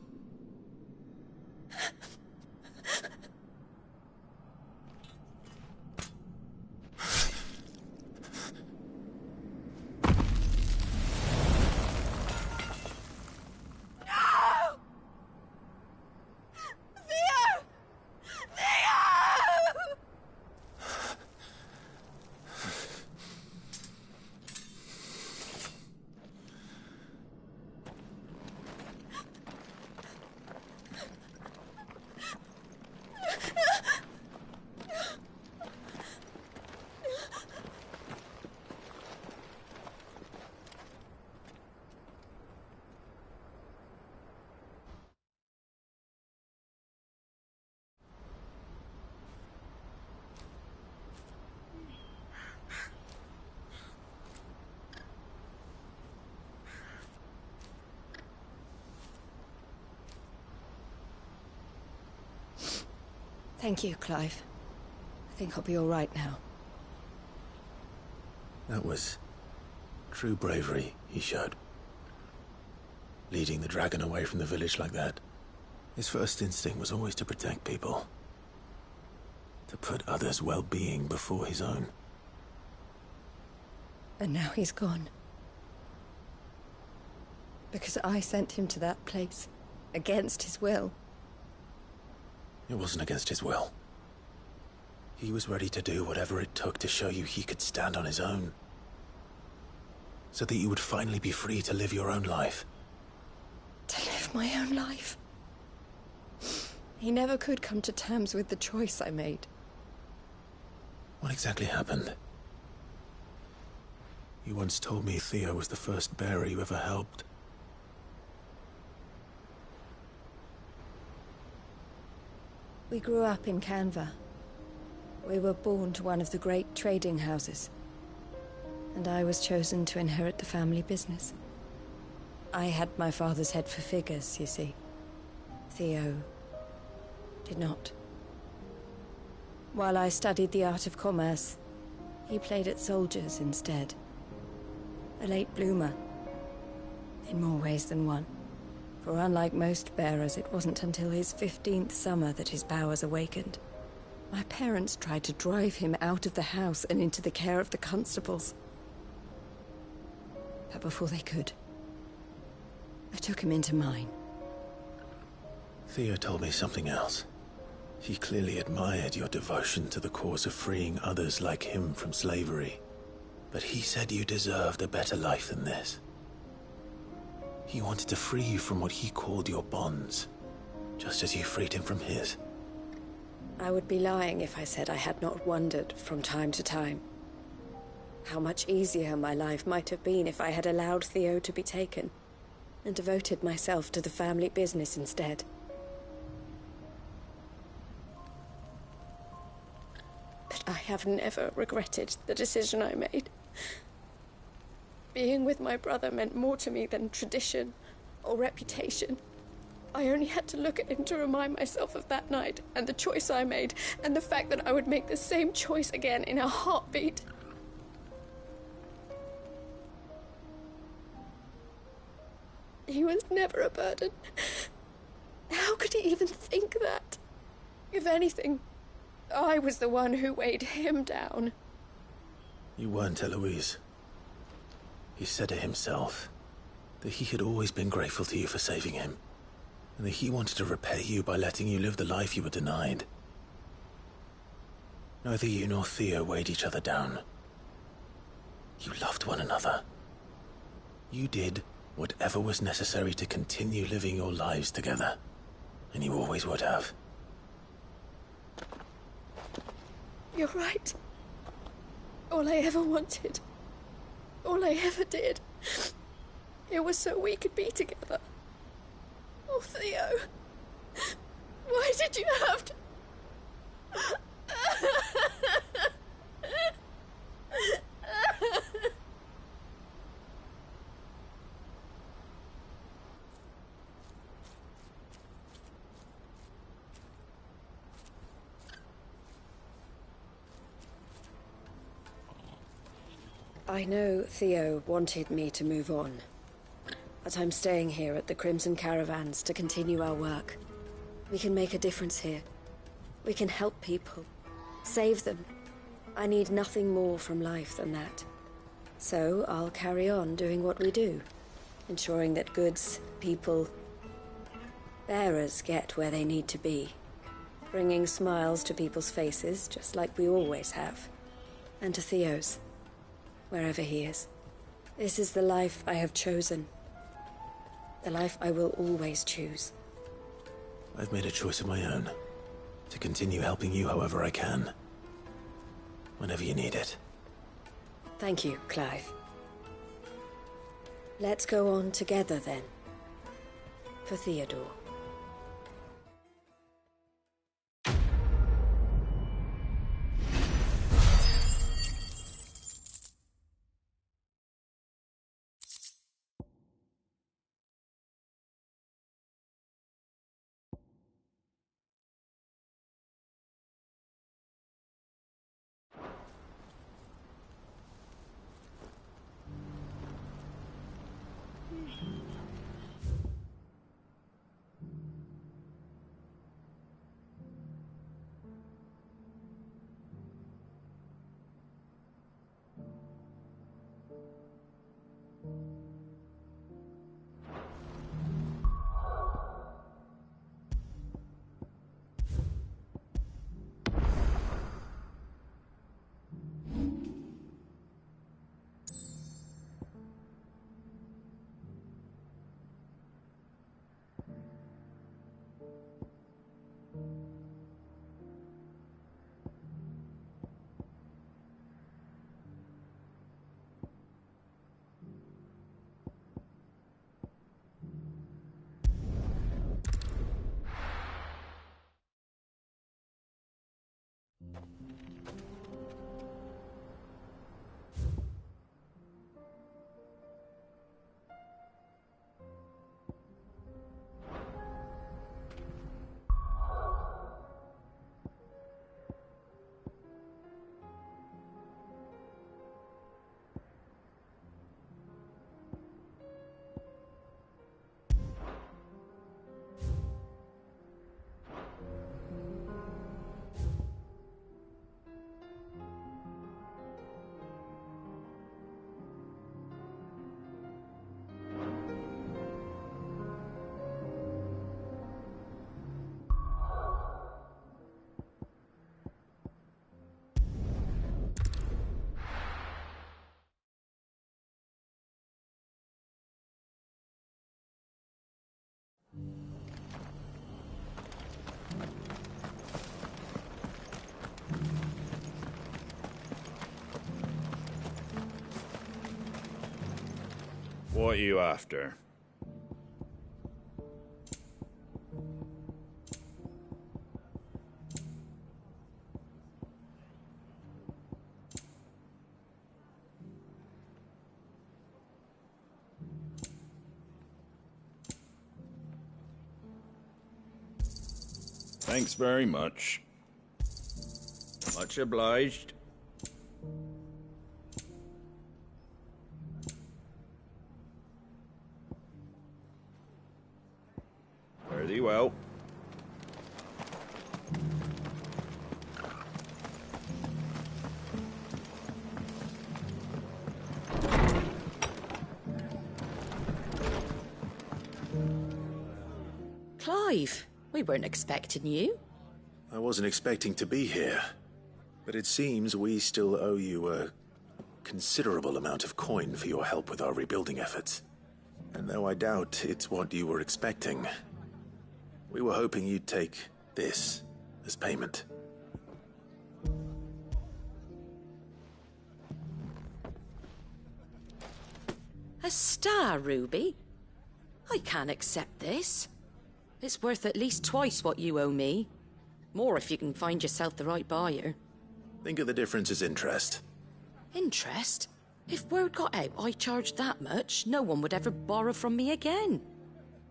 Thank you, Clive. I think I'll be all right now. That was true bravery he showed. Leading the dragon away from the village like that. His first instinct was always to protect people. To put others' well-being before his own. And now he's gone. Because I sent him to that place, against his will. It wasn't against his will. He was ready to do whatever it took to show you he could stand on his own. So that you would finally be free to live your own life. To live my own life? He never could come to terms with the choice I made. What exactly happened? You once told me Theo was the first bearer you ever helped. We grew up in Canva. We were born to one of the great trading houses. And I was chosen to inherit the family business. I had my father's head for figures, you see. Theo did not. While I studied the art of commerce, he played at soldiers instead. A late bloomer, in more ways than one. For unlike most bearers, it wasn't until his 15th summer that his powers awakened. My parents tried to drive him out of the house and into the care of the constables. But before they could, I took him into mine. Theo told me something else. He clearly admired your devotion to the cause of freeing others like him from slavery. But he said you deserved a better life than this. He wanted to free you from what he called your bonds, just as you freed him from his. I would be lying if I said I had not wondered from time to time how much easier my life might have been if I had allowed Theo to be taken and devoted myself to the family business instead. But I have never regretted the decision I made. Being with my brother meant more to me than tradition or reputation. I only had to look at him to remind myself of that night, and the choice I made, and the fact that I would make the same choice again in a heartbeat. He was never a burden. How could he even think that? If anything, I was the one who weighed him down. You weren't, Eloise. He said it himself, that he had always been grateful to you for saving him, and that he wanted to repay you by letting you live the life you were denied. Neither you nor Theo weighed each other down. You loved one another. You did whatever was necessary to continue living your lives together, and you always would have. You're right. All I ever wanted, all I ever did, it was so we could be together. Oh, Theo, why did you have to... I know Theo wanted me to move on, but I'm staying here at the Crimson Caravans to continue our work. We can make a difference here. We can help people, save them. I need nothing more from life than that. So I'll carry on doing what we do, ensuring that goods, people, bearers get where they need to be, bringing smiles to people's faces just like we always have, and to Theo's. Wherever he is. This is the life I have chosen. The life I will always choose. I've made a choice of my own. To continue helping you however I can. Whenever you need it. Thank you, Clive. Let's go on together then. For Theodore. What are you after? Thanks very much. Much obliged. Fare thee well. Clive, we weren't expecting you. I wasn't expecting to be here, but it seems we still owe you a considerable amount of coin for your help with our rebuilding efforts. And though I doubt it's what you were expecting, we were hoping you'd take this as payment. A star ruby? I can't accept this. It's worth at least twice what you owe me. More if you can find yourself the right buyer. Think of the difference as interest. Interest? If word got out I charged that much, no one would ever borrow from me again.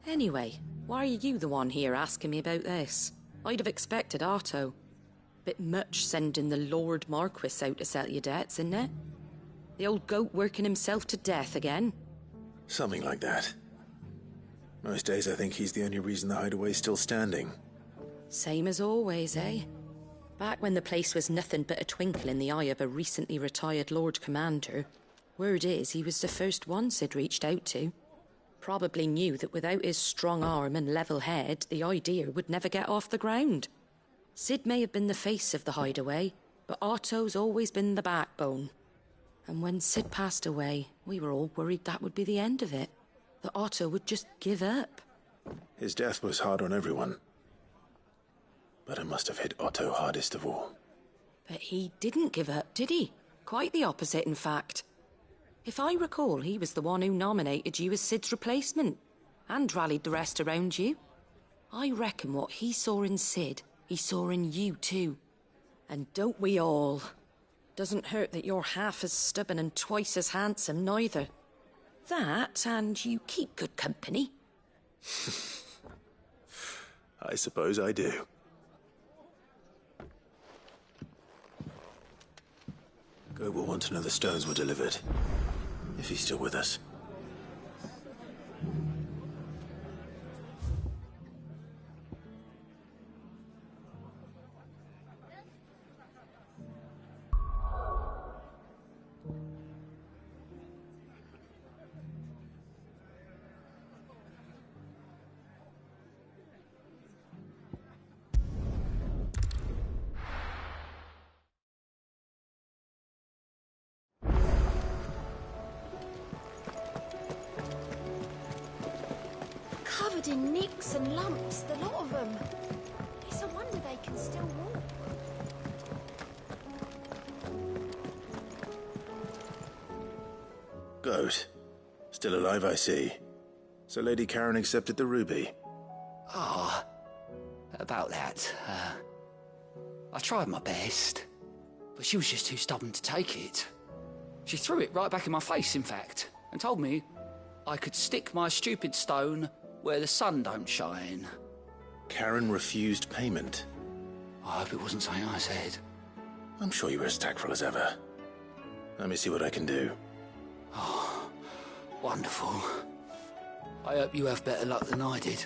Anyway, why are you the one here asking me about this? I'd have expected Otto. Bit much sending the Lord Marquis out to settle your debts, isn't it? The old goat working himself to death again? Something like that. Most days I think he's the only reason the hideaway's still standing. Same as always, eh? Back when the place was nothing but a twinkle in the eye of a recently retired Lord Commander, word is he was the first one Sid reached out to. Probably knew that without his strong arm and level head, the idea would never get off the ground. Sid may have been the face of the hideaway, but Otto's always been the backbone. And when Sid passed away, we were all worried that would be the end of it. That Otto would just give up. His death was hard on everyone. But it must have hit Otto hardest of all. But he didn't give up, did he? Quite the opposite, in fact. If I recall, he was the one who nominated you as Sid's replacement, and rallied the rest around you. I reckon what he saw in Sid, he saw in you too. And don't we all? Doesn't hurt that you're half as stubborn and twice as handsome, neither. That, and you keep good company. I suppose I do. Goat will want to know the stones were delivered, if he's still with us. Covered in nicks and lumps, the lot of them. It's a wonder they can still walk. Goat. Still alive, I see. So Lady Karen accepted the ruby. Ah, about that. I tried my best, but she was just too stubborn to take it. She threw it right back in my face, in fact, and told me I could stick my stupid stone where the sun don't shine. Karen refused payment. I hope it wasn't something I said. I'm sure you were as tactful as ever. Let me see what I can do. Oh, wonderful. I hope you have better luck than I did.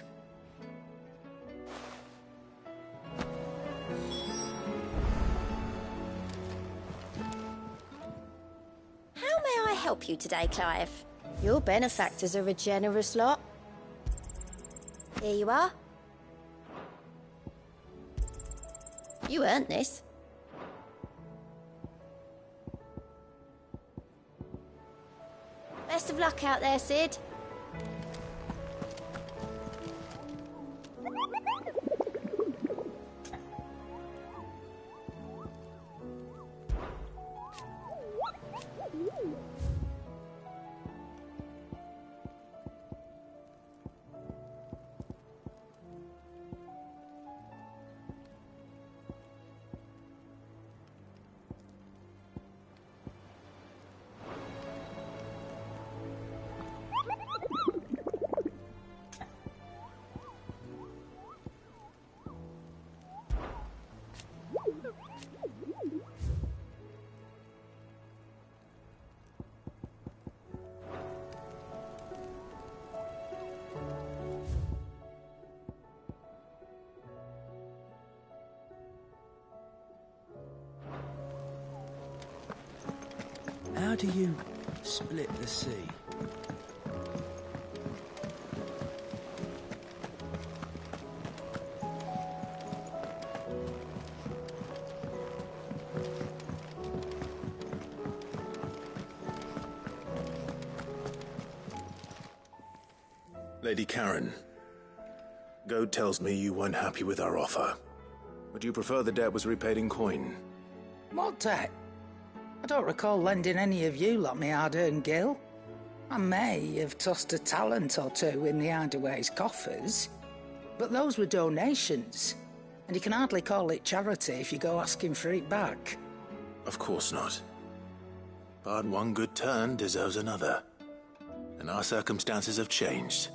How may I help you today, Clive? Your benefactors are a generous lot. Here you are. You earned this. Best of luck out there, Sid. How do you split the sea? Lady Karen, Goad tells me you weren't happy with our offer. Would you prefer the debt was repaid in coin? What debt? I don't recall lending any of you lot me hard-earned gil. I may have tossed a talent or two in the Hideaway's coffers, but those were donations, and you can hardly call it charity if you go asking for it back. Of course not. But one good turn deserves another. And our circumstances have changed.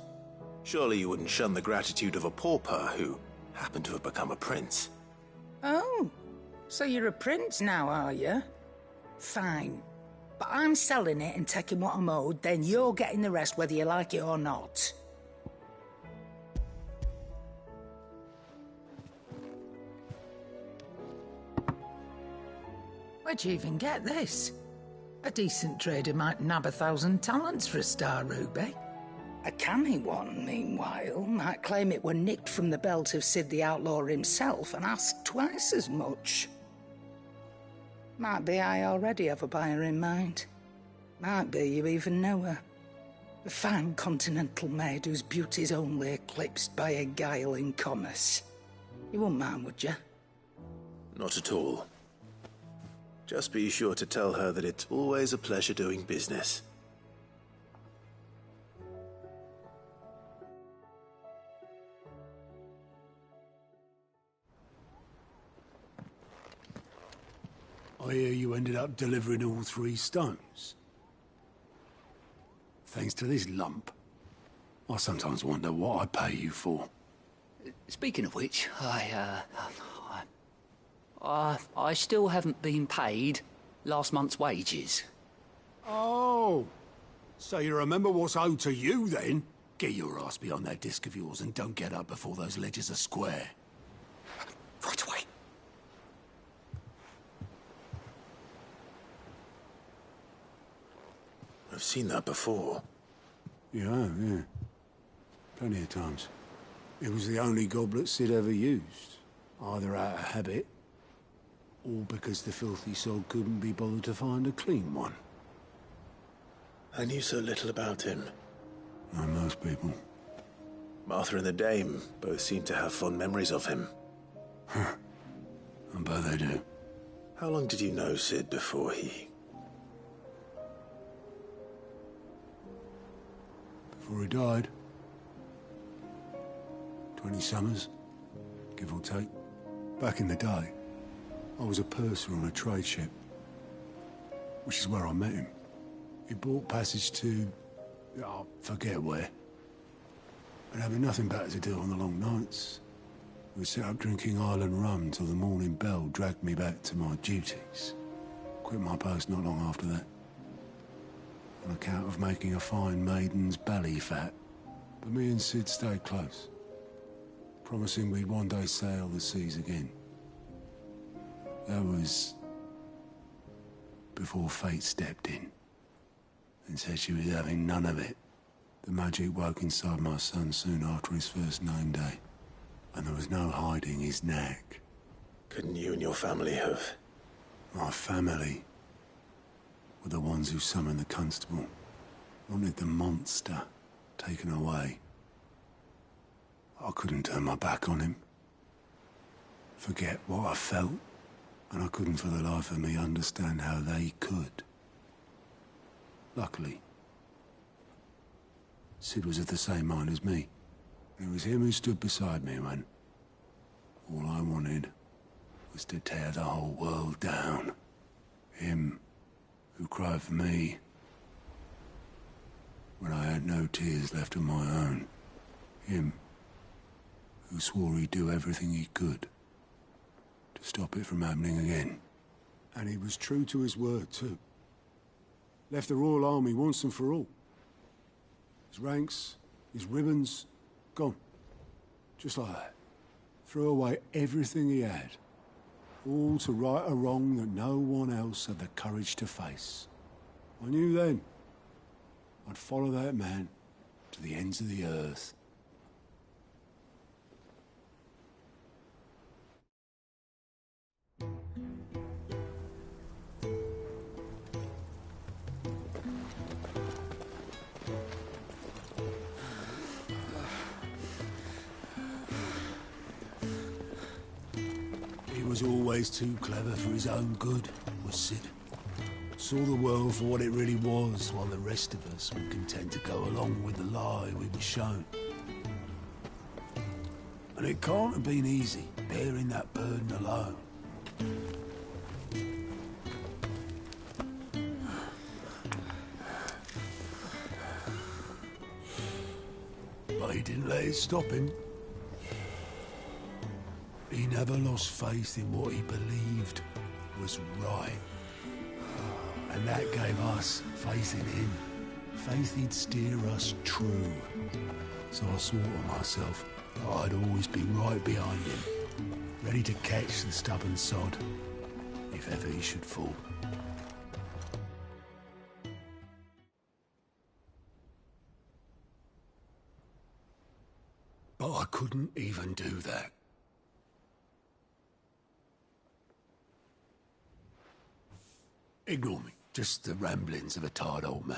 Surely you wouldn't shun the gratitude of a pauper who happened to have become a prince. Oh, so you're a prince now, are you? Fine. But I'm selling it and taking what I'm owed, then you're getting the rest whether you like it or not. Where'd you even get this? A decent trader might nab 1,000 talents for a star ruby. A canny one, meanwhile, might claim it were nicked from the belt of Sid the Outlaw himself and ask twice as much. Might be I already have a buyer in mind. Might be you even know her. A fine continental maid whose beauty's only eclipsed by a guile in commerce. You wouldn't mind, would you? Not at all. Just be sure to tell her that it's always a pleasure doing business. I hear you ended up delivering all 3 stones. Thanks to this lump. I sometimes wonder what I pay you for. Speaking of which, I still haven't been paid last month's wages. Oh, so you remember what's owed to you then? Get your ass behind that disc of yours and don't get up before those ledgers are square. Right away. I've seen that before. You have, yeah. Plenty of times. It was the only goblet Sid ever used. Either out of habit, or because the filthy sod couldn't be bothered to find a clean one. I knew so little about him. Like most people. Martha and the Dame both seem to have fond memories of him. Huh. I bet they do. How long did you know Sid before he... Before he died. 20 summers, give or take. Back in the day, I was a purser on a trade ship, which is where I met him. He bought passage to... I forget where. But having nothing better to do on the long nights, we set up drinking island rum till the morning bell dragged me back to my duties. Quit my post not long after that. On account of making a fine maiden's belly fat. But me and Sid stayed close, promising we'd one day sail the seas again. That was before fate stepped in and said she was having none of it. The magic woke inside my son soon after his first name day, and there was no hiding his knack. Couldn't you and your family have... My family were the ones who summoned the constable, wanted the monster taken away. I couldn't turn my back on him, forget what I felt, and I couldn't for the life of me understand how they could. Luckily, Sid was of the same mind as me. It was him who stood beside me when all I wanted was to tear the whole world down. Him who cried for me when I had no tears left of my own. Him who swore he'd do everything he could to to stop it from happening again. And he was true to his word, too. Left the Royal Army once and for all. His ranks, his ribbons, gone. Just like that. Threw away everything he had. All to right a wrong that no one else had the courage to face. I knew then I'd follow that man to the ends of the earth. He was always too clever for his own good, was Sid. Saw the world for what it really was, while the rest of us were content to go along with the lie we were shown. And it can't have been easy, bearing that burden alone. But he didn't let it stop him. He never lost faith in what he believed was right. And that gave us faith in him. Faith he'd steer us true. So I swore to myself that I'd always be right behind him, ready to catch the stubborn sod, if ever he should fall. But I couldn't even do that. Ignore me. Just the ramblings of a tired old man.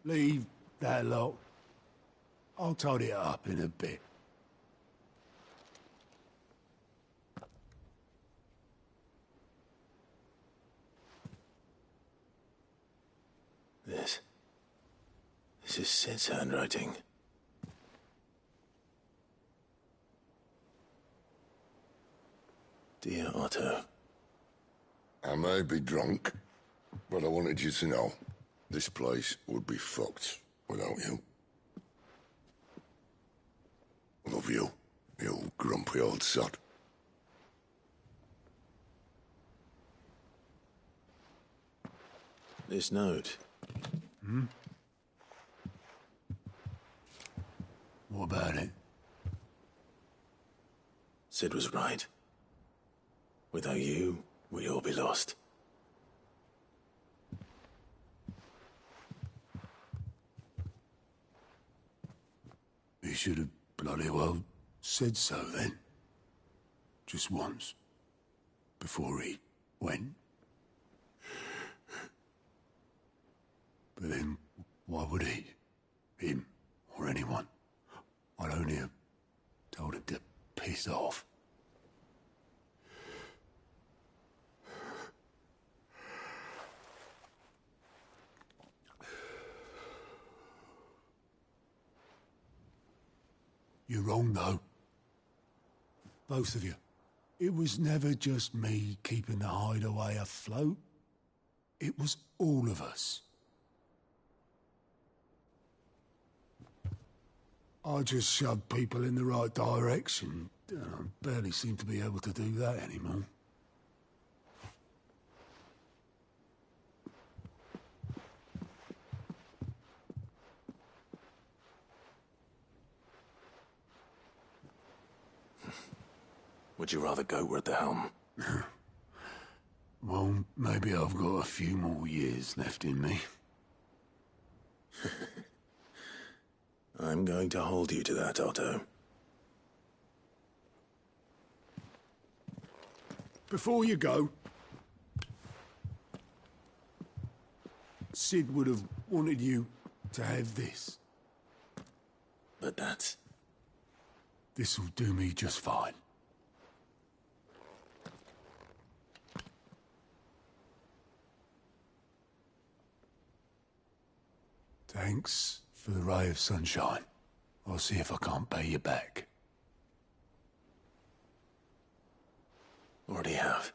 Leave that lot. I'll tidy it up in a bit. This is Sid's handwriting. Dear Otto. I may be drunk, but I wanted you to know this place would be fucked without you. I love you, you grumpy old sod. This note. Hmm? What about it? Sid was right. Without you, we'd all be lost. He should have bloody well said so then. Just once. Before he went. But then, why would he? Him, or anyone? I'd only have told him to piss off. You're wrong, though. Both of you. It was never just me keeping the hideaway afloat. It was all of us. I just shoved people in the right direction. I barely seem to be able to do that anymore. Would you rather go at the helm? Well, maybe I've got a few more years left in me. I'm going to hold you to that, Otto. Before you go, Sid would have wanted you to have this. But that's... This'll do me just fine. Thanks for the ray of sunshine. I'll see if I can't pay you back. Already have.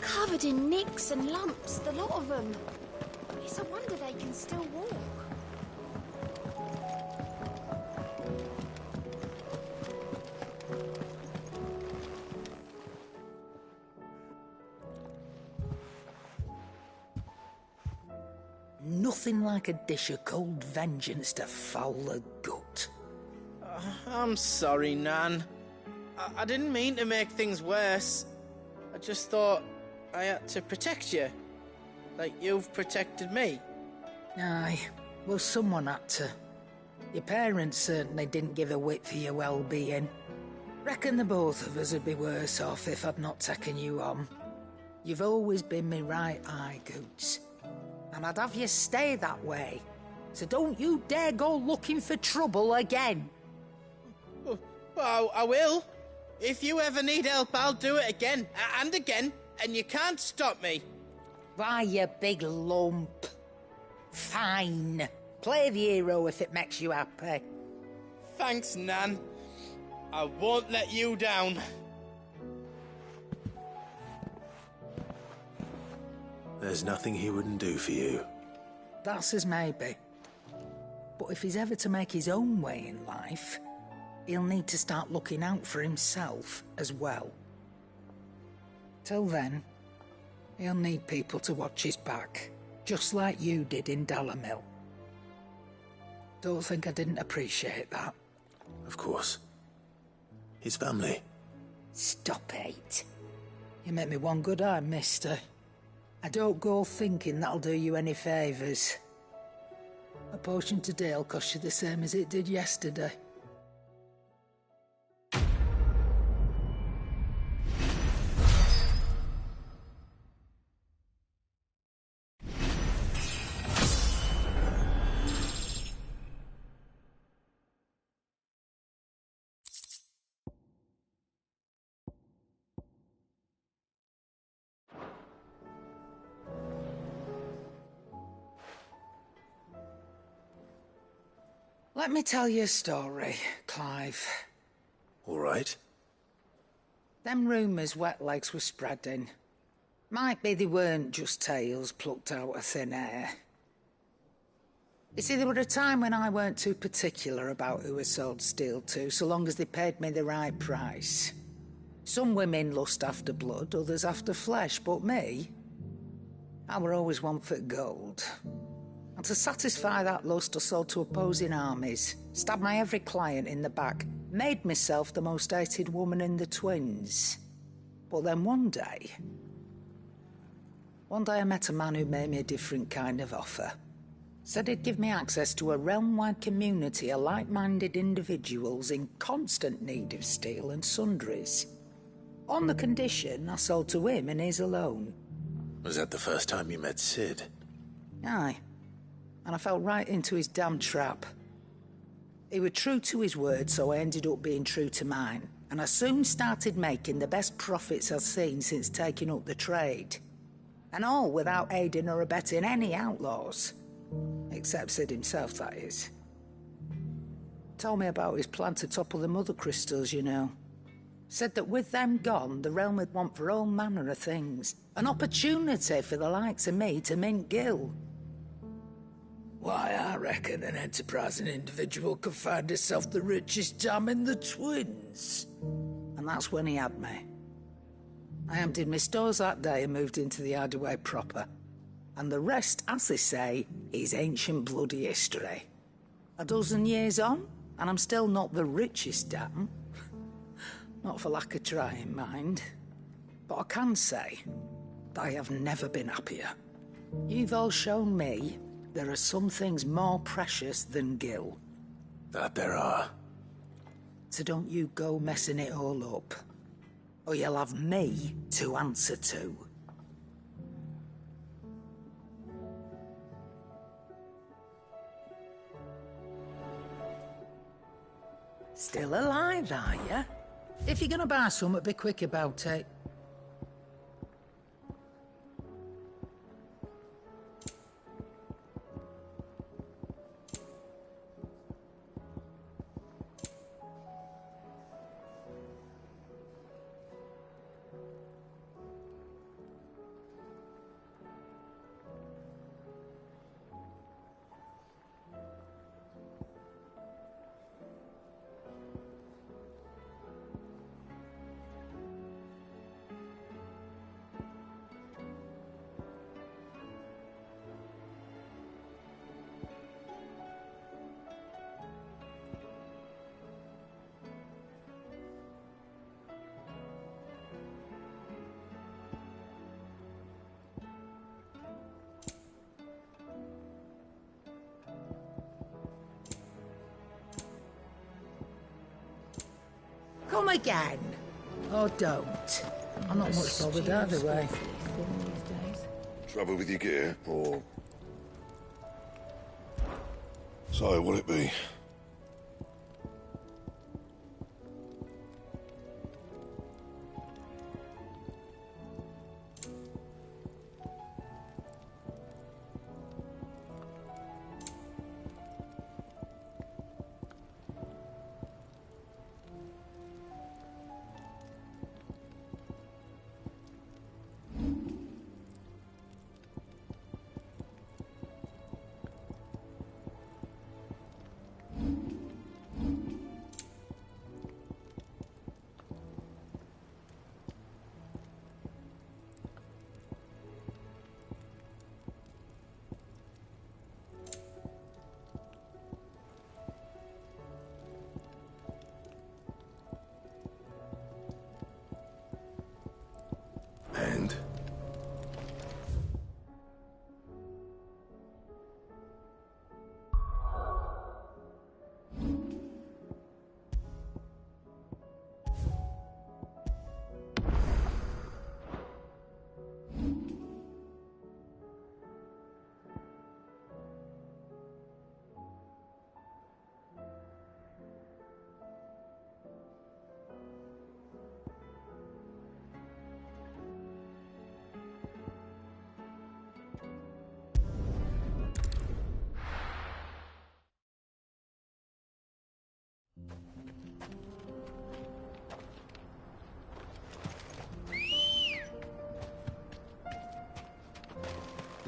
covered in nicks and lumps, the lot of them. It's a wonder they can still walk. Nothing like a dish of cold vengeance to foul the gut. I'm sorry, Nan. I didn't mean to make things worse. I just thought I had to protect you. Like you've protected me. Aye, well, someone had to. Your parents certainly didn't give a whit for your well-being. Reckon the both of us would be worse off if I'd not taken you on. You've always been me right eye, Goots. And I'd have you stay that way. So don't you dare go looking for trouble again. Well, I will. If you ever need help, I'll do it again and again, and you can't stop me. Why, you big lump. Fine. Play the hero if it makes you happy. Thanks, Nan. I won't let you down. There's nothing he wouldn't do for you. That's as maybe. But if he's ever to make his own way in life, he'll need to start looking out for himself as well. Till then, he'll need people to watch his back, just like you did in Dalamil. Don't think I didn't appreciate that. Of course. His family. Stop it. You make me one good eye, mister. I don't go thinking that'll do you any favours. A potion today'll cost you the same as it did yesterday. Let me tell you a story, Clive. All right. Them rumours wet legs were spreading. Might be they weren't just tales plucked out of thin air. You see, there were a time when I weren't too particular about who I sold steel to, so long as they paid me the right price. Some women lust after blood, others after flesh, but me, I were always one for gold. And to satisfy that lust, I sold to opposing armies, stabbed my every client in the back, made myself the most hated woman in the twins. But then one day I met a man who made me a different kind of offer. Said he'd give me access to a realm-wide community of like-minded individuals in constant need of steel and sundries. On the condition I sold to him and his alone. Was that the first time you met Sid? Aye. And I fell right into his damn trap. He was true to his word, so I ended up being true to mine. And I soon started making the best profits I've seen since taking up the trade. And all without aiding or abetting any outlaws. Except Sid himself, that is. Told me about his plan to topple the mother crystals, you know. Said that with them gone, the realm would want for all manner of things. An opportunity for the likes of me to mint gil. Why, I reckon an enterprising individual could find himself the richest dam in the twins. And that's when he had me. I emptied my stores that day and moved into the hideaway proper. And the rest, as they say, is ancient bloody history. A dozen years on, and I'm still not the richest dam. Not for lack of trying, mind. But I can say, I have never been happier. You've all shown me there are some things more precious than gil. That there are. So don't you go messing it all up. Or you'll have me to answer to. Still alive, are you? If you're gonna buy some, be quick about it. Come again. Or don't. I'm not much bothered either way. Trouble with your gear, or... So, will it be? And?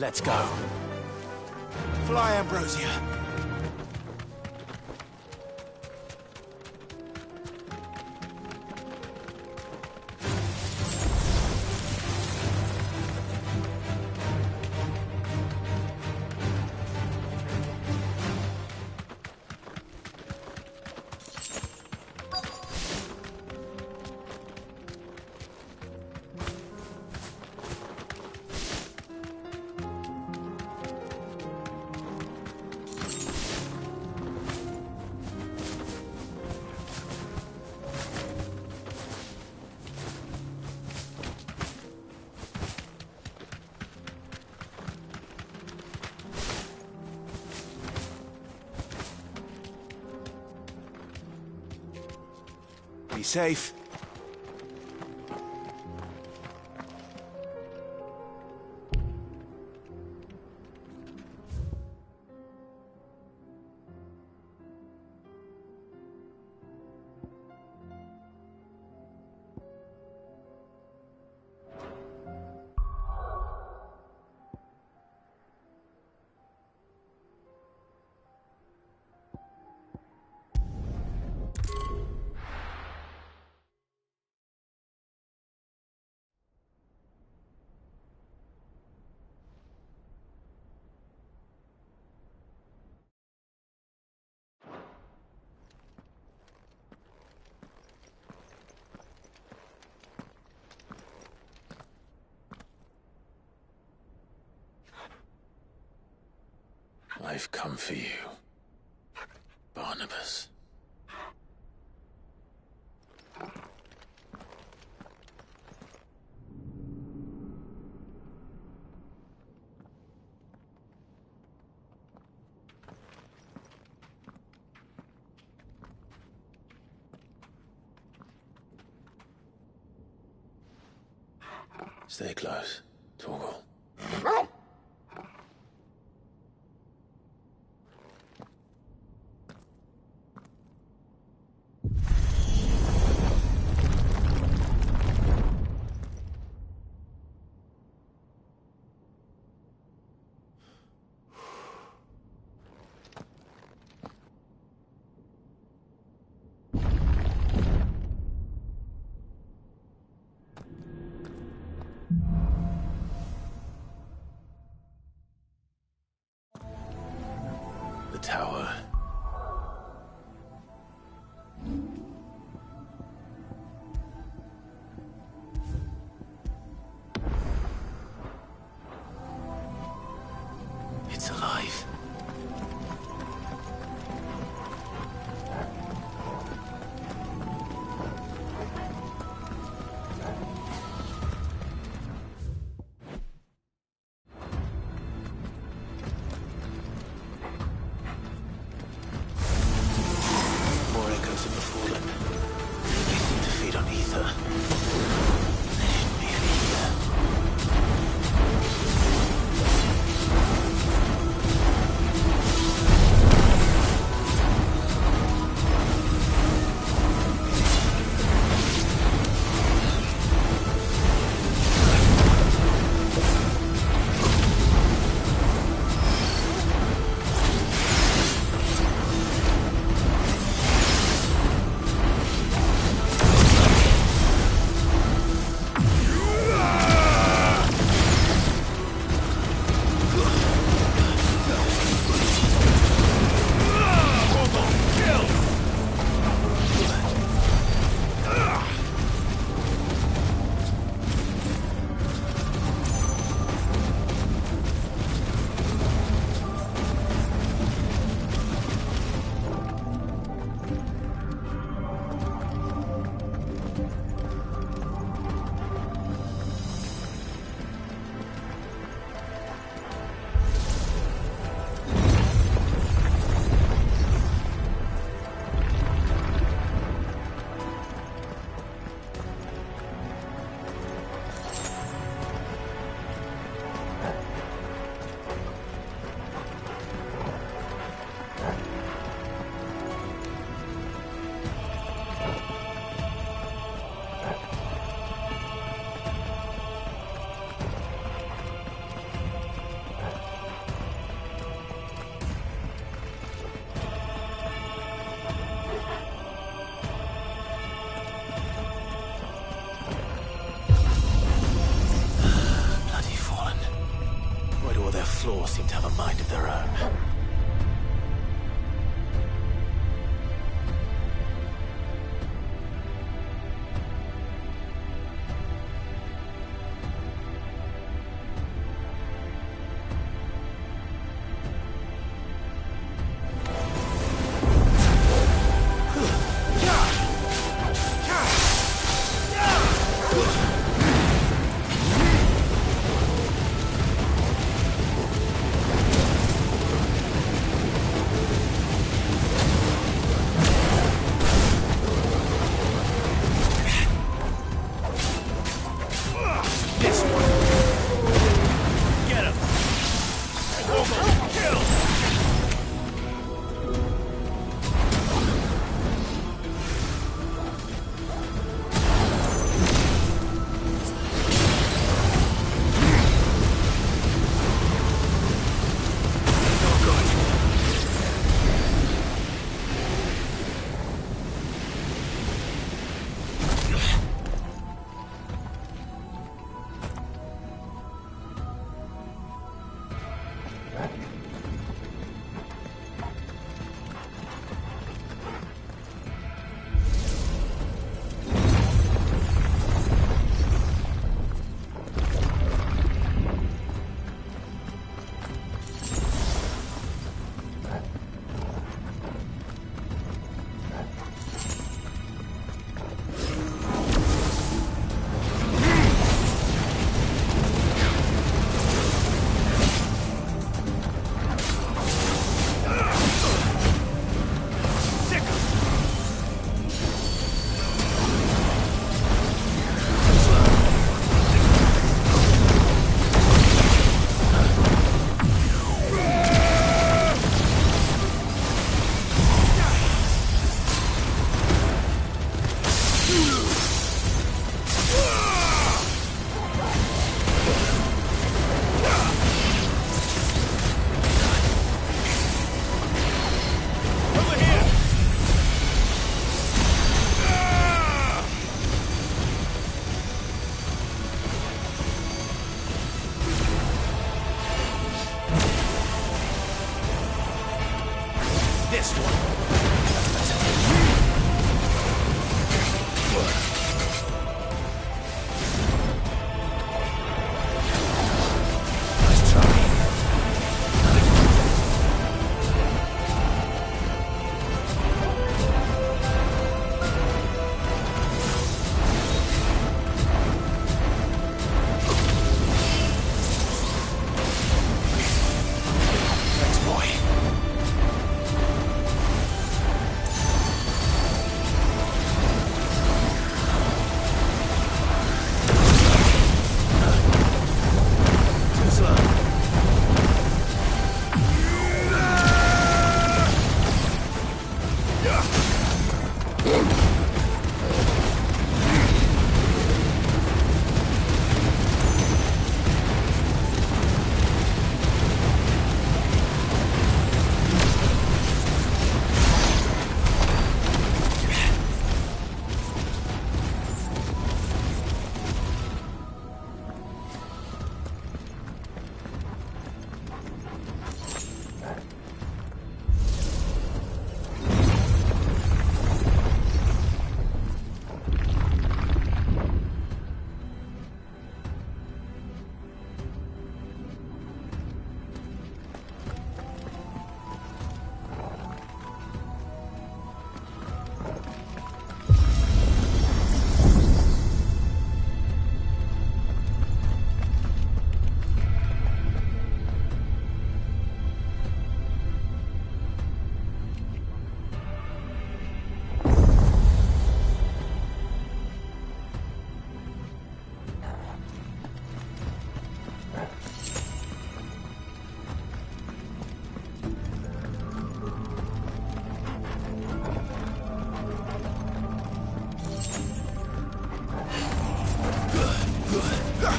Let's go. Fly, Ambrosia. Be safe. I've come for you, Barnabas. Stay close, Torgal. The tower. It's alive.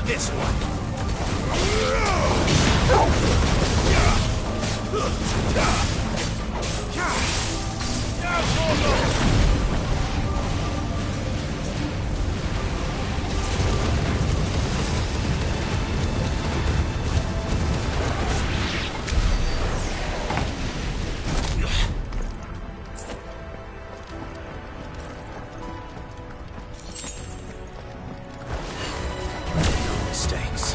This one. No mistakes.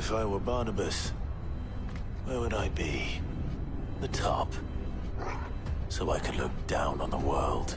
If I were Barnabas, where would I be? The top. So I could look down on the world.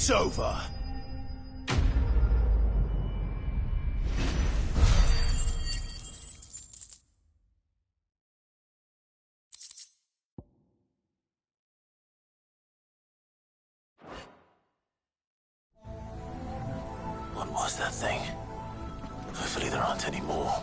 It's over. What was that thing? Hopefully there aren't any more.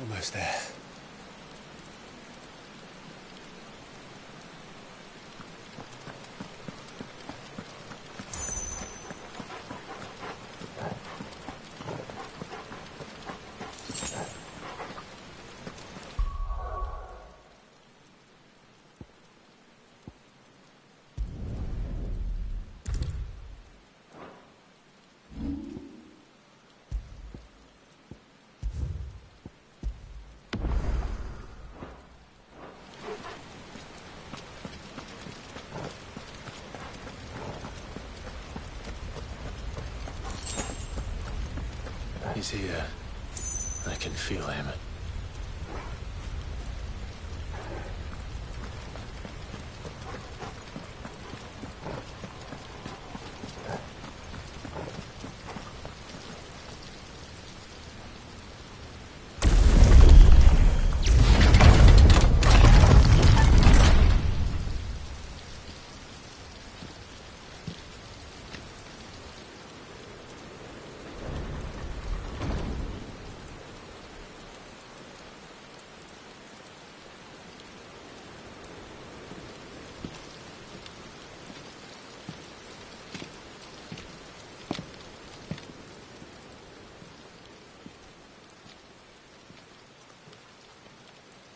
Almost there. He's here. I can feel him.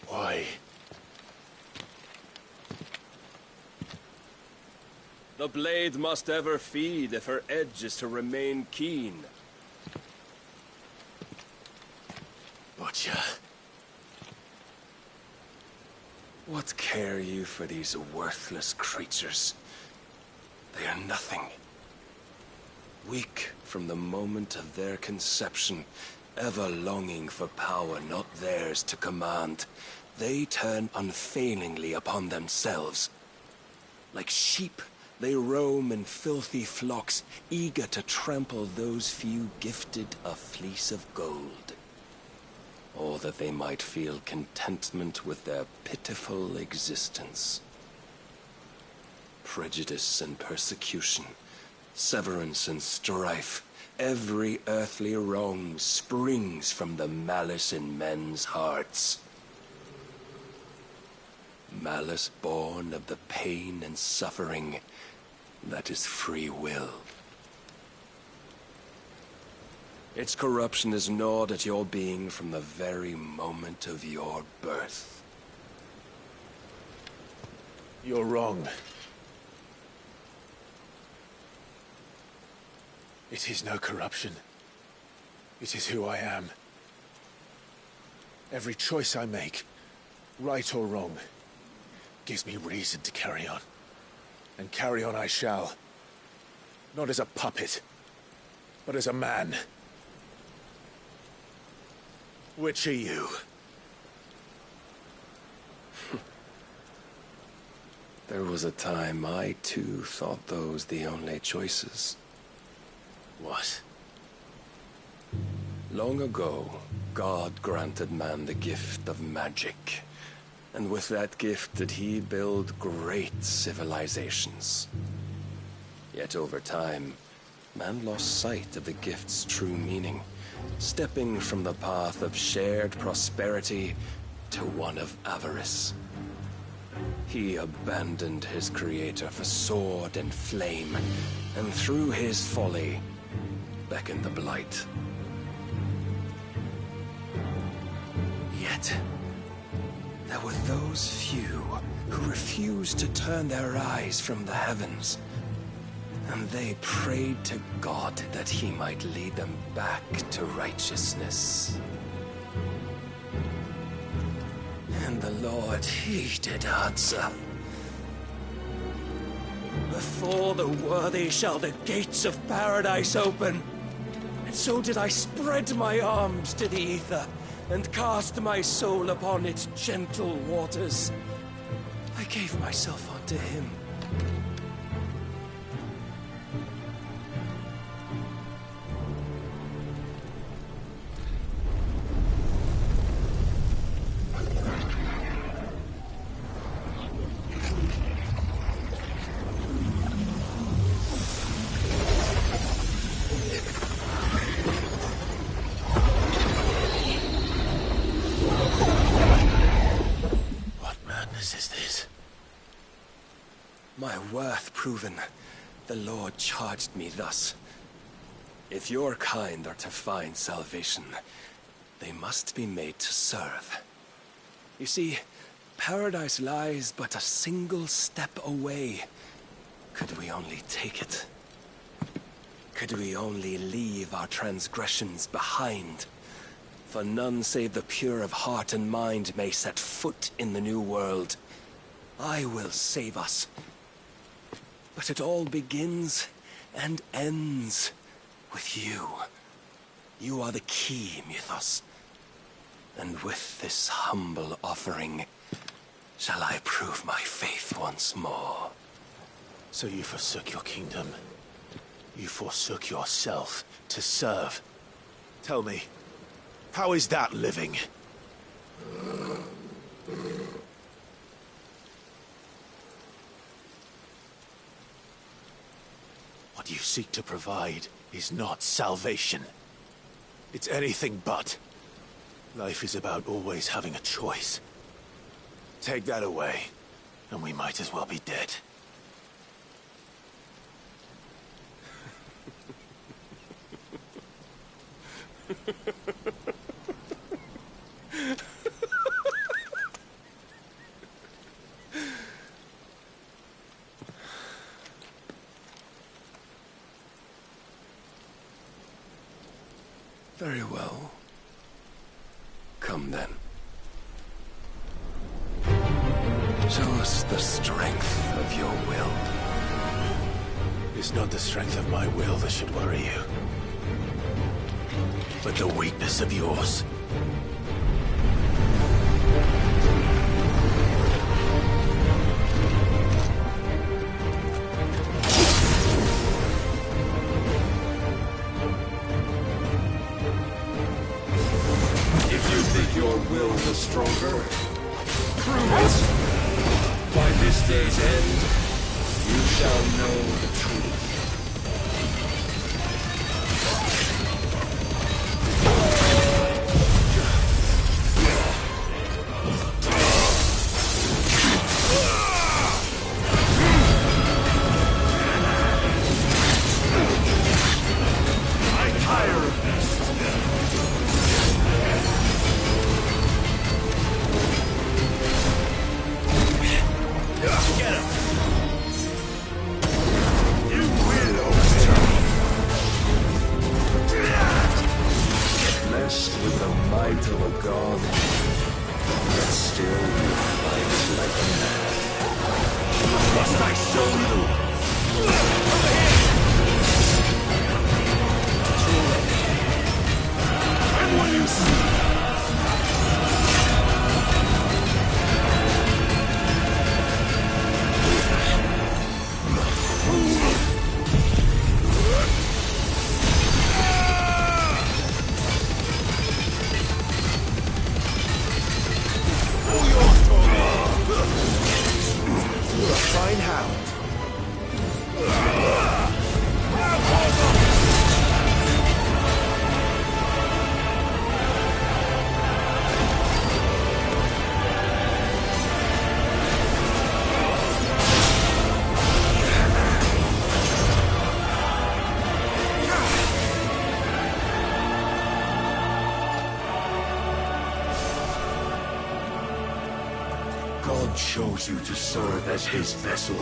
Why? The blade must ever feed if her edge is to remain keen. Butcher. What care you for these worthless creatures? They are nothing. Weak from the moment of their conception, ever longing for power not theirs to command, they turn unfailingly upon themselves. Like sheep, they roam in filthy flocks, eager to trample those few gifted a fleece of gold. Or that they might feel contentment with their pitiful existence. Prejudice and persecution, severance and strife, every earthly wrong springs from the malice in men's hearts. Malice born of the pain and suffering that is free will. Its corruption is gnawed at your being from the very moment of your birth. You're wrong. It is no corruption. It is who I am. Every choice I make, right or wrong, gives me reason to carry on. And carry on I shall. Not as a puppet, but as a man. Which are you? There was a time I too thought those the only choices. What? Long ago, God granted man the gift of magic. And with that gift did he build great civilizations. Yet over time, man lost sight of the gift's true meaning, stepping from the path of shared prosperity to one of avarice. He abandoned his creator for sword and flame, and through his folly, beckoned the blight. Yet, there were those few who refused to turn their eyes from the heavens, and they prayed to God that he might lead them back to righteousness. And the Lord, he did answer. Before the worthy shall the gates of paradise open. And so did I spread my arms to the ether, and cast my soul upon its gentle waters. I gave myself unto him. my worth proven, the Lord charged me thus. If your kind are to find salvation, they must be made to serve. You see, paradise lies but a single step away. Could we only take it? Could we only leave our transgressions behind? For none save the pure of heart and mind may set foot in the new world. I will save us. But it all begins and ends with you. You are the key, Mythos. And with this humble offering, shall I prove my faith once more. So you forsook your kingdom. You forsook yourself to serve. Tell me, how is that living? What you seek to provide is not salvation. It's anything but. Life is about always having a choice. Take that away, and we might as well be dead. Very well. Come then. Show us the strength of your will. It's not the strength of my will that should worry you, but the weakness of yours. If you think your will was stronger, prove it! By this day's end, you shall know the truth. God chose you to serve as his vessel,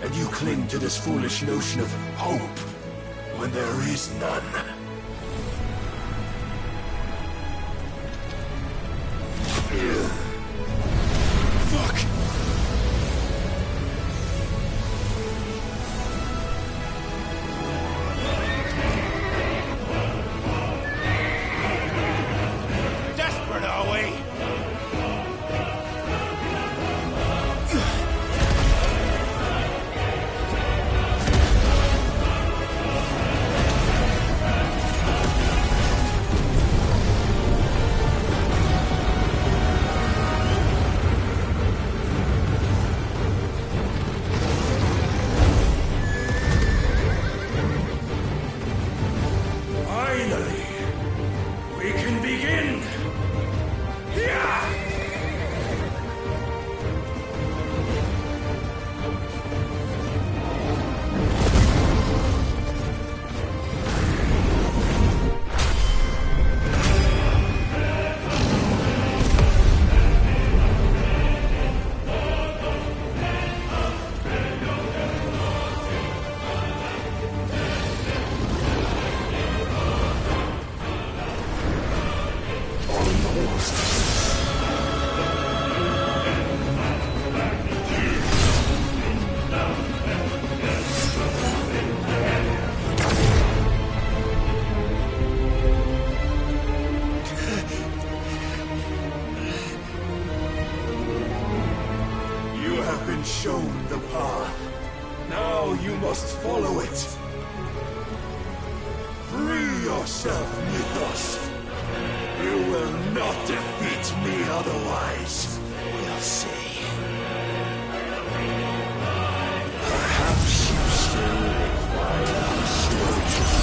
and you cling to this foolish notion of hope when there is none. Fuck! Desperate, are we? You have been shown the path. Now you must follow it. Free yourself, Mythos. You will not defeat me otherwise. We'll see. Perhaps you still require persuasion.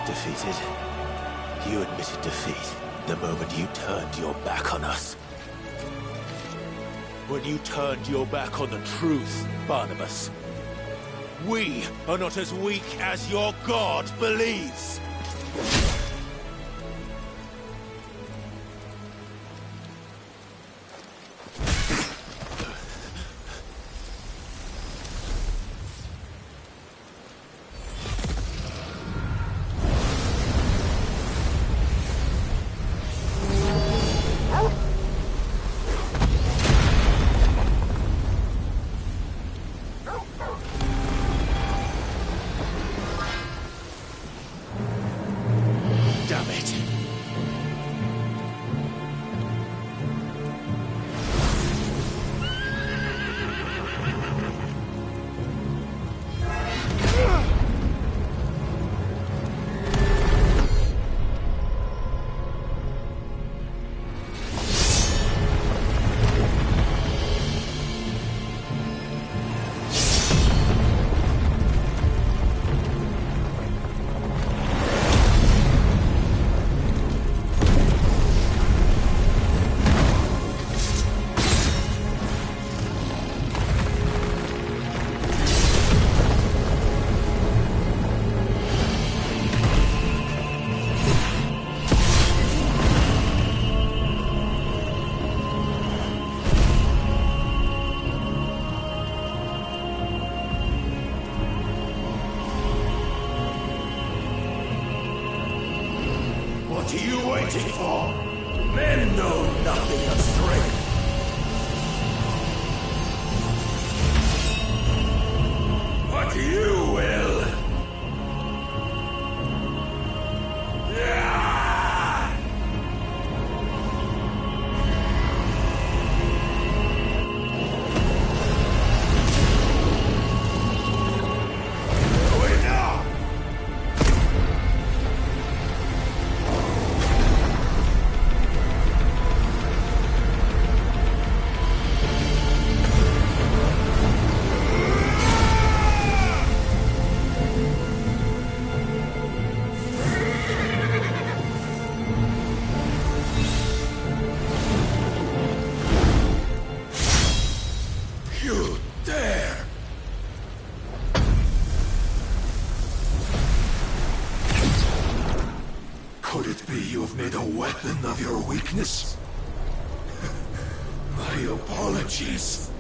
Defeated? You admitted defeat the moment you turned your back on us. When you turned your back on the truth, Barnabas. We are not as weak as your god believes. What are you waiting for? Men know nothing of strength. But you will. You dare! Could it be you have made a weapon of your weakness? My apologies.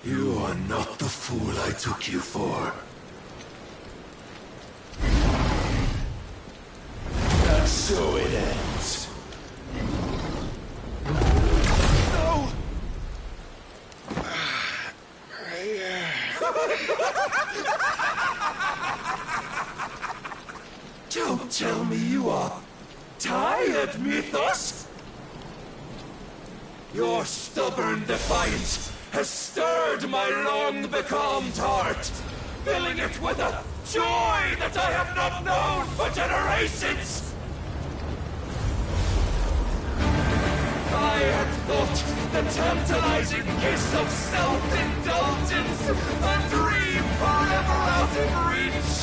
You are not the fool I took you for. And so it ends. No! Don't tell me you are tired, Mythos! Your stubborn defiance has stirred my long-becalmed heart, filling it with a joy that I have not known for generations! I had thought the tantalizing kiss of self-indulgence a dream forever out of reach.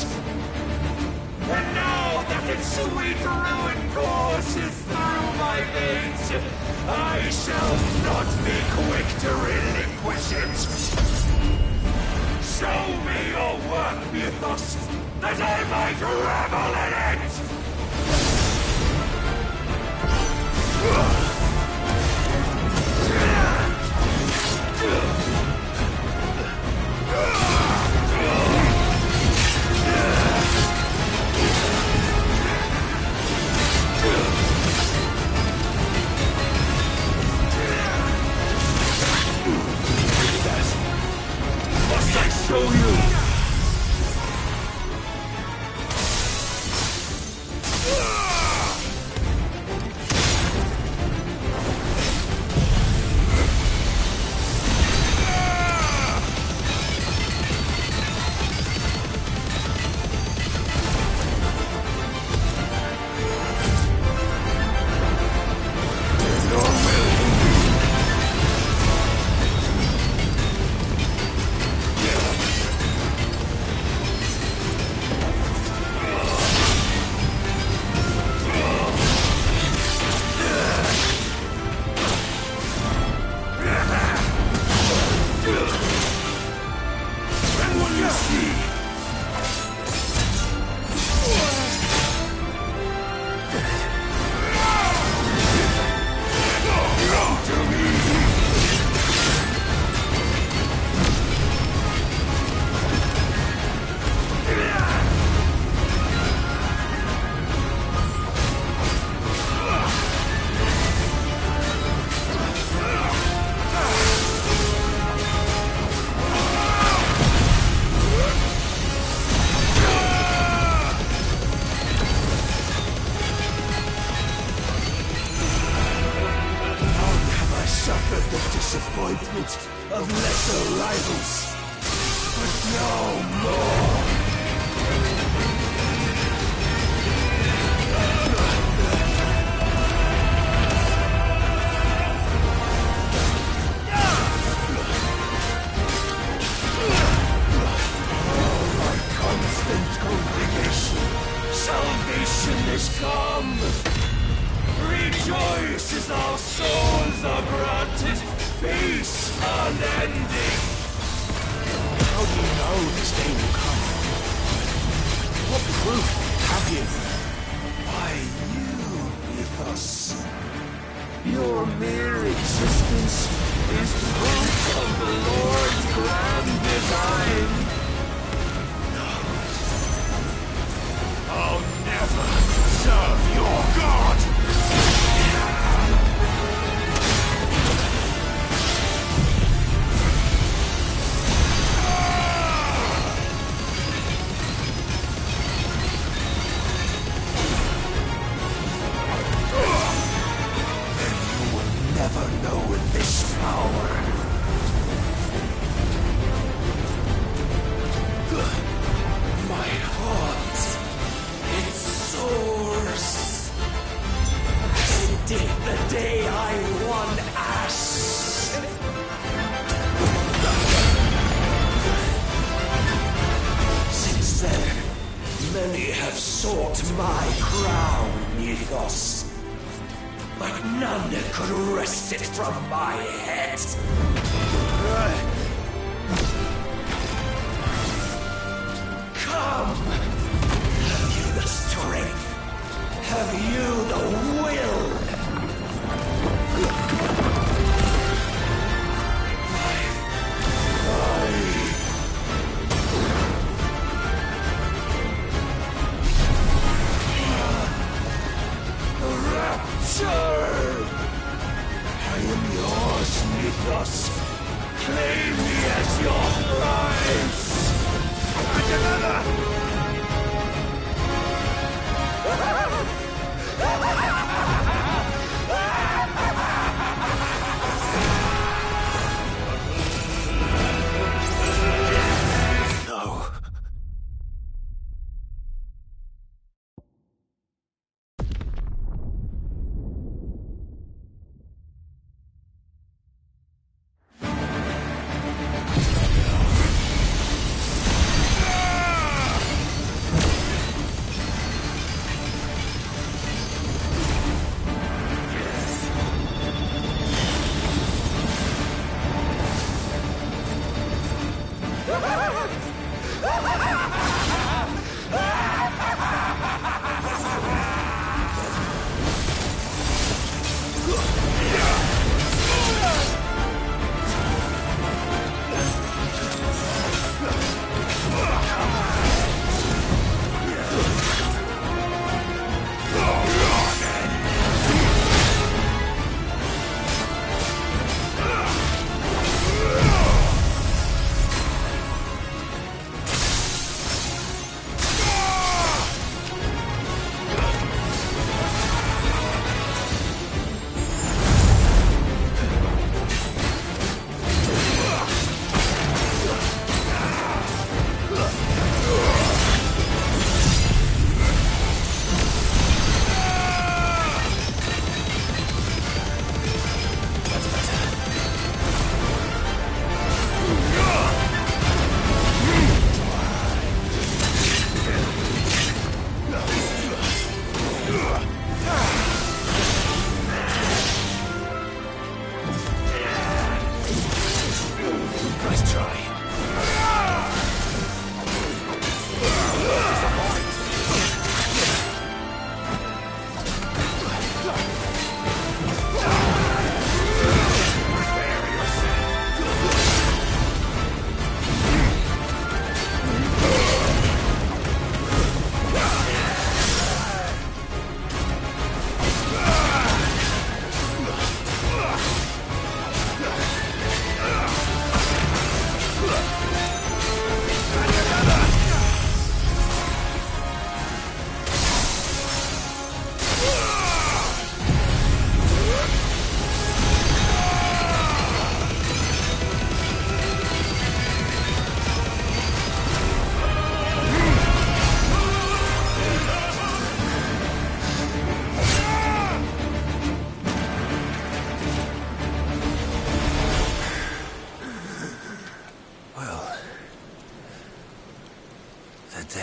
And now that its sweet ruin courses through my veins, I shall not be quick to relinquish it. Show me your work, Mythos, that I might revel in it! Must I show you? Disappointment of lesser rivals, but no more. Oh, my constant congregation, salvation is come. Rejoice as our souls are granted peace unending. How do you know this day will come? What proof have you? Why, you, Mythos. Your mere existence is proof of the Lord's grand design. never know this power. My heart, it soars, as it did the day I won Ash. Since then, many have sought my crown, Ethos, but none could wrest it from my head. Come! Have you the strength? Have you the will? Rapture! I am yours, Mythos. Claim me as your prize! And another! No.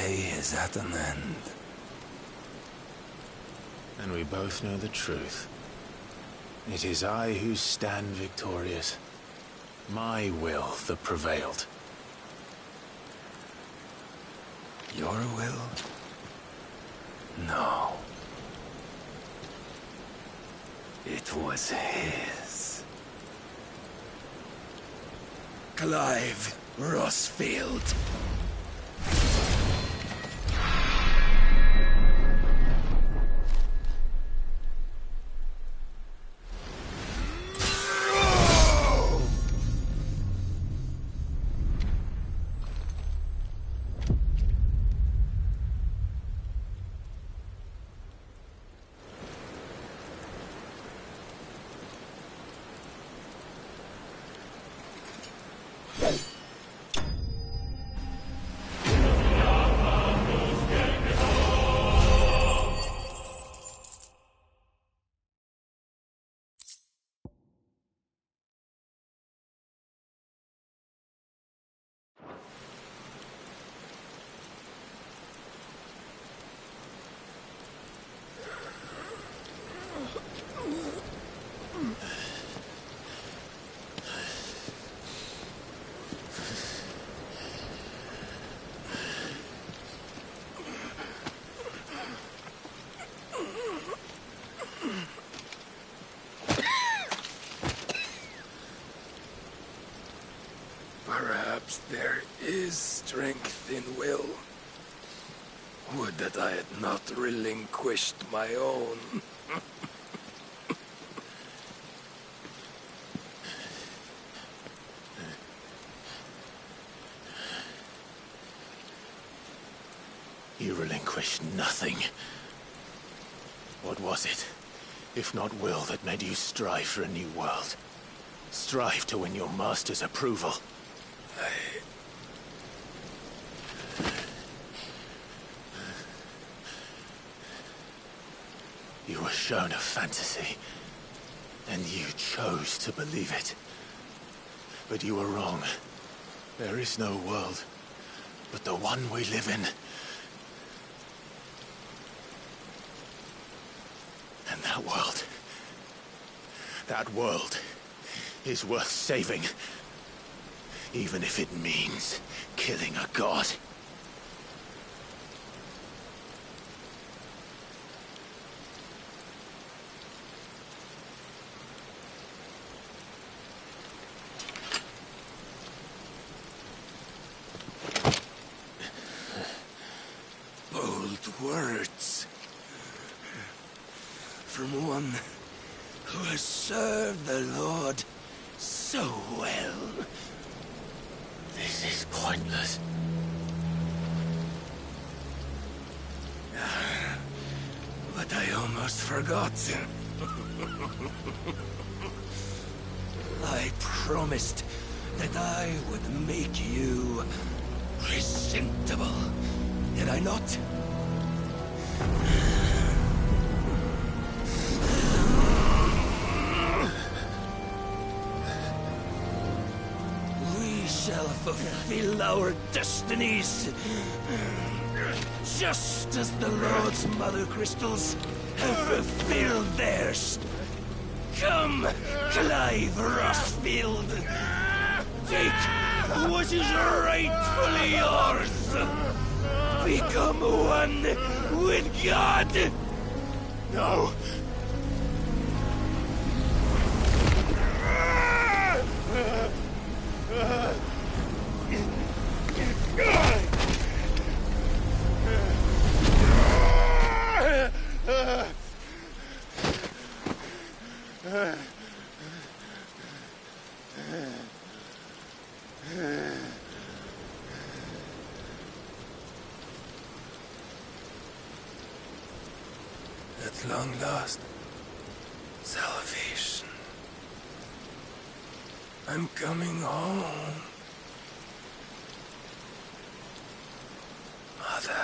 Is at an end. And we both know the truth. It is I who stand victorious. My will that prevailed. Your will? No. It was his. Clive Rossfield. Perhaps there is strength in will. Would that I had not relinquished my own. You relinquished nothing. What was it, if not will, that made you strive for a new world? Strive to win your master's approval? You were shown a fantasy, and you chose to believe it. But you were wrong. There is no world, but the one we live in. And that world is worth saving, even if it means killing a god. Bold words. From one who has served the Lord so well. This is pointless. But I almost forgot. I promised that I would make you presentable. Did I not? We shall fulfill our destinies, just as the Lord's Mother Crystals have fulfilled theirs. Come, Clive Rossfield. Take what is rightfully yours. Become one with God. No. At long last, salvation. I'm coming home. Mother.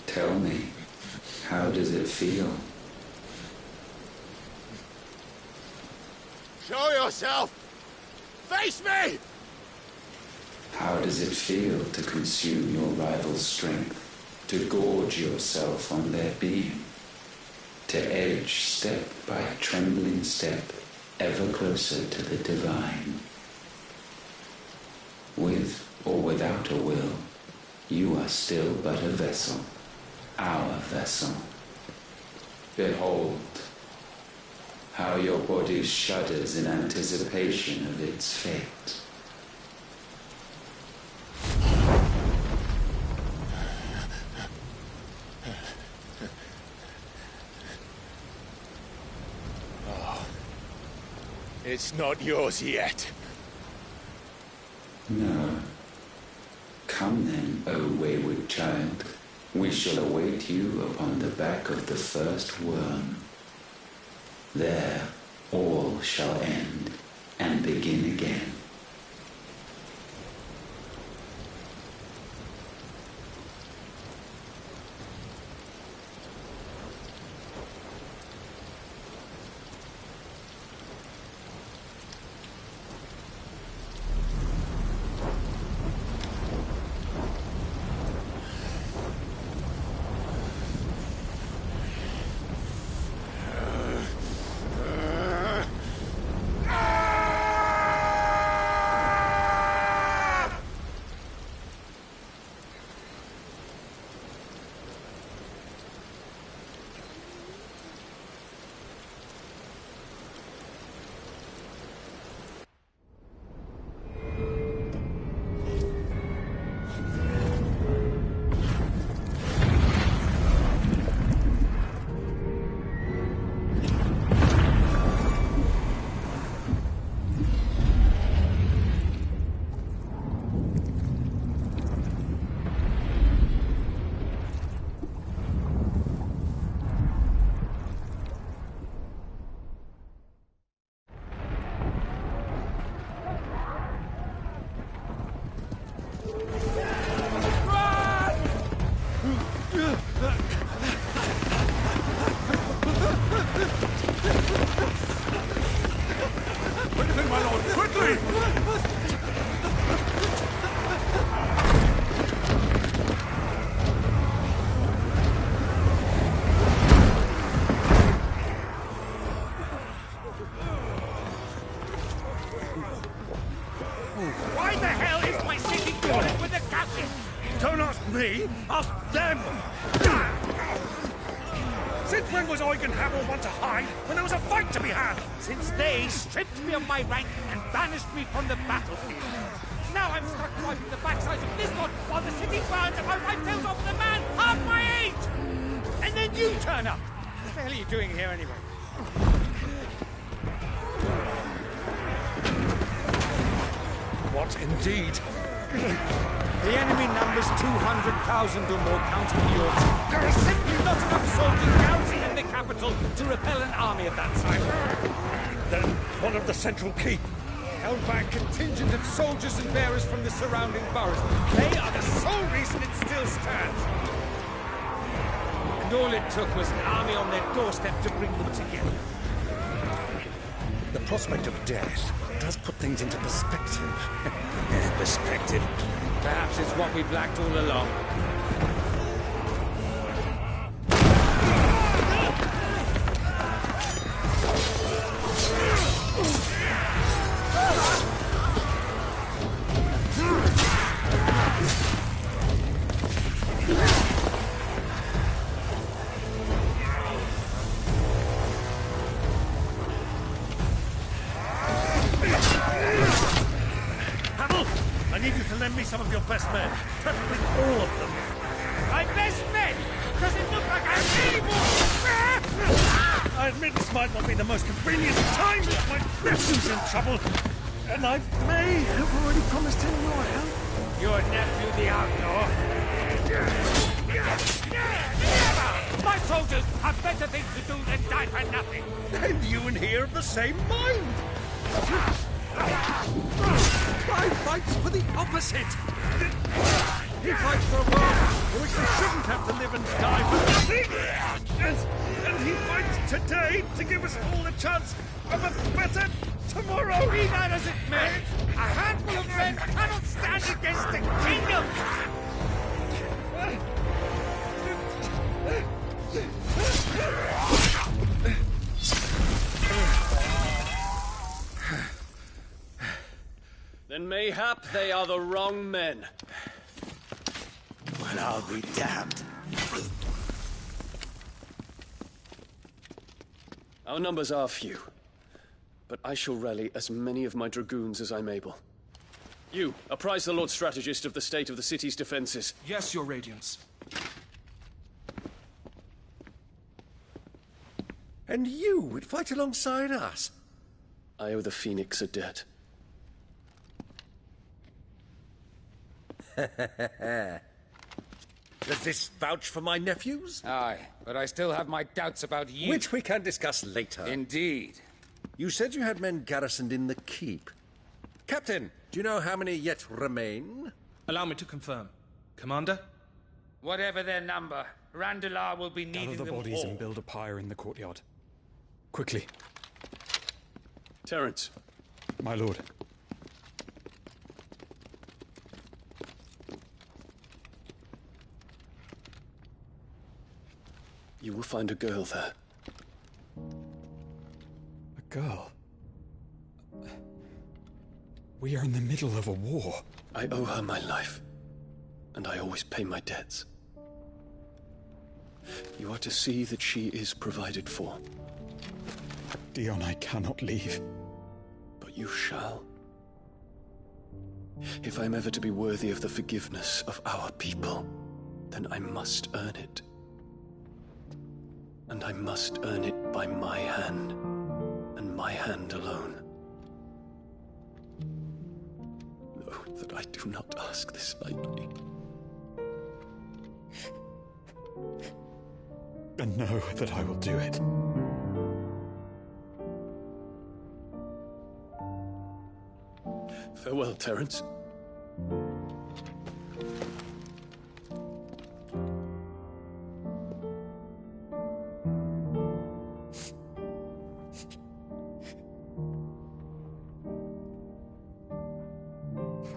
Tell me, how does it feel? Show yourself! Face me! How does it feel to consume your rival's strength, to gorge yourself on their being, to edge step by trembling step ever closer to the divine? With or without a will, you are still but a vessel, our vessel. Behold, how your body shudders in anticipation of its fate. Oh, it's not yours yet. No. Come then, O wayward child. We shall await you upon the back of the first worm. There all shall end and begin again. me of them! Since when was Eugenhammer one to hide when there was a fight to be had? Since they stripped me of my rank and banished me from the battlefield. Now I'm stuck wiping the backsides of Lisbon while the city burns and my wife tells off the man half my age! And then you turn up! What the hell are you doing here anyway? What indeed? The enemy numbers 200,000 or more, counting yours. There are simply not enough soldiers garrisoned in the capital to repel an army of that size. Then one of the central keep, Held by a contingent of soldiers and bearers from the surrounding boroughs. They are the sole reason it still stands. And all it took was an army on their doorstep to bring them together. the prospect of death does put things into perspective. Perspective. Perhaps it's what we've lacked all along. Some of your best men, preferably all of them. My best men? Does it look like I'm able? I admit this might not be the most convenient time, but my nephew's in trouble, and I may have already promised him your help. Your nephew, the outlaw? Never! My soldiers have better things to do than die for nothing. And you and he are of the same mind. I fights for the opposite. He fights for a world in which we shouldn't have to live and die for nothing. And he fights today to give us all a chance of a better tomorrow. Be that as it may, a handful of men cannot stand against a kingdom. Then mayhap they are the wrong men. Well, I'll be damned. Our numbers are few, but I shall rally as many of my dragoons as I'm able. You, apprise the Lord Strategist of the state of the city's defenses. Yes, Your Radiance. And you would fight alongside us? I owe the Phoenix a debt. Does this vouch for my nephews? Aye, but I still have my doubts about you. Which we can discuss later. Indeed. You said you had men garrisoned in the keep. Captain, do you know how many yet remain? Allow me to confirm. Commander? Whatever their number, Randalar will be needing Gather the them bodies all. and build a pyre in the courtyard. Quickly. Terence. My lord. You will find a girl there. A girl? We are in the middle of a war. I owe her my life, and I always pay my debts. You are to see that she is provided for. Dion, I cannot leave. But you shall. If I'm ever to be worthy of the forgiveness of our people, then I must earn it. And I must earn it by my hand, and my hand alone. Know that I do not ask this lightly. And know that I will do it. Farewell, Terence.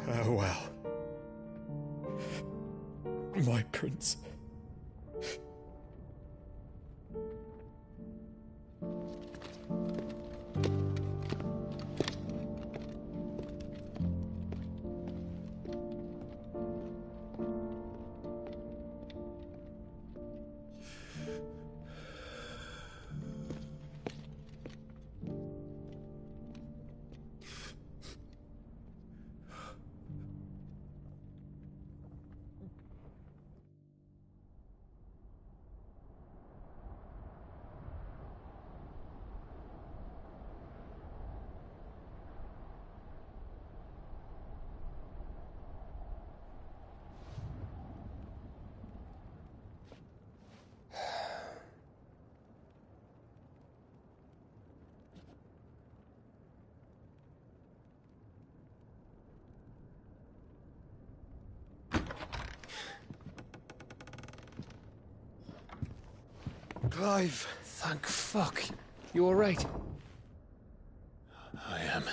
Farewell, my prince. Clive! Thank fuck. You alright? I am.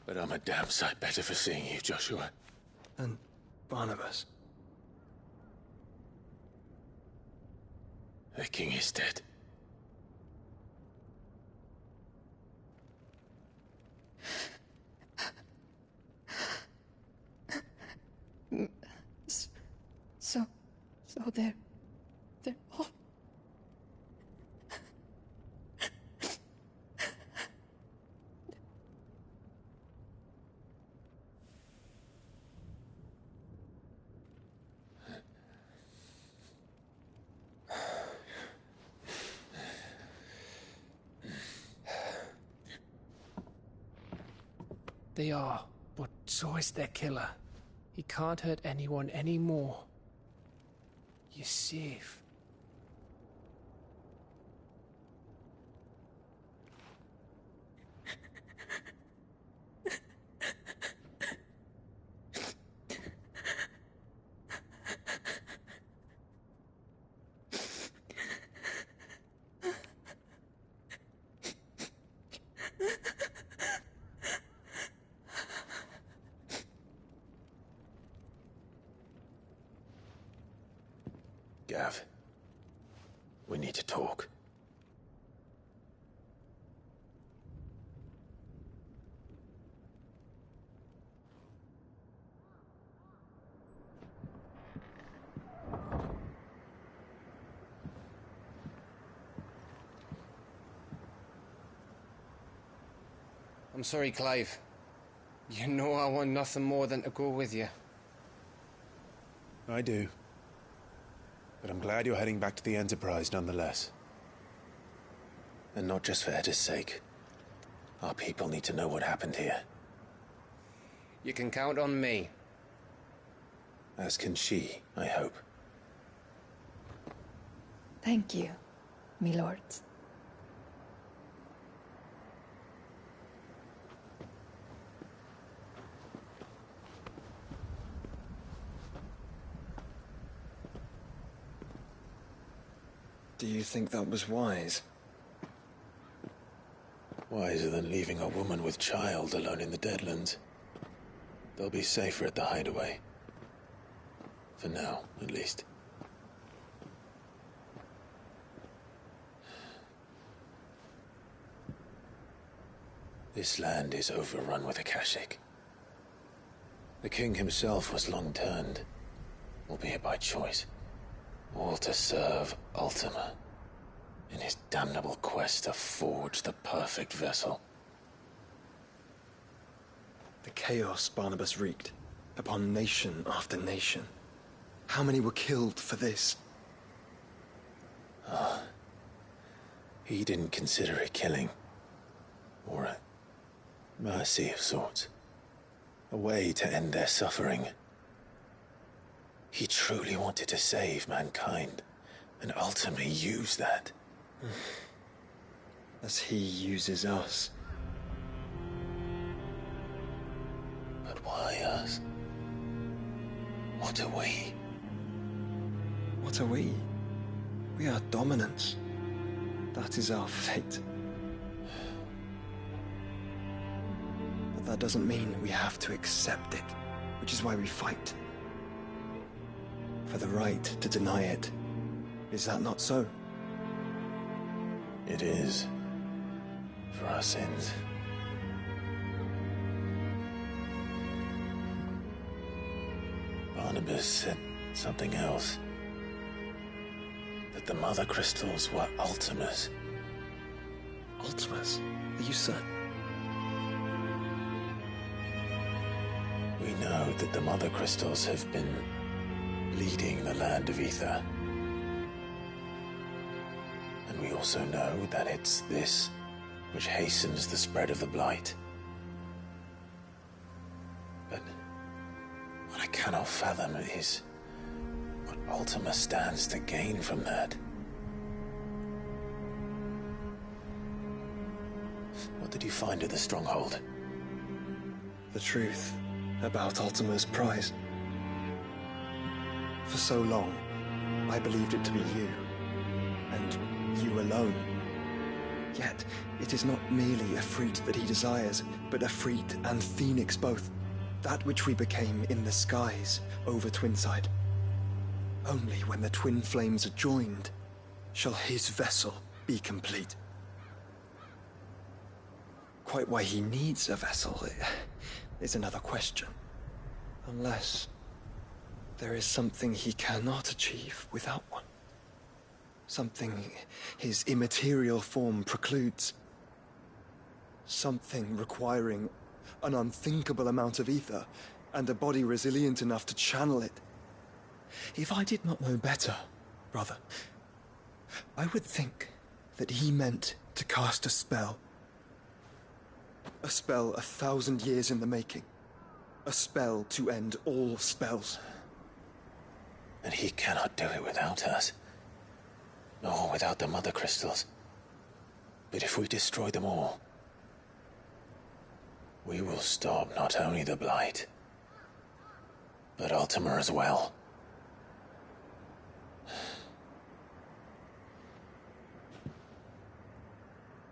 But I'm a damn sight better for seeing you, Joshua. And Barnabas. The king is dead. So they're all... They are, but so is their killer. He can't hurt anyone anymore. You're safe. Gav, we need to talk. I'm sorry, Clive. You know I want nothing more than to go with you. I do. But I'm glad you're heading back to the Enterprise nonetheless. And not just for Edda's sake. Our people need to know what happened here. You can count on me. As can she, I hope. Thank you, my lords. Do you think that was wise? Wiser than leaving a woman with child alone in the Deadlands. They'll be safer at the hideaway. For now, at least. This land is overrun with Akashic. The king himself was long turned, albeit by choice. All to serve Ultima, in his damnable quest to forge the perfect vessel. The chaos Barnabas wreaked upon nation after nation. How many were killed for this? He didn't consider it killing. Or a mercy of sorts. A way to end their suffering. He truly wanted to save mankind, and ultimately use that. As he uses us. But why us? What are we? What are we? We are dominance. That is our fate. But that doesn't mean we have to accept it, which is why we fight. For the right to deny it. Is that not so? It is. For our sins. Barnabas said something else. That the Mother Crystals were Ultimas. Ultimas? Are you certain? We know that the Mother Crystals have been leading the land of Ether. And we also know that it's this which hastens the spread of the Blight. But what I cannot fathom is what Ultima stands to gain from that. What did you find at the Stronghold? The truth about Ultima's prize. For so long, I believed it to be you, and you alone. Yet, it is not merely a Efreet that he desires, but Efreet and Phoenix both. That which we became in the skies over Twinside. Only when the twin flames are joined shall his vessel be complete. Quite why he needs a vessel is another question. Unless there is something he cannot achieve without one. Something his immaterial form precludes. Something requiring an unthinkable amount of ether and a body resilient enough to channel it. If I did not know better, brother, I would think that he meant to cast a spell. A spell 1,000 years in the making. A spell to end all spells. And he cannot do it without us. Nor without the Mother Crystals. But if we destroy them all, we will stop not only the Blight, but Ultima as well.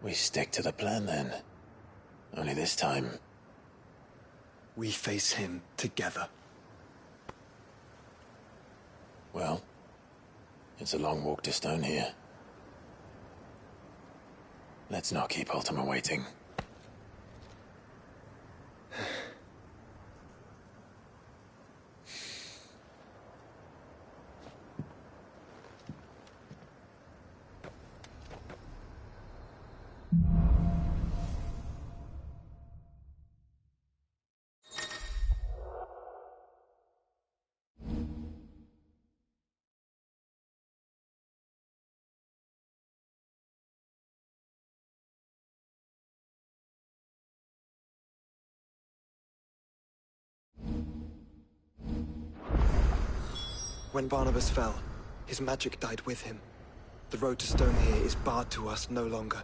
We stick to the plan then. Only this time, we face him together. Well, it's a long walk to Stone here. Let's not keep Ultima waiting. When Barnabas fell, his magic died with him. The road to Stone here is barred to us no longer.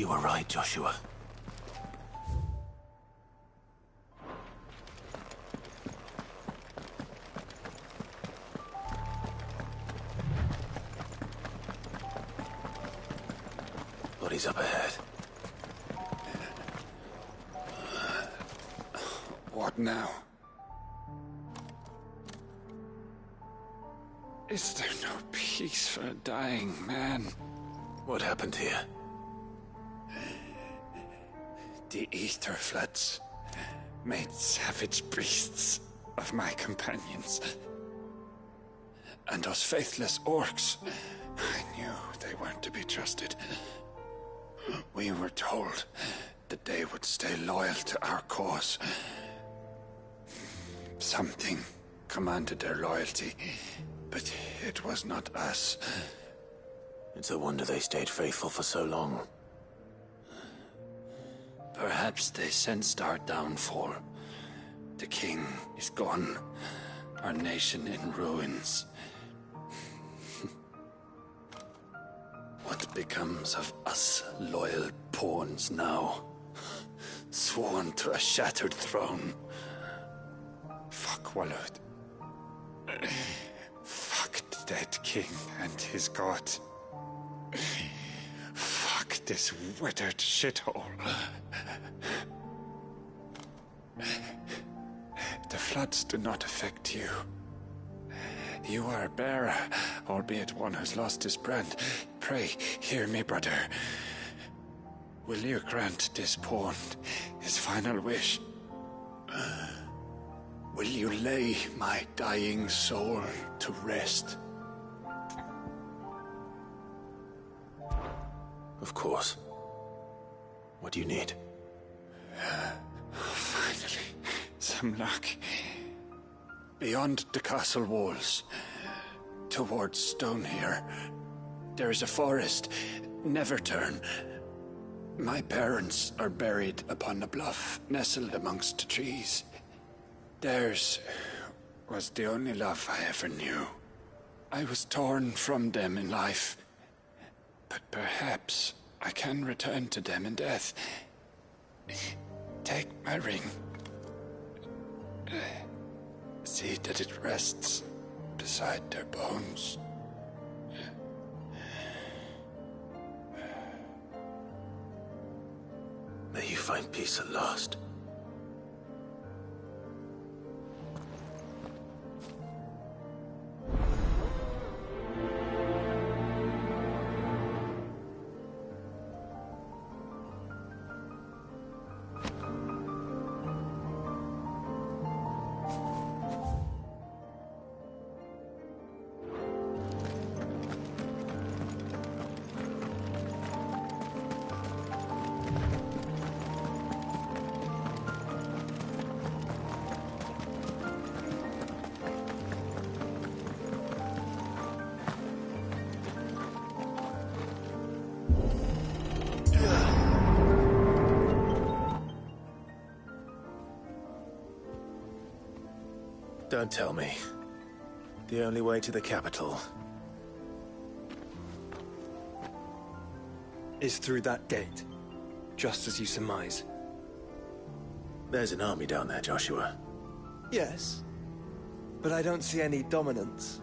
You were right, Joshua. Bodies up ahead. What now? Is there no peace for a dying man? What happened here? The ether floods made savage beasts of my companions. And those faithless orcs, I knew they weren't to be trusted. We were told that they would stay loyal to our cause. Something commanded their loyalty, but it was not us. It's a wonder they stayed faithful for so long. Perhaps they sensed our downfall. The king is gone, our nation in ruins. What becomes of us loyal pawns now? Sworn to a shattered throne. Fuck Walud. Fuck the dead king and his god. Fuck this withered shithole. The floods do not affect you. You are a bearer, albeit one who's lost his brand. Pray, hear me, brother. Will you grant this pawn his final wish? Will you lay my dying soul to rest? Of course. What do you need? Finally, some luck. Beyond the castle walls, towards Stone here, there is a forest. Never turn. My parents are buried upon a bluff, nestled amongst the trees. Theirs was the only love I ever knew. I was torn from them in life, but perhaps I can return to them in death. Take my ring. See that it rests beside their bones. May you find peace at last. Don't tell me. The only way to the capital is through that gate, just as you surmise. There's an army down there, Joshua. Yes, but I don't see any dominance.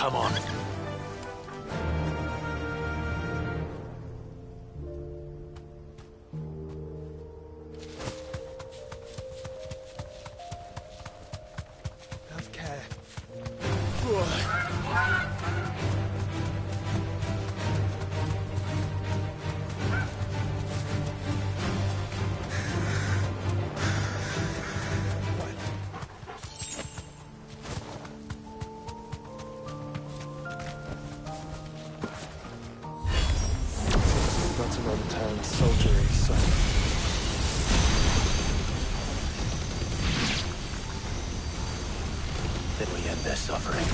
Come on. Have care. Not another town's soldiery, so... Then we end their suffering.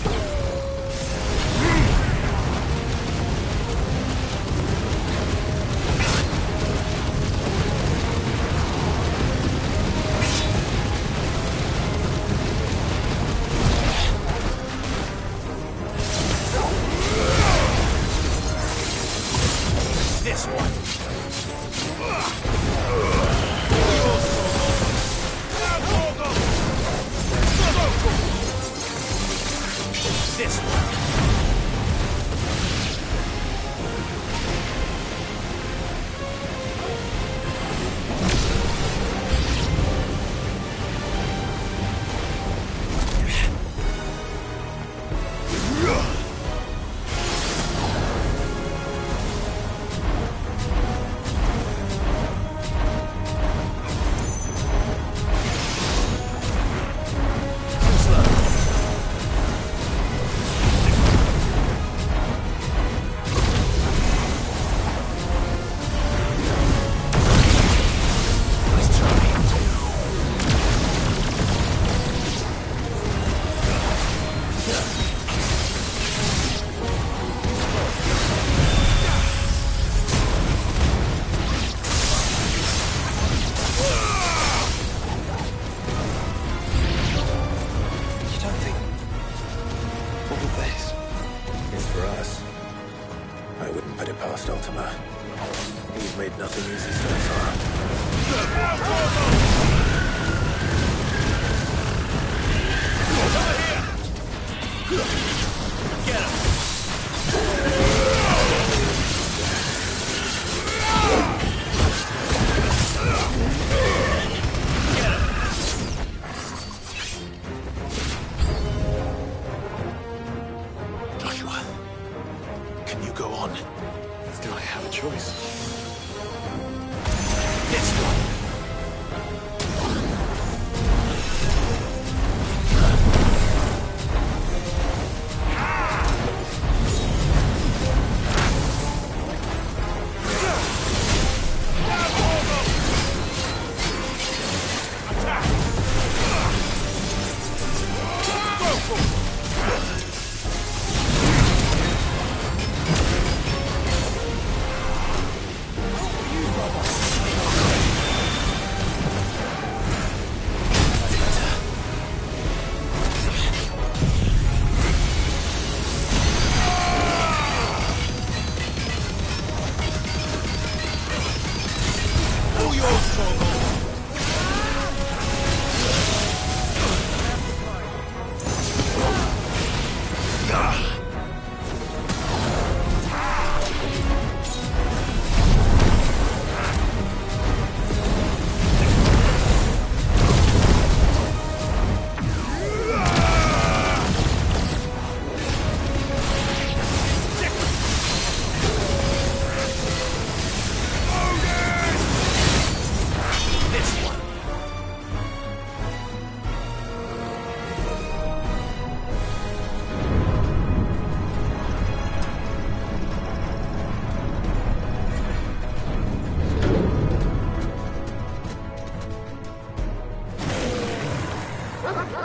This one.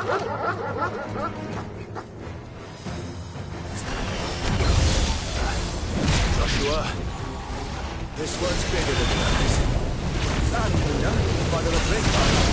Joshua, this one's bigger than the others. And, by the replacement.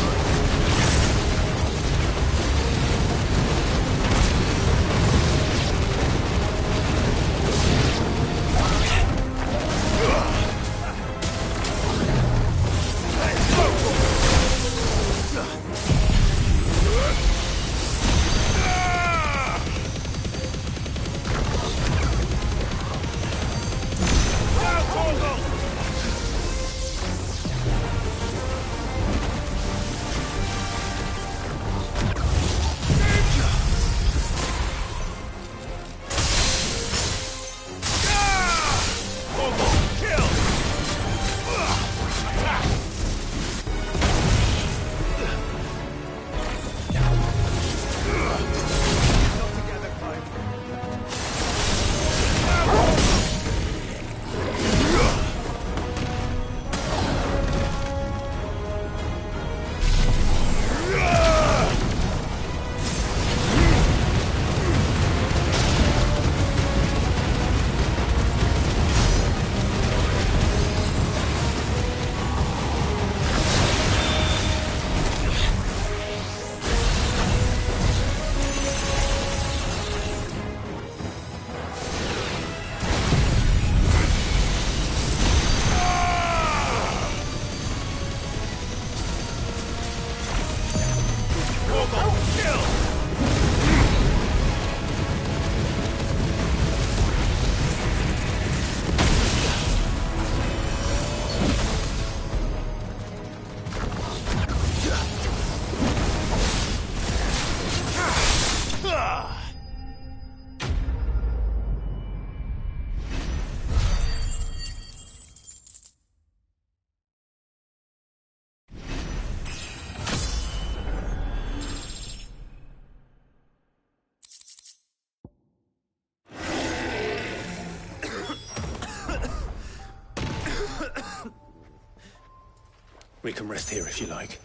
We can rest here if you like.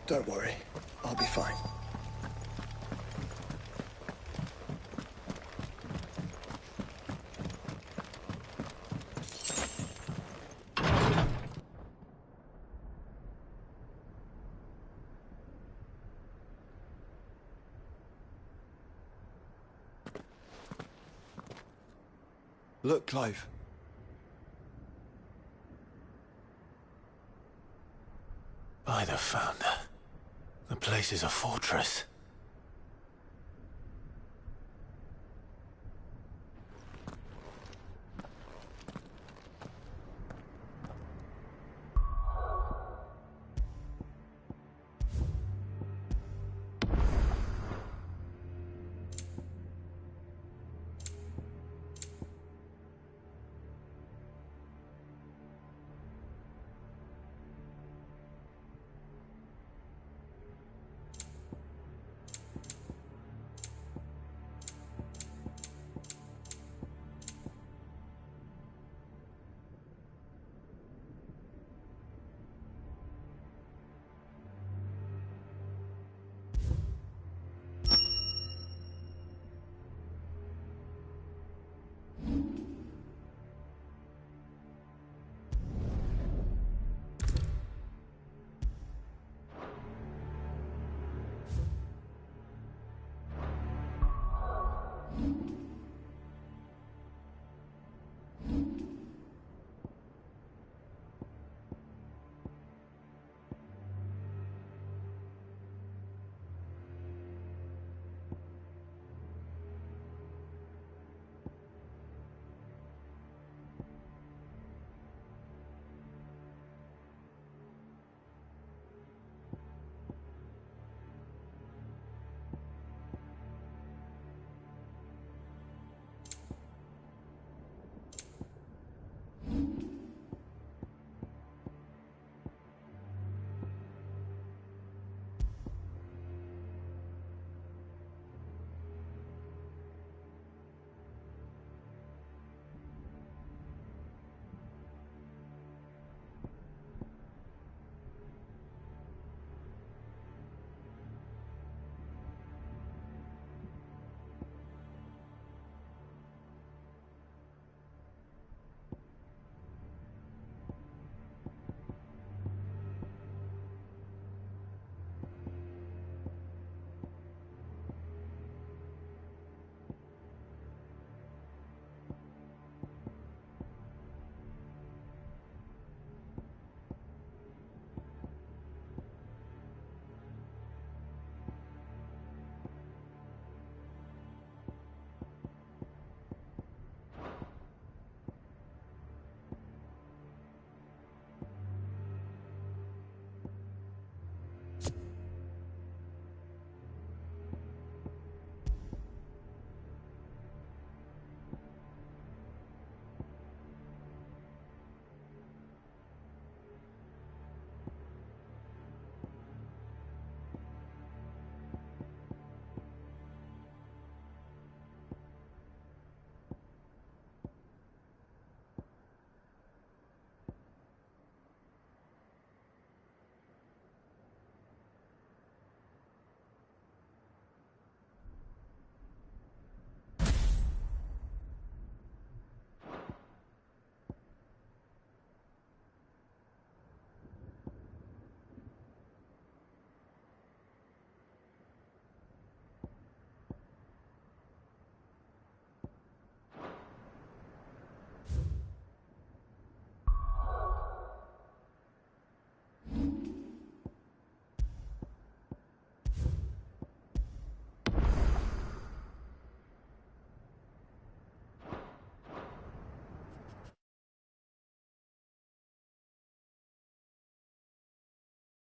Don't worry, I'll be fine. Look, Clive. By the Founder. The place is a fortress.